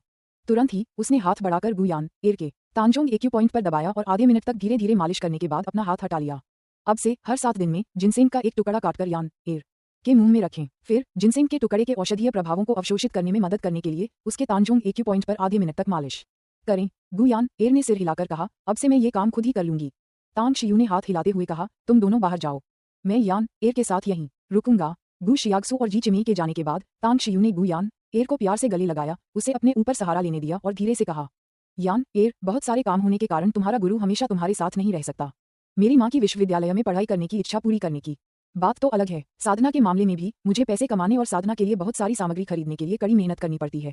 तुरंत ही उसने हाथ बढ़ाकर गु यान एर के तांजोंग एक्यू पॉइंट पर दबाया और आधे मिनट तक धीरे धीरे मालिश करने के बाद अपना हाथ हटा लिया। अब से हर 7 दिन में जिनसेंग का एक टुकड़ा काटकर यान एर के मुंह में रखें। फिर जिनसेंग के टुकड़े के औषधीय प्रभावों को अवशोषित करने में मदद करने के लिए उसके तांजोंग एक्यू पॉइंट पर आधे मिनट तक मालिश करें। गु यान एर ने सिर हिलाकर कहा, अब से मैं ये काम खुद ही कर लूंगी। तांग शियू ने हाथ हिलाते हुए कहा, तुम दोनों बाहर जाओ, मैं यान एर के साथ यहीं रुकूंगा। गु शियाक्सू और जी चिमेई के जाने के बाद तांग शियू ने गु यान एर को प्यार से गले लगाया, उसे अपने ऊपर सहारा लेने दिया और धीरे से कहा, यान एर, बहुत सारे काम होने के कारण तुम्हारा गुरु हमेशा तुम्हारे साथ नहीं रह सकता। मेरी माँ की विश्वविद्यालय में पढ़ाई करने की इच्छा पूरी करने की बात तो अलग है, साधना के मामले में भी मुझे पैसे कमाने और साधना के लिए बहुत सारी सामग्री खरीदने के लिए कड़ी मेहनत करनी पड़ती है।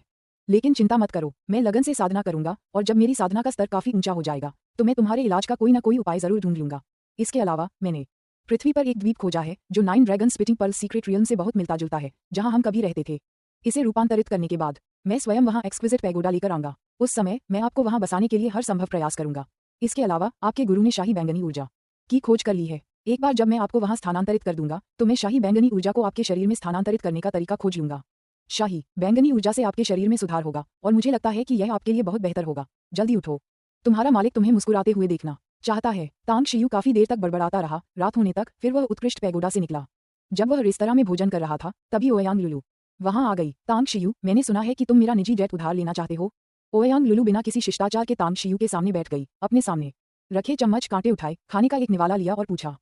लेकिन चिंता मत करो, मैं लगन से साधना करूंगा और जब मेरी साधना का स्तर काफी ऊंचा हो जाएगा तो मैं तुम्हारे इलाज का कोई ना कोई उपाय जरूर ढूंढ लूंगा। इसके अलावा मैंने पृथ्वी पर एक द्वीप खोजा है जो 9 dragon spitting pearl secret realm से बहुत मिलता जुलता है, जहां हम कभी रहते थे। इसे रूपांतरित करने के बाद मैं स्वयं वहां एक्सक्विजिट पैगोडा लेकर आऊंगा। उस समय मैं आपको वहां बसाने के लिए हर संभव प्रयास करूंगा। इसके अलावा आपके गुरु ने शाही बैंगनी ऊर्जा की खोज कर ली है। एक बार जब मैं आपको वहां स्थानांतरित कर दूंगा तो मैं शाही बैंगनी ऊर्जा को आपके शरीर में स्थानांतरित करने का तरीका खोज लूंगा। शाही बैंगनी ऊर्जा से आपके शरीर में सुधार होगा और मुझे लगता है कि यह आपके लिए बहुत बेहतर होगा। जल्दी उठो, तुम्हारा मालिक तुम्हें मुस्कुराते हुए देखना चाहता है। तांग शियू काफी देर तक बड़बड़ाता रहा, रात होने तक। फिर वह उत्कृष्ट पैगोडा से निकला। जब वह रेस्तरां में भोजन कर रहा था तभी ओयांग लुलू वहां आ गई। तांग शियू, मैंने सुना है कि तुम मेरा निजी जेट उधार लेना चाहते हो। ओयांग लुलू बिना किसी शिष्टाचार के तांग शियू के सामने बैठ गई। अपने सामने रखे चम्मच कांटे उठाए, खाने का एक निवाला लिया और पूछा।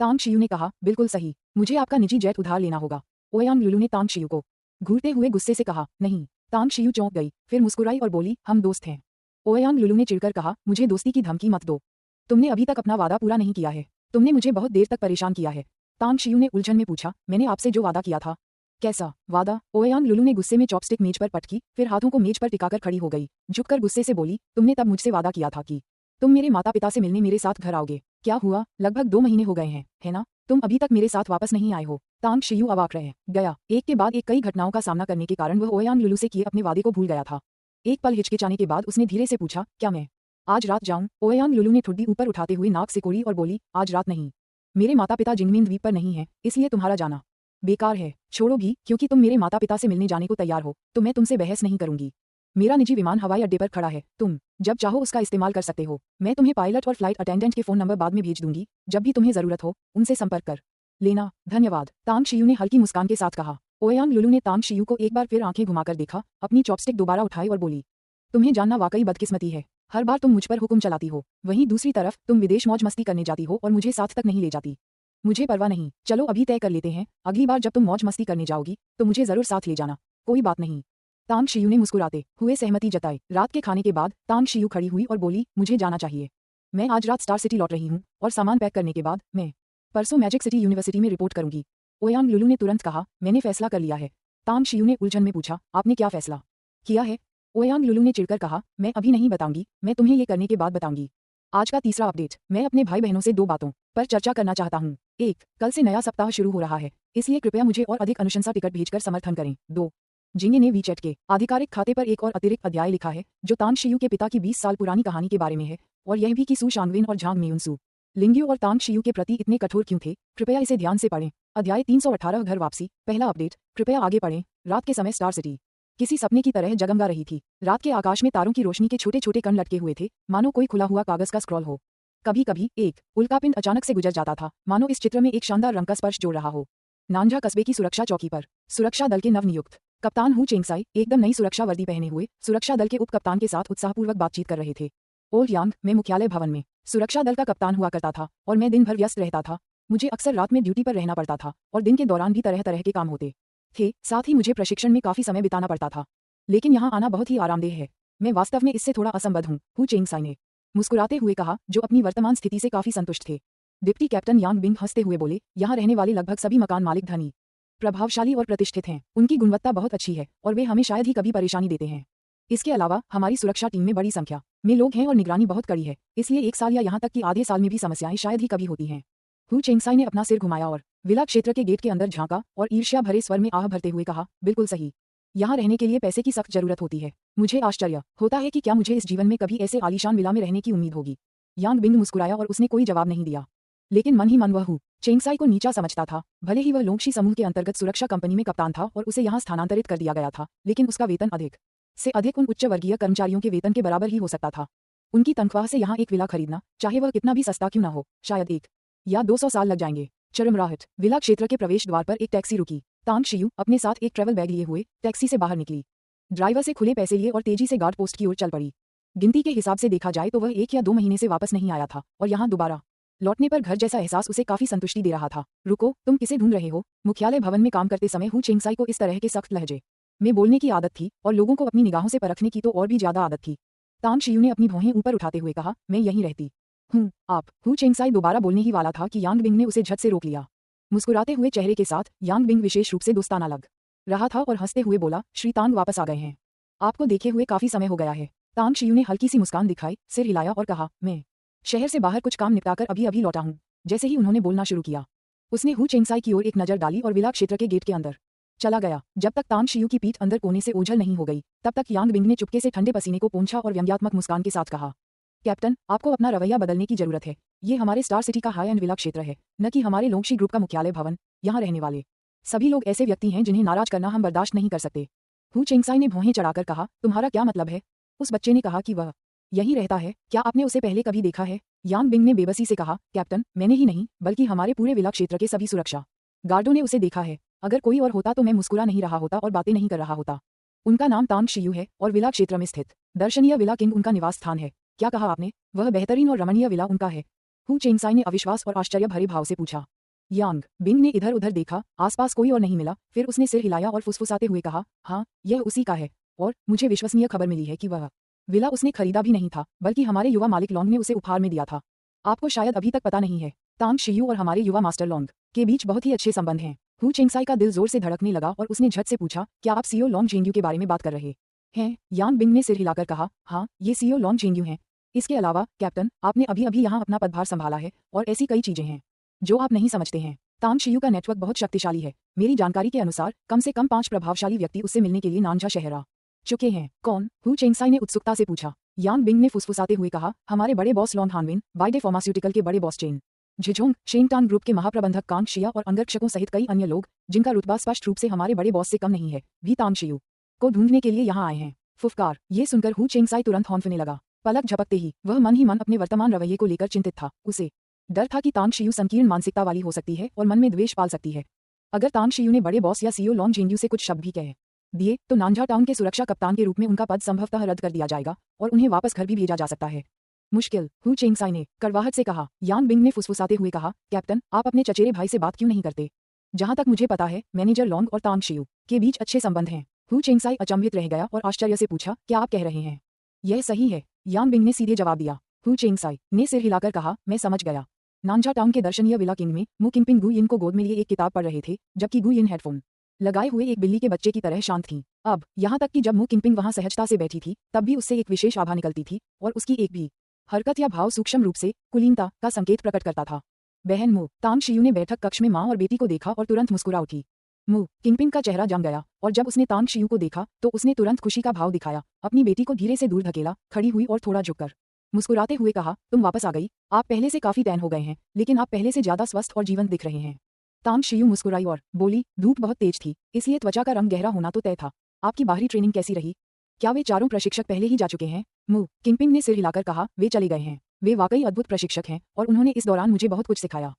तांग शियू ने कहा, बिल्कुल सही, मुझे आपका निजी जेट उधार लेना होगा। ओयांग लुलू ने तांग शियू को घूरते हुए गुस्से से कहा, नहीं। तांग शियू चौंक गई, फिर मुस्कुराई और बोली, हम दोस्त हैं। ओयांग लुलू ने चिढ़कर कहा, मुझे दोस्ती की धमकी मत दो। तुमने अभी तक अपना वादा पूरा नहीं किया है। तुमने मुझे बहुत देर तक परेशान किया है। तांग शियू ने उलझन में पूछा, मैंने आपसे जो वादा किया था। कैसा वादा? ओयांग लुलू ने गुस्से में चॉपस्टिक मेज पर पटकी, फिर हाथों को मेज पर टिकाकर खड़ी हो गई। झुककर गुस्से से बोली, तुमने तब मुझसे वादा किया था कि तुम मेरे माता पिता से मिलने मेरे साथ घर आओगे। क्या हुआ? लगभग 2 महीने हो गए हैं, है ना? तुम अभी तक मेरे साथ वापस नहीं आए हो। तांग शियू अवाक रह गया। एक के बाद एक कई घटनाओं का सामना करने के कारण वह ओयांग लुलू से किए अपने वादे को भूल गया था। एक पल हिचकिचाने के बाद उसने धीरे से पूछा, क्या मैं आज रात जाऊं? ओयांग लुलू ने ठुड्डी ऊपर उठाते हुए नाक सिकोड़ी और बोली, आज रात नहीं। मेरे माता पिता जिंगमिन द्वीप पर नहीं है, इसलिए तुम्हारा जाना बेकार है। छोड़ो भी, क्योंकि तुम मेरे माता पिता से मिलने जाने को तैयार हो तो मैं तुमसे बहस नहीं करूंगी। मेरा निजी विमान हवाई अड्डे पर खड़ा है, तुम जब चाहो उसका इस्तेमाल कर सकते हो। मैं तुम्हें पायलट और फ्लाइट अटेंडेंट के फोन नंबर बाद में भेज दूंगी। जब भी तुम्हें जरूरत हो उनसे संपर्क कर लेना। धन्यवाद, तांग शियू ने हल्की मुस्कान के साथ कहा। ओयांग लुलू ने तांग शियू को एक बार फिर आंखें घुमाकर देखा, अपनी चॉपस्टिक दोबारा उठाई और बोली, तुम्हें जानना वाकई बदकिस्मती है। हर बार तुम मुझ पर हुक्म चलाती हो, वहीं दूसरी तरफ तुम विदेश मौज मस्ती करने जाती हो और मुझे साथ तक नहीं ले जाती। मुझे परवाह नहीं, चलो अभी तय कर लेते हैं, अगली बार जब तुम मौज मस्ती करने जाओगी तो मुझे जरूर साथ ले जाना। कोई बात नहीं। तांग शियू ने मुस्कुराते हुए सहमति जताई। रात के खाने के बाद तांग शियू खड़ी हुई और बोली, मुझे जाना चाहिए। मैं आज रात स्टार सिटी लौट रही हूँ और सामान पैक करने के बाद मैं परसों मैजिक सिटी यूनिवर्सिटी में रिपोर्ट करूंगी। ओयांग लुलू ने तुरंत कहा, मैंने फैसला कर लिया है। तांग शियू ने उलझन में पूछा, आपने क्या फैसला किया है? ओयांग लुलू ने चिढ़कर कहा, मैं अभी नहीं बताऊंगी, मैं तुम्हें ये करने के बाद बताऊंगी। आज का तीसरा अपडेट, मैं अपने भाई बहनों से 2 बातों पर चर्चा करना चाहता हूँ। 1, कल से नया सप्ताह शुरू हो रहा है, इसलिए कृपया मुझे और अधिक अनुशंसा टिकट भेजकर समर्थन करें। 2, जिंगे ने वीचैट के आधिकारिक खाते पर एक और अतिरिक्त अध्याय लिखा है जो तांग शियू के पिता की 20 साल पुरानी कहानी के बारे में है, और यह भी कि सू शांगविन और झांग मियुनसू लिंग्यू और तांग शियू के प्रति इतने कठोर क्यों थे। कृपया इसे ध्यान से पढ़ें। अध्याय 318 घर वापसी। पहला अपडेट, कृपया आगे पढ़ें। रात के समय स्टार सिटी किसी सपने की तरह जगमगा रही थी। रात के आकाश में तारों की रोशनी के छोटे छोटे कण लटके हुए थे, मानो कोई खुला हुआ कागज का स्क्रॉल हो। कभी कभी एक उल्कापिंड अचानक से गुजर जाता था, मानो इस चित्र में एक शानदार रंग का स्पर्श जोड़ रहा हो। नानझा कस्बे की सुरक्षा चौकी पर सुरक्षा दल के नवनियुक्त कप्तान हु चेंगसाई एकदम नई सुरक्षा वर्दी पहने हुए सुरक्षा दल के उप कप्तान के साथ उत्साहपूर्वक बातचीत कर रहे थे। ओल्ड यांग में मुख्यालय भवन में सुरक्षा दल का कप्तान हुआ करता था और मैं दिन भर व्यस्त रहता था। मुझे अक्सर रात में ड्यूटी पर रहना पड़ता था और दिन के दौरान भी तरह तरह के काम होते थे। साथ ही मुझे प्रशिक्षण में काफी समय बिताना पड़ता था, लेकिन यहाँ आना बहुत ही आरामदेह है। मैं वास्तव में इससे थोड़ा असंबद्ध हूँ, हु चेंगसाई ने मुस्कुराते हुए कहा, जो अपनी वर्तमान स्थिति से काफी संतुष्ट थे। डिप्टी कैप्टन यांग बिंग हंसते हुए बोले, यहाँ रहने वाले लगभग सभी मकान मालिक धनी, प्रभावशाली और प्रतिष्ठित हैं। उनकी गुणवत्ता बहुत अच्छी है और वे हमें शायद ही कभी परेशानी देते हैं। इसके अलावा हमारी सुरक्षा टीम में बड़ी संख्या में लोग हैं और निगरानी बहुत कड़ी है, इसलिए 1 साल या यहाँ तक कि आधे साल में भी समस्याएं शायद ही कभी होती हैं। हु चेंगसाई ने अपना सिर घुमाया और विला क्षेत्र के गेट के अंदर झांका और ईर्ष्या भरे स्वर में आह भरते हुए कहा, बिल्कुल सही। यहाँ रहने के लिए पैसे की सख्त जरूरत होती है। मुझे आश्चर्य होता है कि क्या मुझे इस जीवन में कभी ऐसे आलीशान विला में रहने की उम्मीद होगी। यांग बिंग मुस्कुराया और उसने कोई जवाब नहीं दिया, लेकिन मन ही मन वह हु चेंगसाई को नीचा समझता था। भले ही वह लोंगशी समूह के अंतर्गत सुरक्षा कंपनी में कप्तान था और उसे यहाँ स्थानांतरित कर दिया गया था, लेकिन उसका वेतन अधिक से अधिक उन उच्च वर्गीय कर्मचारियों के वेतन के बराबर ही हो सकता था। उनकी तनख्वाह से यहाँ एक विला खरीदना, चाहे वह कितना भी सस्ता क्यों न हो, शायद 1 या 200 साल लग जाएंगे। चरमराहट विला क्षेत्र के प्रवेश द्वार पर एक टैक्सी रुकी। तांग शियू अपने साथ एक ट्रैवल बैग लिए हुए टैक्सी से बाहर निकली। ड्राइवर से खुले पैसे लिए और तेजी से गार्ड पोस्ट की ओर चल पड़ी। गिनती के हिसाब से देखा जाए तो वह 1 या 2 महीने से वापस नहीं आया था और यहाँ दोबारा लौटने पर घर जैसा एहसास उसे काफी संतुष्टि दे रहा था। रुको, तुम किसे ढूंढ रहे हो? मुख्यालय भवन में काम करते समय हु चेंगसाई को इस तरह के सख्त लहजे में बोलने की आदत थी और लोगों को अपनी निगाहों से परखने की तो और भी ज्यादा आदत थी। तांग शियू ने अपनी भौहें ऊपर उठाते हुए कहा, मैं यहीं रहती हूँ। आप? हु चेंगसाई दोबारा बोलने ही वाला था कि यांग बिंग ने उसे झट से रोक लिया। मुस्कुराते हुए चेहरे के साथ यांग बिंग विशेष रूप से दोस्ताना लग रहा था और हंसते हुए बोला, श्री तांग वापस आ गए हैं। आपको देखे हुए काफी समय हो गया है। तांग शियू ने हल्की सी मुस्कान दिखाई, सिर हिलाया और कहा, मैं शहर से बाहर कुछ काम निपटाकर अभी अभी लौटा हूँ। जैसे ही उन्होंने बोलना शुरू किया, उसने हु चेंगसाई की ओर एक नजर डाली और विला क्षेत्र के गेट के अंदर चला गया। जब तक तांग शियू की पीठ अंदर कोने से ओझल नहीं हो गई, तब तक यांग बिंग ने चुपके से ठंडे पसीने को पोंछा और व्यंग्यात्मक मुस्कान के साथ कहा, कैप्टन, आपको अपना रवैया बदलने की जरूरत है। ये हमारे स्टार सिटी का हाई एंड विला क्षेत्र है, न कि हमारे लोंगशी ग्रुप का मुख्यालय भवन। यहाँ रहने वाले सभी लोग ऐसे व्यक्ति हैं जिन्हें नाराज करना हम बर्दाश्त नहीं कर सकते। हु चेंगसाई ने भौहें चढ़ाकर कहा, तुम्हारा क्या मतलब है? उस बच्चे ने कहा कि वह यहीं रहता है। क्या आपने उसे पहले कभी देखा है? यांग बिंग ने बेबसी से कहा, कैप्टन, मैंने ही नहीं बल्कि हमारे पूरे विला क्षेत्र के सभी सुरक्षा गार्डों ने उसे देखा है। अगर कोई और होता तो मैं मुस्कुरा नहीं रहा होता और बातें नहीं कर रहा होता। उनका नाम तांग शियू है और विला क्षेत्र में स्थित दर्शनीय विला किंग उनका निवास स्थान है। क्या कहा आपने? वह बेहतरीन और रमणीय विला उनका है। हु चेंगसाई ने अविश्वास और आश्चर्य भरे भाव से पूछा। यांग बिंग ने इधर उधर देखा, आसपास कोई और नहीं मिला। फिर उसने सिर हिलाया और फुसफुसाते हुए कहा, हाँ, यह उसी का है। और मुझे विश्वसनीय खबर मिली है कि वह विला उसने खरीदा भी नहीं था, बल्कि हमारे युवा मालिक लॉन्ग ने उसे उपहार में दिया था। आपको शायद अभी तक पता नहीं है, तांग शियू और हमारे युवा मास्टर लॉन्ग के बीच बहुत ही अच्छे संबंध हैं। हु चेंगसाई का दिल जोर से धड़कने लगा और उसने झट से पूछा, क्या आप सीओ लॉन्ग जेंग्यू के बारे में बात कर रहे हैं? यांग बिंग ने सिर हिलाकर कहा, हाँ, ये सीओ लॉन्ग जेंग्यू हैं। इसके अलावा कैप्टन, आपने अभी अभी यहाँ अपना पदभार संभाला है और ऐसी कई चीजें हैं जो आप नहीं समझते हैं। तांग शियू का नेटवर्क बहुत शक्तिशाली है। मेरी जानकारी के अनुसार कम से कम 5 प्रभावशाली व्यक्ति उससे मिलने के लिए नानझा शहर आ चुके हैं। कौन? हु चेंगसाई ने उत्सुकता से पूछा। यांग बिंग ने फुसफुसाते हुए कहा, हमारे बड़े बॉस लॉन्ग हानविन, बाइडे फार्मास्यूटिकल के बड़े बॉस चेन झिझोंग, शेंगटान ग्रुप के महाप्रबंधक कांग शिया और अंगरक्षकों सहित कई अन्य लोग, जिनका रुतबा स्पष्ट रूप से हमारे बड़े बॉस से कम नहीं है, भी तांग शियू को ढूंढने के लिए यहाँ आए हैं। फुफकार। ये सुनकर हु चेंगसाई तुरंत हौंफने लगा। पलक झपकते ही वह मन ही मन अपने वर्तमान रवैये को लेकर चिंतित था। उसे डर था कि तांग शियू संकीर्ण मानसिकता वाली हो सकती है और मन में द्वेष पाल सकती है। अगर तांग शियू ने बड़े बॉस या सीओ लॉन्ग जेंग्यू से कुछ शब्द भी कहे दिए तो नानझा टाउन के सुरक्षा कप्तान के रूप में उनका पद संभवतः रद्द कर दिया जाएगा और उन्हें वापस घर भी भेजा जा सकता है। मुश्किल। हु चेंगसाई ने कड़वाहट से कहा। यांग बिंग ने फुसफुसाते हुए कहा, कैप्टन, आप अपने चचेरे भाई से बात क्यों नहीं करते? जहां तक मुझे पता है, मैनेजर लॉन्ग और तांग शियू के बीच अच्छे संबंध हैं। हु चेंगसाई अचंभित रह गया और आश्चर्य से पूछा, क्या आप कह रहे हैं? यह सही है, यांग बिंग ने सीधे जवाब दिया। हु चेंगसाई ने सिर हिलाकर कहा, मैं समझ गया। नानझा टाउन के दर्शनीय विला किंग में मु किंगपिंग गु यिन को गोद में लिए एक किताब पढ़ रहे थे, जबकि गु यिन हेडफोन लगाए हुए एक बिल्ली के बच्चे की तरह शांत थी। अब यहाँ तक कि जब मु किंगपिंग वहां सहजता से बैठी थी, तब भी उससे एक विशेष आभा निकलती थी और उसकी एक भी हरकत या भाव सूक्ष्म रूप से कुलीनता का संकेत प्रकट करता था। बहन मु, तांग शियू ने बैठक कक्ष में माँ और बेटी को देखा और तुरंत मुस्कुरा उठी। मु किंगपिंग का चेहरा जम गया और जब उसने तांग शियू को देखा तो उसने तुरंत खुशी का भाव दिखाया, अपनी बेटी को धीरे से दूर धकेला, खड़ी हुई और थोड़ा झुककर मुस्कुराते हुए कहा, तुम वापस आ गई। आप पहले से काफी टैन हो गए हैं, लेकिन आप पहले से ज्यादा स्वस्थ और जीवंत दिख रहे हैं। तांग शियू मुस्कुराई और बोली, धूप बहुत तेज थी, इसलिए त्वचा का रंग गहरा होना तो तय था। आपकी बाहरी ट्रेनिंग कैसी रही? क्या वे चारों प्रशिक्षक पहले ही जा चुके हैं? मु किंगपिंग ने सिर हिलाकर कहा, वे चले गए हैं। वे वाकई अद्भुत प्रशिक्षक हैं और उन्होंने इस दौरान मुझे बहुत कुछ सिखाया।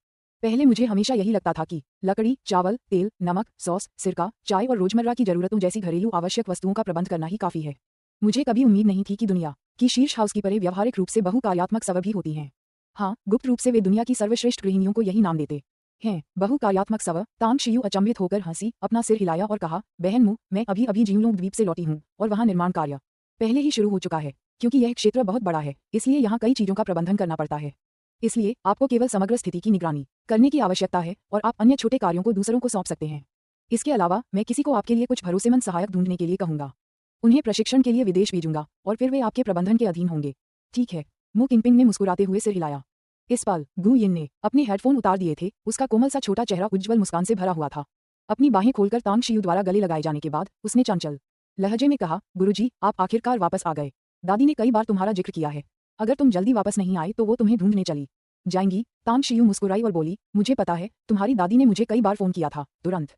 पहले मुझे हमेशा यही लगता था कि लकड़ी, चावल, तेल, नमक, सॉस, सिरका, चाय और रोजमर्रा की जरूरतों जैसी घरेलू आवश्यक वस्तुओं का प्रबंध करना ही काफी है। मुझे कभी उम्मीद नहीं थी कि दुनिया की शीर्ष हाउसकीपरें व्यवहारिक रूप से बहुकार्यात्मक सव भी होती हैं। हाँ, गुप्त रूप से वे दुनिया की सर्वश्रेष्ठ गृहिणियों को यही नाम देते हैं, बहुकार्यात्मक सव। तांग शियू अचंभित होकर हंसी, अपना सिर हिलाया और कहा, बहन मु, मैं अभी अभी जीवलोंग द्वीप से लौटी हूँ और वहाँ निर्माण कार्य पहले ही शुरू हो चुका है। क्योंकि यह क्षेत्र बहुत बड़ा है, इसलिए यहाँ कई चीजों का प्रबंधन करना पड़ता है। इसलिए आपको केवल समग्र स्थिति की निगरानी करने की आवश्यकता है और आप अन्य छोटे कार्यों को दूसरों को सौंप सकते हैं। इसके अलावा मैं किसी को आपके लिए कुछ भरोसेमंद सहायक ढूंढने के लिए कहूंगा। उन्हें प्रशिक्षण के लिए विदेश भेजूंगा और फिर वे आपके प्रबंधन के अधीन होंगे। ठीक है, मु किंगपिंग ने मुस्कुराते हुए सिर हिलाया। इस पल गु यिन ने अपने हेडफोन उतार दिए थे। उसका कोमल सा छोटा चेहरा उज्ज्वल मुस्कान से भरा हुआ था। अपनी बाहें खोलकर तांग शियू द्वारा गले लगाए जाने के बाद उसने चंचल लहजे में कहा, गुरुजी, आप आखिरकार वापस आ गए। दादी ने कई बार तुम्हारा जिक्र किया है। अगर तुम जल्दी वापस नहीं आए तो वो तुम्हें ढूंढने चली जाएंगी। तांग शियू मुस्कुराई और बोली, मुझे पता है, तुम्हारी दादी ने मुझे कई बार फोन किया था। तुरंत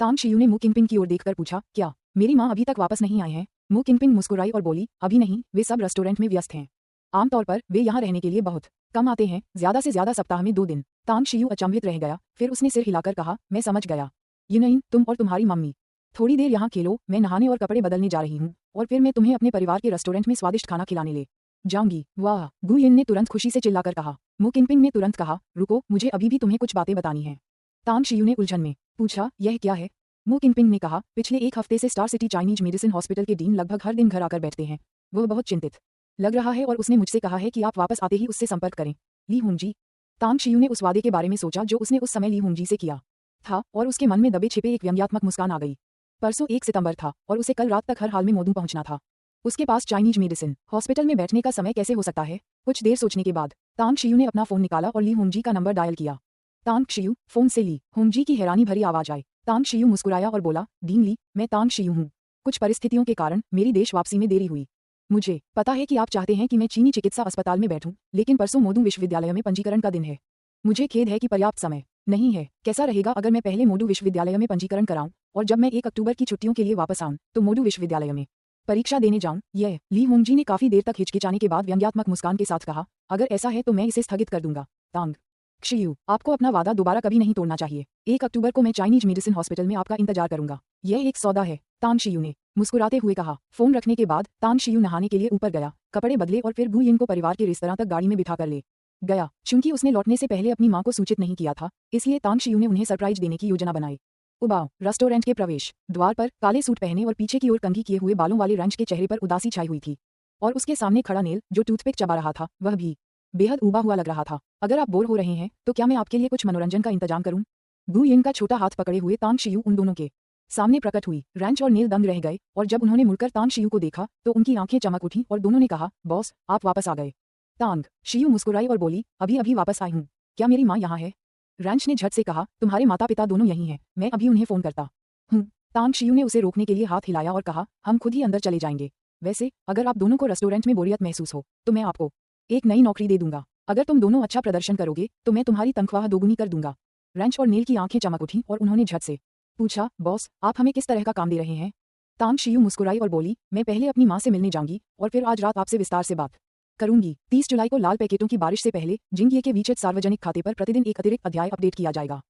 तांग शियू ने मु किंगपिंग की ओर देखकर पूछा, क्या मेरी माँ अभी तक वापस नहीं आए हैं? मु किंगपिंग मुस्कुराई और बोली, अभी नहीं, वे सब रेस्टोरेंट में व्यस्त हैं। आमतौर पर वे यहाँ रहने के लिए बहुत कम आते हैं, ज्यादा से ज्यादा सप्ताह में 2 दिन। तांग शियू अचंभित रह गया, फिर उसने सिर हिलाकर कहा, मैं समझ गया। नहीं, तुम और तुम्हारी मम्मी थोड़ी देर यहाँ खेलो, मैं नहाने और कपड़े बदलने जा रही हूँ और फिर मैं तुम्हें अपने परिवार के रेस्टोरेंट में स्वादिष्ट खाना खिलाने ले जाऊंगी। वाह, गु यिन ने तुरंत खुशी से चिल्लाकर कहा। मु किंगपिंग ने तुरंत कहा, रुको, मुझे अभी भी तुम्हें कुछ बातें बतानी हैं। तांग शियू ने उलझन में पूछा, यह क्या है? मु किंगपिंग ने कहा, पिछले 1 हफ्ते से star city Chinese medicine hospital के डीन लगभग हर दिन घर आकर बैठते हैं। वह बहुत चिंतित लग रहा है और उसने मुझसे कहा है कि आप वापस आते ही उससे संपर्क करें। ली हुंजी। तांग शियू ने उस वादे के बारे में सोचा जो उसने उस समय ली हुंजी से किया था और उसके मन में दबे छिपे एक व्यंग्यात्मक मुस्कान आ गई। परसों 1 सितंबर था और उसे कल रात तक हर हाल में मोदू पहुंचना था। उसके पास चाइनीज मेडिसिन हॉस्पिटल में बैठने का समय कैसे हो सकता है? कुछ देर सोचने के बाद तांग शियू ने अपना फोन निकाला और ली हुंजी का नंबर डायल किया। तांग शियू, फोन से ली हुंजी की हैरानी भरी आवाज आई। तांग शियू मुस्कुराया और बोला, डीन ली, मैं तांग शियू हूँ। कुछ परिस्थितियों के कारण मेरी देश वापसी में देरी हुई। मुझे पता है कि आप चाहते हैं कि मैं चीनी चिकित्सा अस्पताल में बैठूं, लेकिन परसों मोदू विश्वविद्यालय में पंजीकरण का दिन है। मुझे खेद है कि पर्याप्त समय नहीं है। कैसा रहेगा अगर मैं पहले मोडू विश्वविद्यालय में पंजीकरण कराऊं और जब मैं 1 अक्टूबर की छुट्टियों के लिए वापस आऊं तो मोडू विश्वविद्यालय में परीक्षा देने जाऊं? यह ली हुंजी ने काफी देर तक हिचकिचाने के बाद व्यंग्यात्मक मुस्कान के साथ कहा, अगर ऐसा है तो मैं इसे स्थगित कर दूंगा। तांग शियू, आपको अपना वादा दोबारा कभी नहीं तोड़ना चाहिए। 1 अक्टूबर को मैं चाइनीज मेडिसिन हॉस्पिटल में आपका इंतजार करूंगा। यह एक सौदा है, तांग शियू ने मुस्कुराते हुए कहा। फोन रखने के बाद तांग शियू नहाने के लिए ऊपर गया। कपड़े बदले और फिर गु यिन को परिवार के रेस्तरां तक गाड़ी में बिठा कर ले गया। चूंकि उसने लौटने से पहले अपनी मां को सूचित नहीं किया था, इसलिए तांग शियू ने उन्हें सरप्राइज देने की योजना बनाई। उबाओ रेस्टोरेंट के प्रवेश द्वार पर काले सूट पहने और पीछे की ओर कंघी किए हुए बालों वाले रंज के चेहरे पर उदासी छाई हुई थी, और उसके सामने खड़ा नेल जो टूथपिक चबा रहा था वह भी बेहद उबा हुआ लग रहा था। अगर आप बोर हो रहे हैं तो क्या मैं आपके लिए कुछ मनोरंजन का इंतजाम करूं? गु यिन का छोटा हाथ पकड़े हुए तांग शियू उन दोनों के सामने प्रकट हुई। रंज और नेल दंग रह गए, और जब उन्होंने मुड़कर तांग शियू को देखा तो उनकी आंखें चमक उठी और दोनों ने कहा, बॉस आप वापस आ गए। तांग शियू मुस्कुराई और बोली, अभी अभी वापस आई हूँ। क्या मेरी माँ यहाँ है? रंज ने झट से कहा, तुम्हारे माता पिता दोनों यहीं हैं, मैं अभी उन्हें फोन करता हूँ। तांग शियू ने उसे रोकने के लिए हाथ हिलाया और कहा, हम खुद ही अंदर चले जाएंगे। वैसे अगर आप दोनों को रेस्टोरेंट में बोरियत महसूस हो तो मैं आपको एक नई नौकरी दे दूंगा। अगर तुम दोनों अच्छा प्रदर्शन करोगे तो मैं तुम्हारी तनख्वाह दोगुनी कर दूंगा। रंज और नेल की आंखें चमक उठीं और उन्होंने झट से पूछा, बॉस आप हमें किस तरह का काम दे रहे हैं? तांग शियू मुस्कुराई और बोली, मैं पहले अपनी माँ से मिलने जाऊंगी और फिर आज रात आपसे विस्तार से बात करूंगी। 30 जुलाई को लाल पैकेटों की बारिश से पहले जिंगये के वीचेट सार्वजनिक खाते पर प्रतिदिन एक अतिरिक्त अध्याय अपडेट किया जाएगा।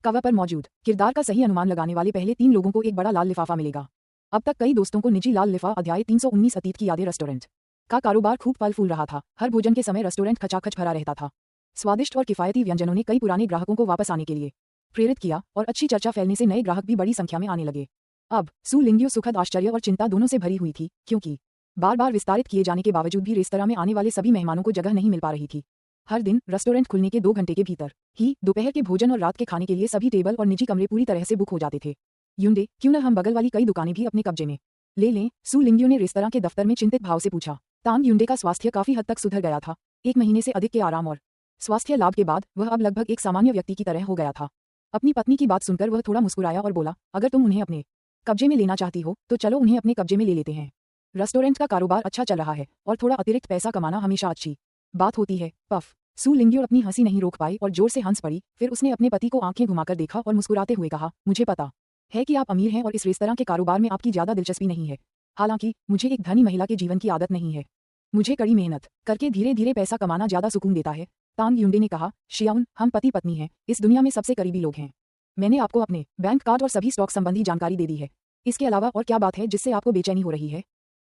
कवर पर मौजूद किरदार का सही अनुमान लगाने वाले पहले 3 लोगों को एक बड़ा लाल लिफाफा मिलेगा। अब तक कई दोस्तों को निजी लाल लिफा अध्याय 319 अतीत की यादें। रेस्टोरेंट का कारोबार खूब फल फूल रहा था। हर भोजन के समय रेस्टोरेंट खचाखच भरा रहता था। स्वादिष्ट और किफायती व्यंजनों ने कई पुराने ग्राहकों को वापस आने के लिए प्रेरित किया, और अच्छी चर्चा फैलने से नए ग्राहक भी बड़ी संख्या में आने लगे। अब सु लिंग्यू सुखद आश्चर्य और चिंता दोनों से भरी हुई थी, क्योंकि बार बार विस्तारित किए जाने के बावजूद भी रेस्तरां में आने वाले सभी मेहमानों को जगह नहीं मिल पा रही थी। हर दिन रेस्टोरेंट खुलने के 2 घंटे के भीतर ही दोपहर के भोजन और रात के खाने के लिए सभी टेबल और निजी कमरे पूरी तरह से बुक हो जाते थे। युंडे, क्यों न हम बगल वाली कई दुकानें भी अपने कब्जे में ले लें? सु लिंग्यू ने रेस्तरां के दफ्तर में चिंतित भाव से पूछा। तांग युंडे का स्वास्थ्य काफी हद तक सुधर गया था। 1 महीने से अधिक के आराम और स्वास्थ्य लाभ के बाद वह अब लगभग एक सामान्य व्यक्ति की तरह हो गया था। अपनी पत्नी की बात सुनकर वह थोड़ा मुस्कुराया और बोला, अगर तुम उन्हें अपने कब्जे में लेना चाहती हो तो चलो उन्हें अपने कब्जे में ले लेते हैं। रेस्टोरेंट का कारोबार अच्छा चल रहा है और थोड़ा अतिरिक्त पैसा कमाना हमेशा अच्छी बात होती है। पफ सु लिंग्यू अपनी हंसी नहीं रोक पाई और जोर से हंस पड़ी। फिर उसने अपने पति को आंखें घुमाकर देखा और मुस्कुराते हुए कहा, मुझे पता है कि आप अमीर हैं और इस रेस्तरां के कारोबार में आपकी ज्यादा दिलचस्पी नहीं है। हालांकि मुझे एक धनी महिला के जीवन की आदत नहीं है। मुझे कड़ी मेहनत करके धीरे धीरे पैसा कमाना ज्यादा सुकून देता है। तांग युंडे ने कहा, शियाउन, हम पति पत्नी हैं, इस दुनिया में सबसे करीबी लोग हैं। मैंने आपको अपने बैंक कार्ड और सभी स्टॉक संबंधी जानकारी दे दी है। इसके अलावा और क्या बात है जिससे आपको बेचैनी हो रही है?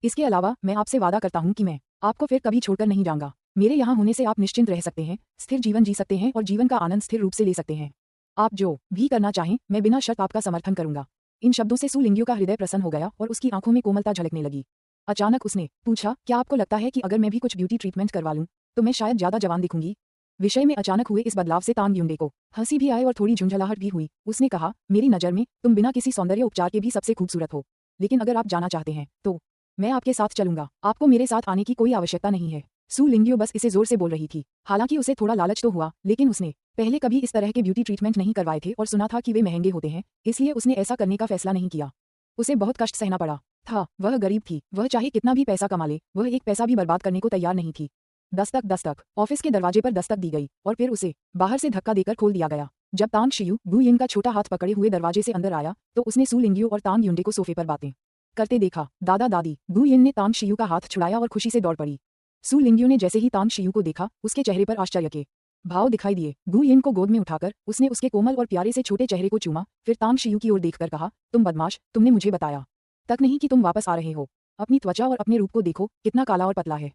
इसके अलावा मैं आपसे वादा करता हूँ कि मैं आपको फिर कभी छोड़कर नहीं जाऊंगा। मेरे यहाँ होने से आप निश्चिंत रह सकते हैं, स्थिर जीवन जी सकते हैं और जीवन का आनंद स्थिर रूप से ले सकते हैं। आप जो भी करना चाहें मैं बिना शर्त आपका समर्थन करूंगा। इन शब्दों से सु लिंग्यू का हृदय प्रसन्न हो गया और उसकी आंखों में कोमलता झलकने लगी। अचानक उसने पूछा, क्या आपको लगता है कि अगर मैं भी कुछ ब्यूटी ट्रीटमेंट करवा लूं तो मैं शायद ज्यादा जवान दिखूंगी? विषय में अचानक हुए इस बदलाव से तांग युंडे को हंसी भी आई और थोड़ी झुंझलाहट भी हुई। उसने कहा, मेरी नज़र में तुम बिना किसी सौंदर्य उपचार के भी सबसे खूबसूरत हो, लेकिन अगर आप जाना चाहते हैं तो मैं आपके साथ चलूंगा। आपको मेरे साथ आने की कोई आवश्यकता नहीं है। सु लिंग्यू बस इसे जोर से बोल रही थी। हालांकि उसे थोड़ा लालच तो हुआ, लेकिन उसने पहले कभी इस तरह के ब्यूटी ट्रीटमेंट नहीं करवाए थे और सुना था कि वे महंगे होते हैं, इसलिए उसने ऐसा करने का फैसला नहीं किया। उसे बहुत कष्ट सहना पड़ा था। वह गरीब थी, वह चाहे कितना भी पैसा कमा ले वह एक पैसा भी बर्बाद करने को तैयार नहीं थी। दस्तक दस्तक ऑफिस के दरवाजे पर दस्तक दी गई और फिर उसे बाहर से धक्का देकर खोल दिया गया। जब तांग शियू गु यिन का छोटा हाथ पकड़े हुए दरवाजे से अंदर आया तो उसने सु लिंग्यू और तांग युंडे को सोफे पर बातें करते देखा। दादा दादी गु यिन ने तांग शियू का हाथ छुड़ाया और खुशी से दौड़ पड़ी। सु लिंग्यू ने जैसे ही तांग शियू को देखा उसके चेहरे पर आश्चर्य के भाव दिखाई दिए। गु यिन को गोद में उठाकर उसने उसके कोमल और प्यारे से छोटे चेहरे को चूमा, फिर तांग शियू की ओर देखकर कहा, तुम बदमाश, तुमने मुझे बताया तक नहीं कि तुम वापस आ रहे हो। अपनी त्वचा और अपने रूप को देखो, कितना काला और पतला है।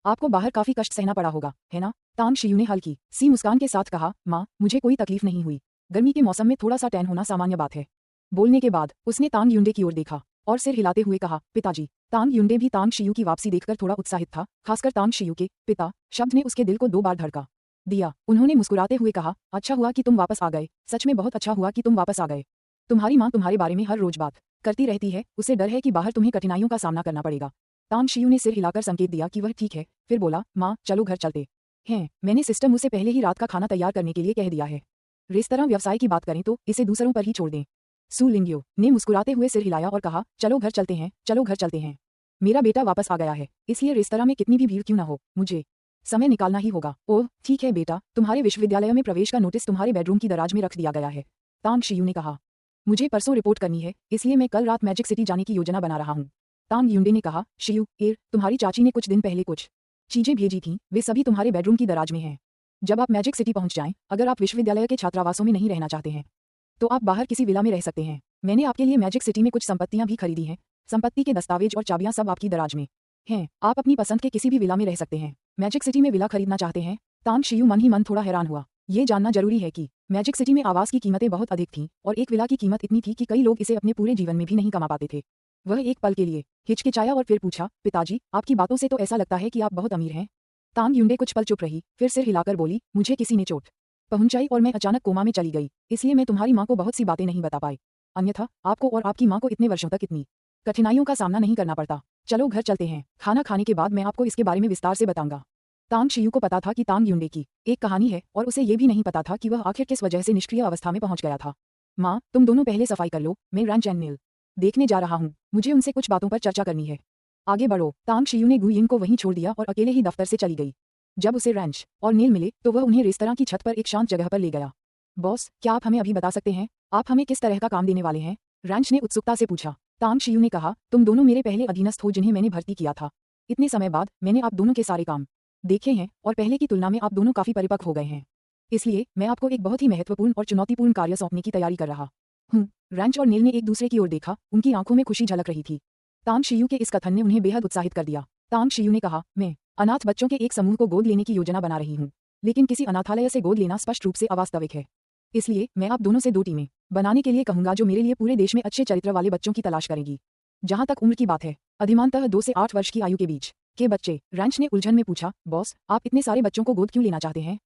आपको बाहर काफी कष्ट सहना पड़ा होगा, है ना? तांग शियू ने हल्की सी मुस्कान के साथ कहा, माँ मुझे कोई तकलीफ नहीं हुई। गर्मी के मौसम में थोड़ा सा टैन होना सामान्य बात है। बोलने के बाद उसने तांग युंडे की ओर देखा और सिर हिलाते हुए कहा, पिताजी। तांग युंडे भी तांग शियू की वापसी देखकर थोड़ा उत्साहित था, खासकर तांग शियू के पिता शब्द ने उसके दिल को 2 बार धड़का दिया। उन्होंने मुस्कुराते हुए कहा, अच्छा हुआ कि तुम वापस आ गए, सच में बहुत अच्छा हुआ कि तुम वापस आ गए। तुम्हारी माँ तुम्हारे बारे में हर रोज बात करती रहती है, उसे डर है कि बाहर तुम्हें कठिनाइयों का सामना करना पड़ेगा। तांग शियू ने सिर हिलाकर संकेत दिया कि वह ठीक है, फिर बोला, माँ चलो घर चलते हैं, मैंने सिस्टम उसे पहले ही रात का खाना तैयार करने के लिए कह दिया है। रेस्तरां व्यवसाय की बात करें तो इसे दूसरों पर ही छोड़ दें। सु लिंग्यू ने मुस्कुराते हुए सिर हिलाया और कहा, चलो घर चलते हैं, चलो घर चलते हैं। मेरा बेटा वापस आ गया है, इसलिए रेस्तरां में कितनी भी भीड़ क्यों न हो मुझे समय निकालना ही होगा। ओह ठीक है बेटा, तुम्हारे विश्वविद्यालय में प्रवेश का नोटिस तुम्हारे बेडरूम की दराज में रख दिया गया है, तांग शियू ने कहा। मुझे परसों रिपोर्ट करनी है, इसलिए मैं कल रात मैजिक सिटी जाने की योजना बना रहा हूँ। तांग युंडे ने कहा, शियू तुम्हारी चाची ने कुछ दिन पहले कुछ चीजें भेजी थीं, वे सभी तुम्हारे बेडरूम की दराज में हैं। जब आप मैजिक सिटी पहुंच जाएं, अगर आप विश्वविद्यालय के छात्रावासों में नहीं रहना चाहते हैं तो आप बाहर किसी विला में रह सकते हैं। मैंने आपके लिए मैजिक सिटी में कुछ संपत्तियां भी खरीदी हैं, संपत्ति के दस्तावेज और चाबियां सब आपकी दराज में हैं, आप अपनी पसंद के किसी भी विला में रह सकते हैं। मैजिक सिटी में विला खरीदना चाहते हैं? तांग शियू मन ही मन थोड़ा हैरान हुआ। ये जानना जरूरी है कि मैजिक सिटी में आवास की कीमतें बहुत अधिक थीं और एक विला की कीमत इतनी थी कि कई लोग इसे अपने पूरे जीवन में भी नहीं कमा पाते थे। वह एक पल के लिए हिचकिचाया और फिर पूछा, पिताजी, आपकी बातों से तो ऐसा लगता है कि आप बहुत अमीर हैं। तांग युंडे कुछ पल चुप रही, फिर सिर हिलाकर बोली, मुझे किसी ने चोट पहुंचाई और मैं अचानक कोमा में चली गई, इसलिए मैं तुम्हारी माँ को बहुत सी बातें नहीं बता पाई। अन्यथा आपको और आपकी माँ को इतने वर्षों तक इतनी कठिनाइयों का सामना नहीं करना पड़ता। चलो घर चलते हैं, खाना खाने के बाद मैं आपको इसके बारे में विस्तार से बताऊंगा। तांग शियू को पता था कि तांग युंडे की एक कहानी है और उसे ये भी नहीं पता था कि वह आखिर किस वजह से निष्क्रिय अवस्था में पहुंच गया था। माँ, तुम दोनों पहले सफाई कर लो, मैं रैंच एंड नील देखने जा रहा हूँ, मुझे उनसे कुछ बातों पर चर्चा करनी है। आगे बढ़ो। तांग शियू ने गुयिंग को वहीं छोड़ दिया और अकेले ही दफ्तर से चली गई। जब उसे रैंच और नील मिले तो वह उन्हें रेस्तरां की छत पर एक शांत जगह पर ले गया। बॉस, क्या आप हमें अभी बता सकते हैं, आप हमें किस तरह का काम देने वाले हैं? रैंच ने उत्सुकता से पूछा। तांग शियू ने कहा, तुम दोनों मेरे पहले अधीनस्थ हो जिन्हें मैंने भर्ती किया था। इतने समय बाद मैंने आप दोनों के सारे काम देखे हैं और पहले की तुलना में आप दोनों काफी परिपक्व हो गए हैं। इसलिए मैं आपको एक बहुत ही महत्वपूर्ण और चुनौतीपूर्ण कार्य सौंपने की तैयारी कर रहा हूँ। रैंच और नील ने एक दूसरे की ओर देखा, उनकी आंखों में खुशी झलक रही थी। तांग शियू के इस कथन ने उन्हें बेहद उत्साहित कर दिया। तांग शियू ने कहा, मैं अनाथ बच्चों के एक समूह को गोद लेने की योजना बना रही हूँ, लेकिन किसी अनाथालय से गोद लेना स्पष्ट रूप से अवास्तविक है। इसलिए मैं आप दोनों से 2 टीमें बनाने के लिए कहूंगा जो मेरे लिए पूरे देश में अच्छे चरित्र वाले बच्चों की तलाश करेंगी। जहां तक उम्र की बात है, अधिमानतः 2 से 8 वर्ष की आयु के बीच के बच्चे। रैंच ने उलझन में पूछा, बॉस, आप इतने सारे बच्चों को गोद क्यों लेना चाहते हैं?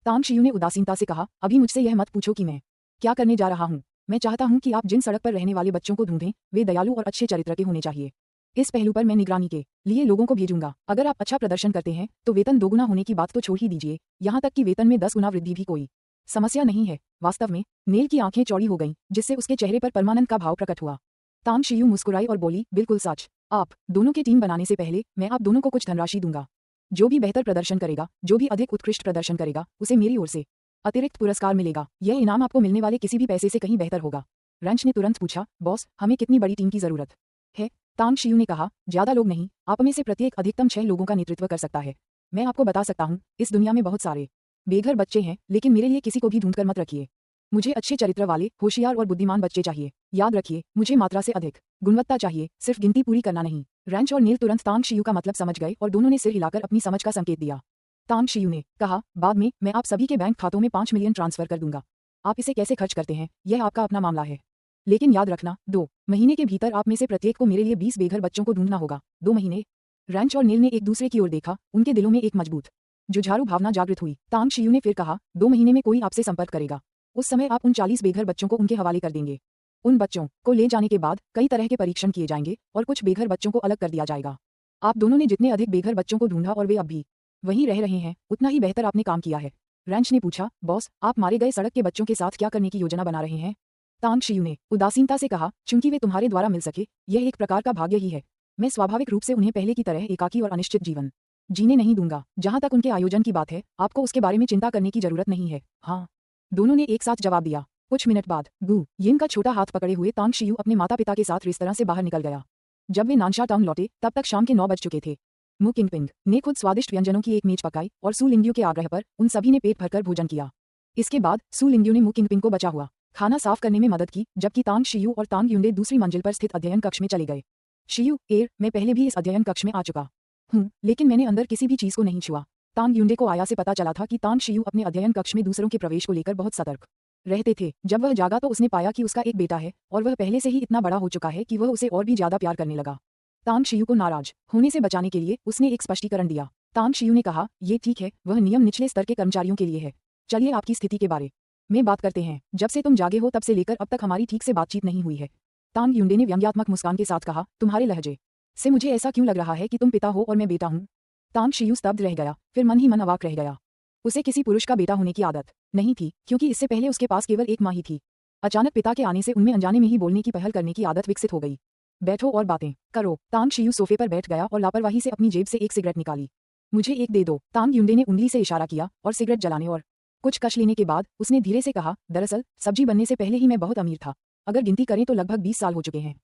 तांग शियू ने उदासीनता से कहा, अभी मुझसे यह मत पूछो कि मैं क्या करने जा रहा हूँ। मैं चाहता हूँ कि आप जिन सड़क पर रहने वाले बच्चों को ढूंढें वे दयालु और अच्छे चरित्र के होने चाहिए। इस पहलू पर मैं निगरानी के लिए लोगों को भेजूंगा। अगर आप अच्छा प्रदर्शन करते हैं तो वेतन 2 गुना होने की बात तो छोड़ ही दीजिए, यहाँ तक कि वेतन में 10 गुना वृद्धि भी कोई समस्या नहीं है। वास्तव में नील की आंखें चौड़ी हो गईं, जिससे उसके चेहरे पर परमानंद का भाव प्रकट हुआ। तांग शियू मुस्कुराई और बोली, बिल्कुल सच। आप दोनों की टीम बनाने से पहले मैं आप दोनों को कुछ धनराशि दूंगा। जो भी बेहतर प्रदर्शन करेगा, जो भी अधिक उत्कृष्ट प्रदर्शन करेगा, उसे मेरी ओर से अतिरिक्त पुरस्कार मिलेगा। यह इनाम आपको मिलने वाले किसी भी पैसे से कहीं बेहतर होगा। रैंच ने तुरंत पूछा, बॉस, हमें कितनी बड़ी टीम की जरूरत है? तांग शियू ने कहा, ज्यादा लोग नहीं, आप में से प्रत्येक अधिकतम 6 लोगों का नेतृत्व कर सकता है। मैं आपको बता सकता हूँ, इस दुनिया में बहुत सारे बेघर बच्चे हैं, लेकिन मेरे लिए किसी को भी ढूंढकर मत रखिए। मुझे अच्छे चरित्र वाले, होशियार और बुद्धिमान बच्चे चाहिए। याद रखिए, मुझे मात्रा से अधिक गुणवत्ता चाहिए, सिर्फ गिनती पूरी करना नहीं। रैंच और नील तुरंत तांग शियू का मतलब समझ गए और दोनों ने सिर हिलाकर अपनी समझ का संकेत दिया। तांग शियू ने कहा, बाद में मैं आप सभी के बैंक खातों में 5 मिलियन ट्रांसफर कर दूंगा। आप इसे कैसे खर्च करते हैं, यह आपका अपना मामला है, लेकिन याद रखना, 2 महीने के भीतर आप में से प्रत्येक को मेरे लिए 20 बेघर बच्चों को ढूंढना होगा। 2 महीने। रैंच और नील ने एक दूसरे की ओर देखा, उनके दिलों में एक मजबूत जुझारू भावना जागृत हुई। तांग शियू ने फिर कहा, 2 महीने में कोई आपसे संपर्क करेगा। उस समय आप उन 40 बेघर बच्चों को उनके हवाले कर देंगे। उन बच्चों को ले जाने के बाद कई तरह के परीक्षण किए जाएंगे और कुछ बेघर बच्चों को अलग कर दिया जाएगा। आप दोनों ने जितने अधिक बेघर बच्चों को ढूंढा और वे अब भी वहीं रह रहे हैं, उतना ही बेहतर आपने काम किया है। रैंच ने पूछा, बॉस, आप मारे गए सड़क के बच्चों के साथ क्या करने की योजना बना रहे हैं? तांग शियू ने उदासीनता से कहा, चूंकि वे तुम्हारे द्वारा मिल सके, यह एक प्रकार का भाग्य ही है। मैं स्वाभाविक रूप से उन्हें पहले की तरह एकाकी और अनिश्चित जीवन जीने नहीं दूंगा। जहां तक उनके आयोजन की बात है, आपको उसके बारे में चिंता करने की जरूरत नहीं है। हाँ, दोनों ने एक साथ जवाब दिया। कुछ मिनट बाद गु यिन का छोटा हाथ पकड़े हुए तांग शियू अपने माता पिता के साथ रेस्तरां से बाहर निकल गया। जब वे नानशा टाउन लौटे तब तक शाम के 9 बज चुके थे। मु किंगपिंग ने खुद स्वादिष्ट व्यंजनों की एक मेज पकाई और सू लिंग्यू के आग्रह पर उन सभी ने पेट भरकर भोजन किया। इसके बाद सू लिंग्यू ने मु किंगपिंग को बचा हुआ खाना साफ करने में मदद की, जबकि तांग शियू और तांग युंडे दूसरी मंजिल पर स्थित अध्ययन कक्ष में चले गए। शियू, मैं पहले भी इस अध्ययन कक्ष में आ चुका हूँ, लेकिन मैंने अंदर किसी भी चीज को नहीं छुआ। तांग युंडे को आया से पता चला था कि तांग शियू अपने अध्ययन कक्ष में दूसरों के प्रवेश को लेकर बहुत सतर्क रहते थे। जब वह जागा तो उसने पाया कि उसका एक बेटा है और वह पहले से ही इतना बड़ा हो चुका है कि वह उसे और भी ज्यादा प्यार करने लगा। तांग शियू को नाराज होने से बचाने के लिए उसने एक स्पष्टीकरण दिया। तांग शियू ने कहा, ये ठीक है, वह नियम निचले स्तर के कर्मचारियों के लिए है। चलिए आपकी स्थिति के बारे में बात करते हैं। जब से तुम जागे हो तब से लेकर अब तक हमारी ठीक से बातचीत नहीं हुई है। तांग युंडे ने व्यंग्यात्मक मुस्कान के साथ कहा, तुम्हारे लहजे से मुझे ऐसा क्यों लग रहा है कि तुम पिता हो और मैं बेटा हूँ? तांग शियू स्तब्ध रह गया, फिर मन ही मन अवाक रह गया। उसे किसी पुरुष का बेटा होने की आदत नहीं थी, क्योंकि इससे पहले उसके पास केवल एक माँ ही थी। अचानक पिता के आने से उनमें अनजाने में ही बोलने की पहल करने की आदत विकसित हो गई। बैठो और बातें करो। तांग शियू सोफे पर बैठ गया और लापरवाही से अपनी जेब से एक सिगरेट निकाली। मुझे एक दे दो। तांग युंडे ने उंगली से इशारा किया और सिगरेट जलाने और कुछ कश लेने के बाद उसने धीरे से कहा, दरअसल सब्जी बनने से पहले ही मैं बहुत अमीर था। अगर गिनती करें तो लगभग 20 साल हो चुके हैं।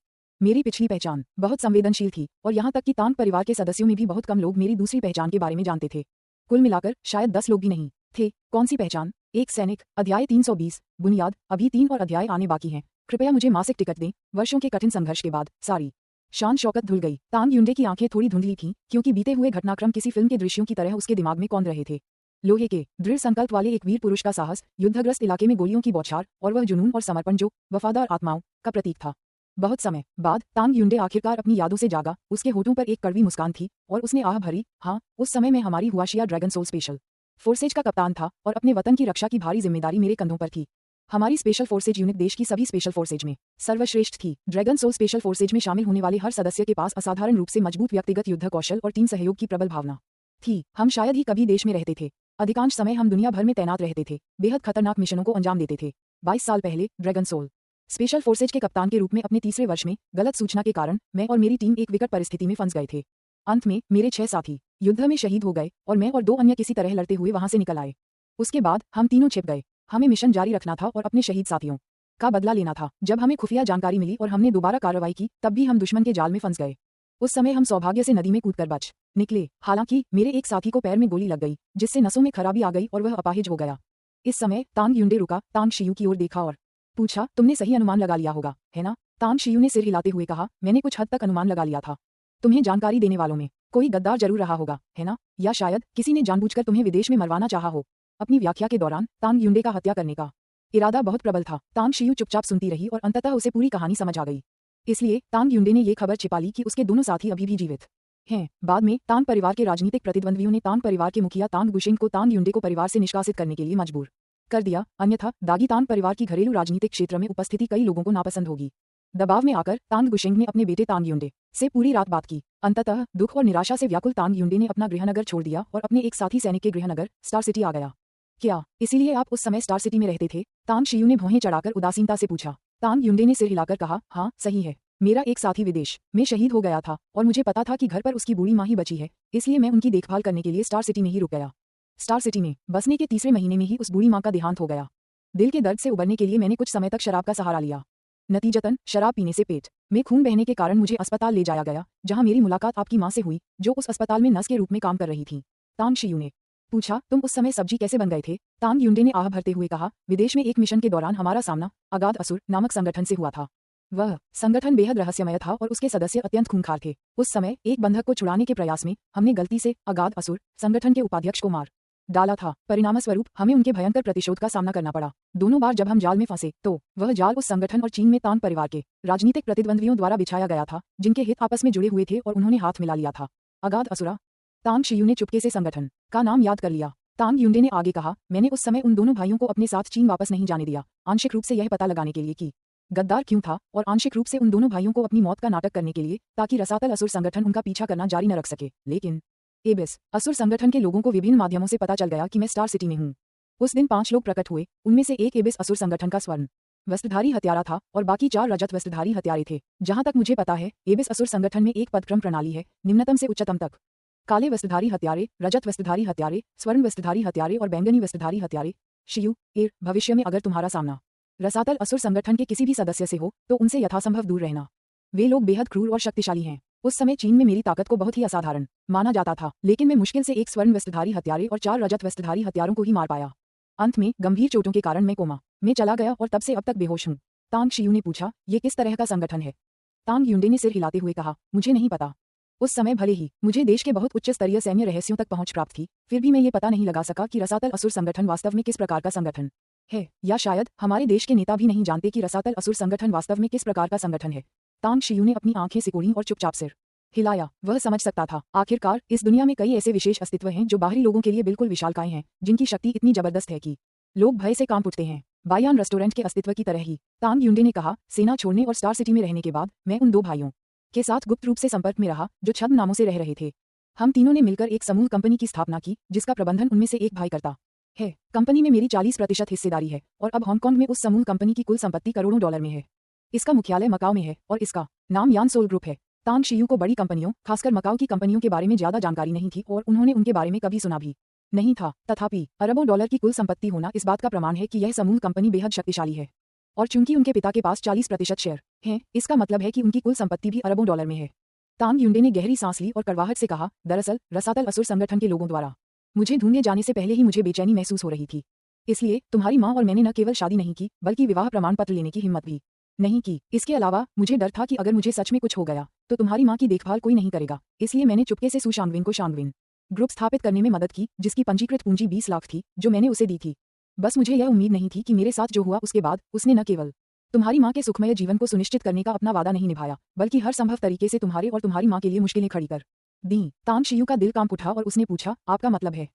मेरी पिछली पहचान बहुत संवेदनशील थी और यहाँ तक कि तांग परिवार के सदस्यों में भी बहुत कम लोग मेरी दूसरी पहचान के बारे में जानते थे। कुल मिलाकर शायद 10 लोग भी नहीं थे। कौन सी पहचान? एक सैनिक। अध्याय 320। बुनियाद। अभी 3 और अध्याय आने बाकी हैं। कृपया मुझे मासिक टिकट दें। वर्षों के कठिन संघर्ष के बाद सारी शान शौकत धुल गई। तांग युंडे की आंखें थोड़ी धुंधली थीं, क्योंकि बीते हुए घटनाक्रम किसी फिल्म के दृश्यों की तरह उसके दिमाग में कौंध रहे थे। लोहे के दृढ़ संकल्प वाले एक वीर पुरुष का साहस, युद्धग्रस्त इलाके में गोलियों की बौछार और वह जुनून और समर्पण जो वफादार आत्माओं का प्रतीक था। बहुत समय बाद तांग युंडे आखिरकार अपनी यादों से जागा। उसके होठों पर एक कड़वी मुस्कान थी और उसने आह भरी, हाँ, उस समय मैं हमारी हुआशिया ड्रैगन सोल स्पेशल फोर्सेज का कप्तान था और अपने वतन की रक्षा की भारी जिम्मेदारी मेरे कंधों पर थी। हमारी स्पेशल फोर्सेज यूनिट देश की सभी स्पेशल फोर्सेज में सर्वश्रेष्ठ थी। ड्रैगन सोल स्पेशल फोर्सेज में शामिल होने वाले हर सदस्य के पास असाधारण रूप से मजबूत व्यक्तिगत युद्ध कौशल और टीम सहयोग की प्रबल भावना थी। हम शायद ही कभी देश में रहते थे। अधिकांश समय हम दुनिया भर में तैनात रहते थे, बेहद खतरनाक मिशनों को अंजाम देते थे। 22 साल पहले ड्रैगन सोल स्पेशल फोर्सेज के कप्तान के रूप में अपने तीसरे वर्ष में गलत सूचना के कारण मैं और मेरी टीम एक विकट परिस्थिति में फंस गए थे। अंत में मेरे 6 साथी युद्ध में शहीद हो गए और मैं और 2 अन्य किसी तरह लड़ते हुए वहां से निकल आए। उसके बाद हम तीनों छिप गए। हमें मिशन जारी रखना था और अपने शहीद साथियों का बदला लेना था। जब हमें खुफिया जानकारी मिली और हमने दोबारा कार्रवाई की, तब भी हम दुश्मन के जाल में फंस गए। उस समय हम सौभाग्य से नदी में कूदकर बच निकले। हालांकि मेरे एक साथी को पैर में गोली लग गई, जिससे नसों में खराबी आ गई और वह अपाहिज हो गया। इस समय तांग युंडे रुका, तांग शियू की ओर देखा और पूछा, तुमने सही अनुमान लगा लिया होगा, है ना? तांग शियू ने सिर हिलाते हुए कहा, मैंने कुछ हद तक अनुमान लगा लिया था। तुम्हें जानकारी देने वालों में कोई गद्दार जरूर रहा होगा, है ना? या शायद किसी ने जानबूझकर तुम्हें विदेश में मरवाना चाहा हो। अपनी व्याख्या के दौरान तांग युंडे का हत्या करने का इरादा बहुत प्रबल था। तांग शियू चुपचाप सुनती रही और अंततः उसे पूरी कहानी समझ आ गई। इसलिए तांग युंडे ने ये खबर छिपा ली कि उसके दोनों साथी अभी भी जीवित हैं। बाद में तांग परिवार के राजनीतिक प्रतिद्वंद्वियों ने तांग परिवार के मुखिया तांग गुशेंग को तांग युंडे को परिवार से निष्कासित करने के लिए मजबूर कर दिया। अन्यथा दागी तांग परिवार की घरेलू राजनीतिक क्षेत्र में उपस्थिति कई लोगों को नापसंद होगी। दबाव में आकर तांग गुशेंग ने अपने बेटे तांग युंडे से पूरी रात बात की। अंततः दुख और निराशा से व्याकुल तांग युंडे ने अपना गृहनगर छोड़ दिया और अपने एक साथी सैनिक के गृहनगर स्टार सिटी आ गया। क्या इसीलिए आप उस समय स्टार सिटी में रहते थे? तांग शियू ने भौहें चढ़ाकर उदासीनता से पूछा। तांग युंडे ने सिर हिलाकर कहा, हाँ, सही है। मेरा एक साथी विदेश में शहीद हो गया था और मुझे पता था कि घर पर उसकी बूढ़ी माँ ही बची है, इसलिए मैं उनकी देखभाल करने के लिए स्टार सिटी में ही रुक गया। स्टार सिटी में बसने के तीसरे महीने में ही उस बूढ़ी माँ का देहांत हो गया। दिल के दर्द से उबरने के लिए मैंने कुछ समय तक शराब का सहारा लिया। नतीजतन शराब पीने से पेट में खून बहने के कारण मुझे अस्पताल ले जाया गया, जहां मेरी मुलाकात आपकी माँ से हुई, जो उस अस्पताल में नर्स के रूप में काम कर रही थी। तांग शियू ने पूछा, तुम उस समय सब्जी कैसे बन गए थे? तांग युंडे ने आह भरते हुए कहा, विदेश में एक मिशन के दौरान हमारा सामना अगाध असुर नामक संगठन से हुआ था। वह संगठन बेहद रहस्यमय था और उसके सदस्य अत्यंत खूंखार थे। उस समय एक बंधक को छुड़ाने के प्रयास में हमने गलती से अगाध असुर संगठन के उपाध्यक्ष को मार डाला था। परिणामस्वरूप हमें उनके भयंकर प्रतिशोध का सामना करना पड़ा। दोनों बार जब हम जाल में फंसे, तो वह जाल उस संगठन और चीन में तांग परिवार के राजनीतिक प्रतिद्वंद्वियों द्वारा बिछाया गया था, जिनके हित आपस में जुड़े हुए थे और उन्होंने हाथ मिला लिया था। अगाध असुरा। तांग शियू ने चुपके से संगठन का नाम याद कर लिया। तांग युंडे ने आगे कहा, मैंने उस समय उन दोनों भाइयों को अपने साथ चीन वापस नहीं जाने दिया, आंशिक रूप से यह पता लगाने के लिए कि गद्दार क्यों था, और आंशिक रूप से उन दोनों भाइयों को अपनी मौत का नाटक करने के लिए, ताकि रसातल असुर संगठन उनका पीछा करना जारी न रख सके। लेकिन एबिस असुर संगठन के लोगों को विभिन्न माध्यमों से पता चल गया कि मैं स्टार सिटी में हूँ। उस दिन 5 लोग प्रकट हुए। उनमें से एक एबिस असुर संगठन का स्वर्ण वस्त्रधारी हत्यारा था और बाकी 4 रजत वस्त्रधारी हत्यारे थे। जहां तक मुझे पता है, एबिस असुर संगठन में एक पदक्रम प्रणाली है, निम्नतम से उच्चतम तक। काले वस्त्रधारी हत्यारे, रजत वस्त्रधारी हत्यारे, स्वर्ण वस्त्रधारी हत्यारे और बैंगनी वस्त्रधारी हत्यारे। शियू, भविष्य में अगर तुम्हारा सामना रसातल असुर संगठन के किसी भी सदस्य से हो, तो उनसे यथासंभव दूर रहना। वे लोग बेहद क्रूर और शक्तिशाली हैं। उस समय चीन में मेरी ताकत को बहुत ही असाधारण माना जाता था, लेकिन मैं मुश्किल से एक स्वर्ण वस्त्रधारी हत्यारे और 4 रजत वस्त्रधारी हत्यारों को ही मार पाया। अंत में गंभीर चोटों के कारण मैं कोमा में चला गया और तब से अब तक बेहोश हूँ। तांग शियू ने पूछा, ये किस तरह का संगठन है? तांग युंडे ने सिर हिलाते हुए कहा, मुझे नहीं पता। उस समय भले ही मुझे देश के बहुत उच्च स्तरीय सैन्य रहस्यों तक पहुंच प्राप्त थी, फिर भी मैं ये पता नहीं लगा सका कि रसातल असुर संगठन वास्तव में किस प्रकार का संगठन है, या शायद हमारे देश के नेता भी नहीं जानते कि रसातल असुर संगठन वास्तव में किस प्रकार का संगठन है। तांग शियू ने अपनी आंखें सिकोड़ी और चुपचाप सिर हिलाया। वह समझ सकता था, आखिरकार इस दुनिया में कई ऐसे विशेष अस्तित्व हैं जो बाहरी लोगों के लिए बिल्कुल विशालकाय हैं, जिनकी शक्ति इतनी जबरदस्त है कि लोग भय से कांप उठते हैं। बायान रेस्टोरेंट के अस्तित्व की तरह ही, तांग युंडे ने कहा, सेना छोड़ने और स्टार सिटी में रहने के बाद मैं उन 2 भाइयों के साथ गुप्त रूप से संपर्क में रहा, जो छद्म नामों से रह रहे थे। हम तीनों ने मिलकर एक समूह कंपनी की स्थापना की, जिसका प्रबंधन उनमें से एक भाई करता है। कंपनी में मेरी 40% हिस्सेदारी है और अब हांगकांग में उस समूह कंपनी की कुल संपत्ति करोड़ों डॉलर में है। इसका मुख्यालय मकाओ में है और इसका नाम यान सोल ग्रुप है। तांग शियू को बड़ी कंपनियों, खासकर मकाओ की कंपनियों के बारे में ज्यादा जानकारी नहीं थी और उन्होंने उनके बारे में कभी सुना भी नहीं था। तथापि अरबों डॉलर की कुल संपत्ति होना इस बात का प्रमाण है कि यह समूह कंपनी बेहद शक्तिशाली है। और चूंकि उनके पिता के पास 40% शेयर हैं, इसका मतलब है कि उनकी कुल संपत्ति भी अरबों डॉलर में है। तांग युंडे ने गहरी सांस ली और कड़वाहट से कहा, दरअसल रसातल असुर संगठन के लोगों द्वारा मुझे ढूंढे जाने से पहले ही मुझे बेचैनी महसूस हो रही थी। इसलिए तुम्हारी माँ और मैंने न केवल शादी नहीं की, बल्कि विवाह प्रमाण पत्र लेने की हिम्मत भी नहीं की। इसके अलावा मुझे डर था कि अगर मुझे सच में कुछ हो गया तो तुम्हारी माँ की देखभाल कोई नहीं करेगा, इसलिए मैंने चुपके से सु शांगविन को शांगविन ग्रुप स्थापित करने में मदद की, जिसकी पंजीकृत पूंजी 20 लाख थी जो मैंने उसे दी थी। बस मुझे यह उम्मीद नहीं थी कि मेरे साथ जो हुआ उसके बाद उसने न केवल तुम्हारी माँ के सुखमय जीवन को सुनिश्चित करने का अपना वादा नहीं निभाया, बल्कि हर संभव तरीके से तुम्हारे और तुम्हारी माँ के लिए मुश्किलें खड़ी कर दी। तांग शियू का दिल कांप उठा और उसने पूछा, आपका मतलब है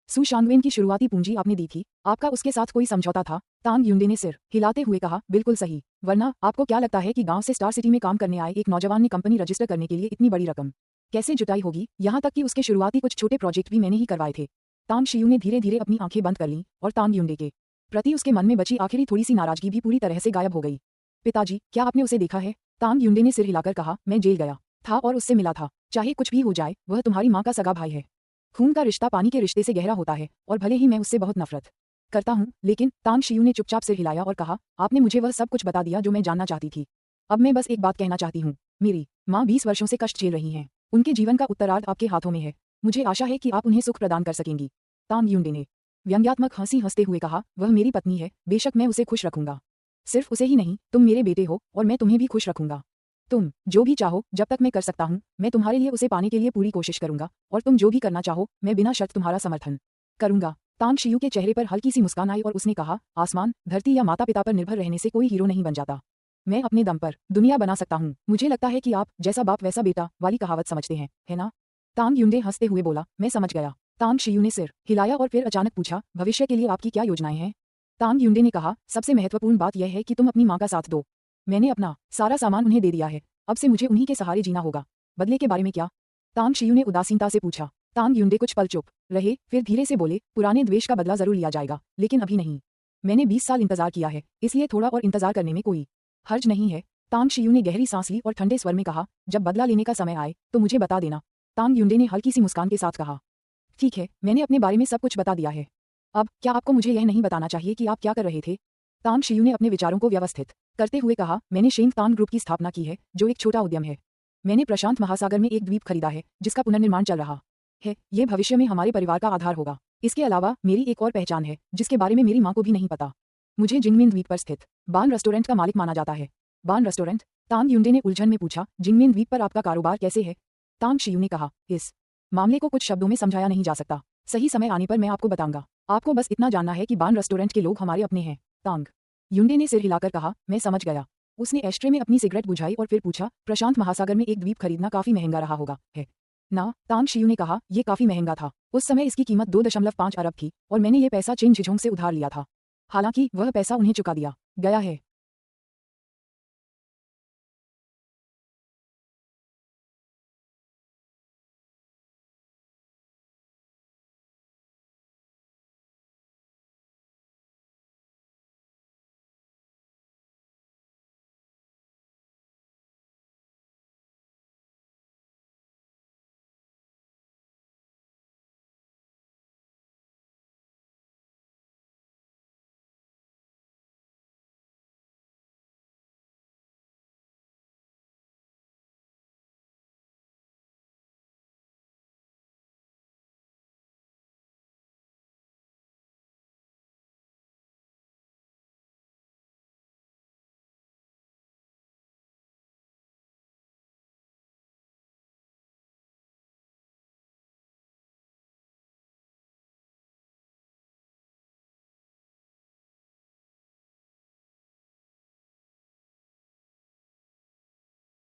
सु शांगवेन की शुरुआती पूंजी आपने दी थी? आपका उसके साथ कोई समझौता था? तांग युंडे ने सिर हिलाते हुए कहा, बिल्कुल सही। वरना आपको क्या लगता है कि गांव से स्टार सिटी में काम करने आए एक नौजवान ने कंपनी रजिस्टर करने के लिए इतनी बड़ी रकम कैसे जुटाई होगी? यहाँ तक कि उसके शुरुआती कुछ छोटे प्रोजेक्ट भी मैंने ही करवाए थे। तांग शियू ने धीरे धीरे अपनी आंखें बंद कर लीं और तांग युंडे के प्रति उसके मन में बची आखिरी थोड़ी सी नाराजगी भी पूरी तरह से गायब हो गई। पिताजी, क्या आपने उसे देखा है? तांग युंडे ने सिर हिलाकर कहा, मैं जेल गया था और उससे मिला था। चाहे कुछ भी हो जाए, वह तुम्हारी माँ का सगा भाई है। खून का रिश्ता पानी के रिश्ते से गहरा होता है और भले ही मैं उससे बहुत नफरत करता हूँ, लेकिन तांग शियू ने चुपचाप सिर हिलाया और कहा, आपने मुझे वह सब कुछ बता दिया जो मैं जानना चाहती थी। अब मैं बस एक बात कहना चाहती हूँ, मेरी माँ 20 वर्षों से कष्ट झेल रही हैं। उनके जीवन का उत्तरार्ध आपके हाथों में है। मुझे आशा है कि आप उन्हें सुख प्रदान कर सकेंगी। तांग युंडे ने व्यंग्यात्मक हंसी हंसते हुए कहा, वह मेरी पत्नी है, बेशक मैं उसे खुश रखूंगा। सिर्फ उसे ही नहीं, तुम मेरे बेटे हो और मैं तुम्हें भी खुश रखूंगा। तुम जो भी चाहो, जब तक मैं कर सकता हूँ, मैं तुम्हारे लिए उसे पाने के लिए पूरी कोशिश करूंगा, और तुम जो भी करना चाहो, मैं बिना शर्त तुम्हारा समर्थन करूंगा। तांग शियू के चेहरे पर हल्की सी मुस्कान आई और उसने कहा, आसमान, धरती या माता पिता पर निर्भर रहने से कोई हीरो नहीं बन जाता। मैं अपने दम पर दुनिया बना सकता हूँ। मुझे लगता है कि आप जैसा बाप वैसा बेटा वाली कहावत समझते हैं, है ना? तांग युंडे हंसते हुए बोला, मैं समझ गया। तांग शियू ने सिर हिलाया और फिर अचानक पूछा, भविष्य के लिए आपकी क्या योजनाएं हैं? तांग युंडे ने कहा, सबसे महत्वपूर्ण बात यह है कि तुम अपनी माँ का साथ दो। मैंने अपना सारा सामान उन्हें दे दिया है, अब से मुझे उन्हीं के सहारे जीना होगा। बदले के बारे में क्या? तांग शियू ने उदासीनता से पूछा। तांग युंडे कुछ पल चुप रहे, फिर धीरे से बोले, पुराने द्वेष का बदला जरूर लिया जाएगा, लेकिन अभी नहीं। मैंने 20 साल इंतजार किया है, इसलिए थोड़ा और इंतजार करने में कोई हर्ज नहीं है। तांग शियू ने गहरी सांस ली और ठंडे स्वर में कहा, जब बदला लेने का समय आए तो मुझे बता देना। तांग युंडे ने हल्की सी मुस्कान के साथ कहा, ठीक है, मैंने अपने बारे में सब कुछ बता दिया है। अब क्या आपको मुझे यह नहीं बताना चाहिए कि आप क्या कर रहे थे? तांग शियू ने अपने विचारों को व्यवस्थित करते हुए कहा, मैंने शेंग तांग ग्रुप की स्थापना की है, जो एक छोटा उद्यम है। मैंने प्रशांत महासागर में एक द्वीप खरीदा है, जिसका पुनर्निर्माण चल रहा है। ये भविष्य में हमारे परिवार का आधार होगा। इसके अलावा मेरी एक और पहचान है, जिसके बारे में मेरी माँ को भी नहीं पता। मुझे जिंगमेन द्वीप पर स्थित बान रेस्टोरेंट का मालिक माना जाता है। बान रेस्टोरेंट? तांग युंडे ने उलझन में पूछा, जिंगमेन द्वीप पर आपका कारोबार कैसे है? तांग शियू ने कहा, इस मामले को कुछ शब्दों में समझाया नहीं जा सकता। सही समय आने पर मैं आपको बताऊंगा। आपको बस इतना जानना है कि बान रेस्टोरेंट के लोग हमारे अपने हैं। तांग युंडे ने सिर हिलाकर कहा, मैं समझ गया। उसने एस्ट्रे में अपनी सिगरेट बुझाई और फिर पूछा, प्रशांत महासागर में एक द्वीप खरीदना काफी महंगा रहा होगा, है ना? तांग शियू ने कहा, यह काफी महंगा था। उस समय इसकी कीमत 2.5 अरब थी और मैंने ये पैसा चेन झिझोंग से उधार लिया था। हालांकि वह पैसा उन्हें चुका दिया गया है।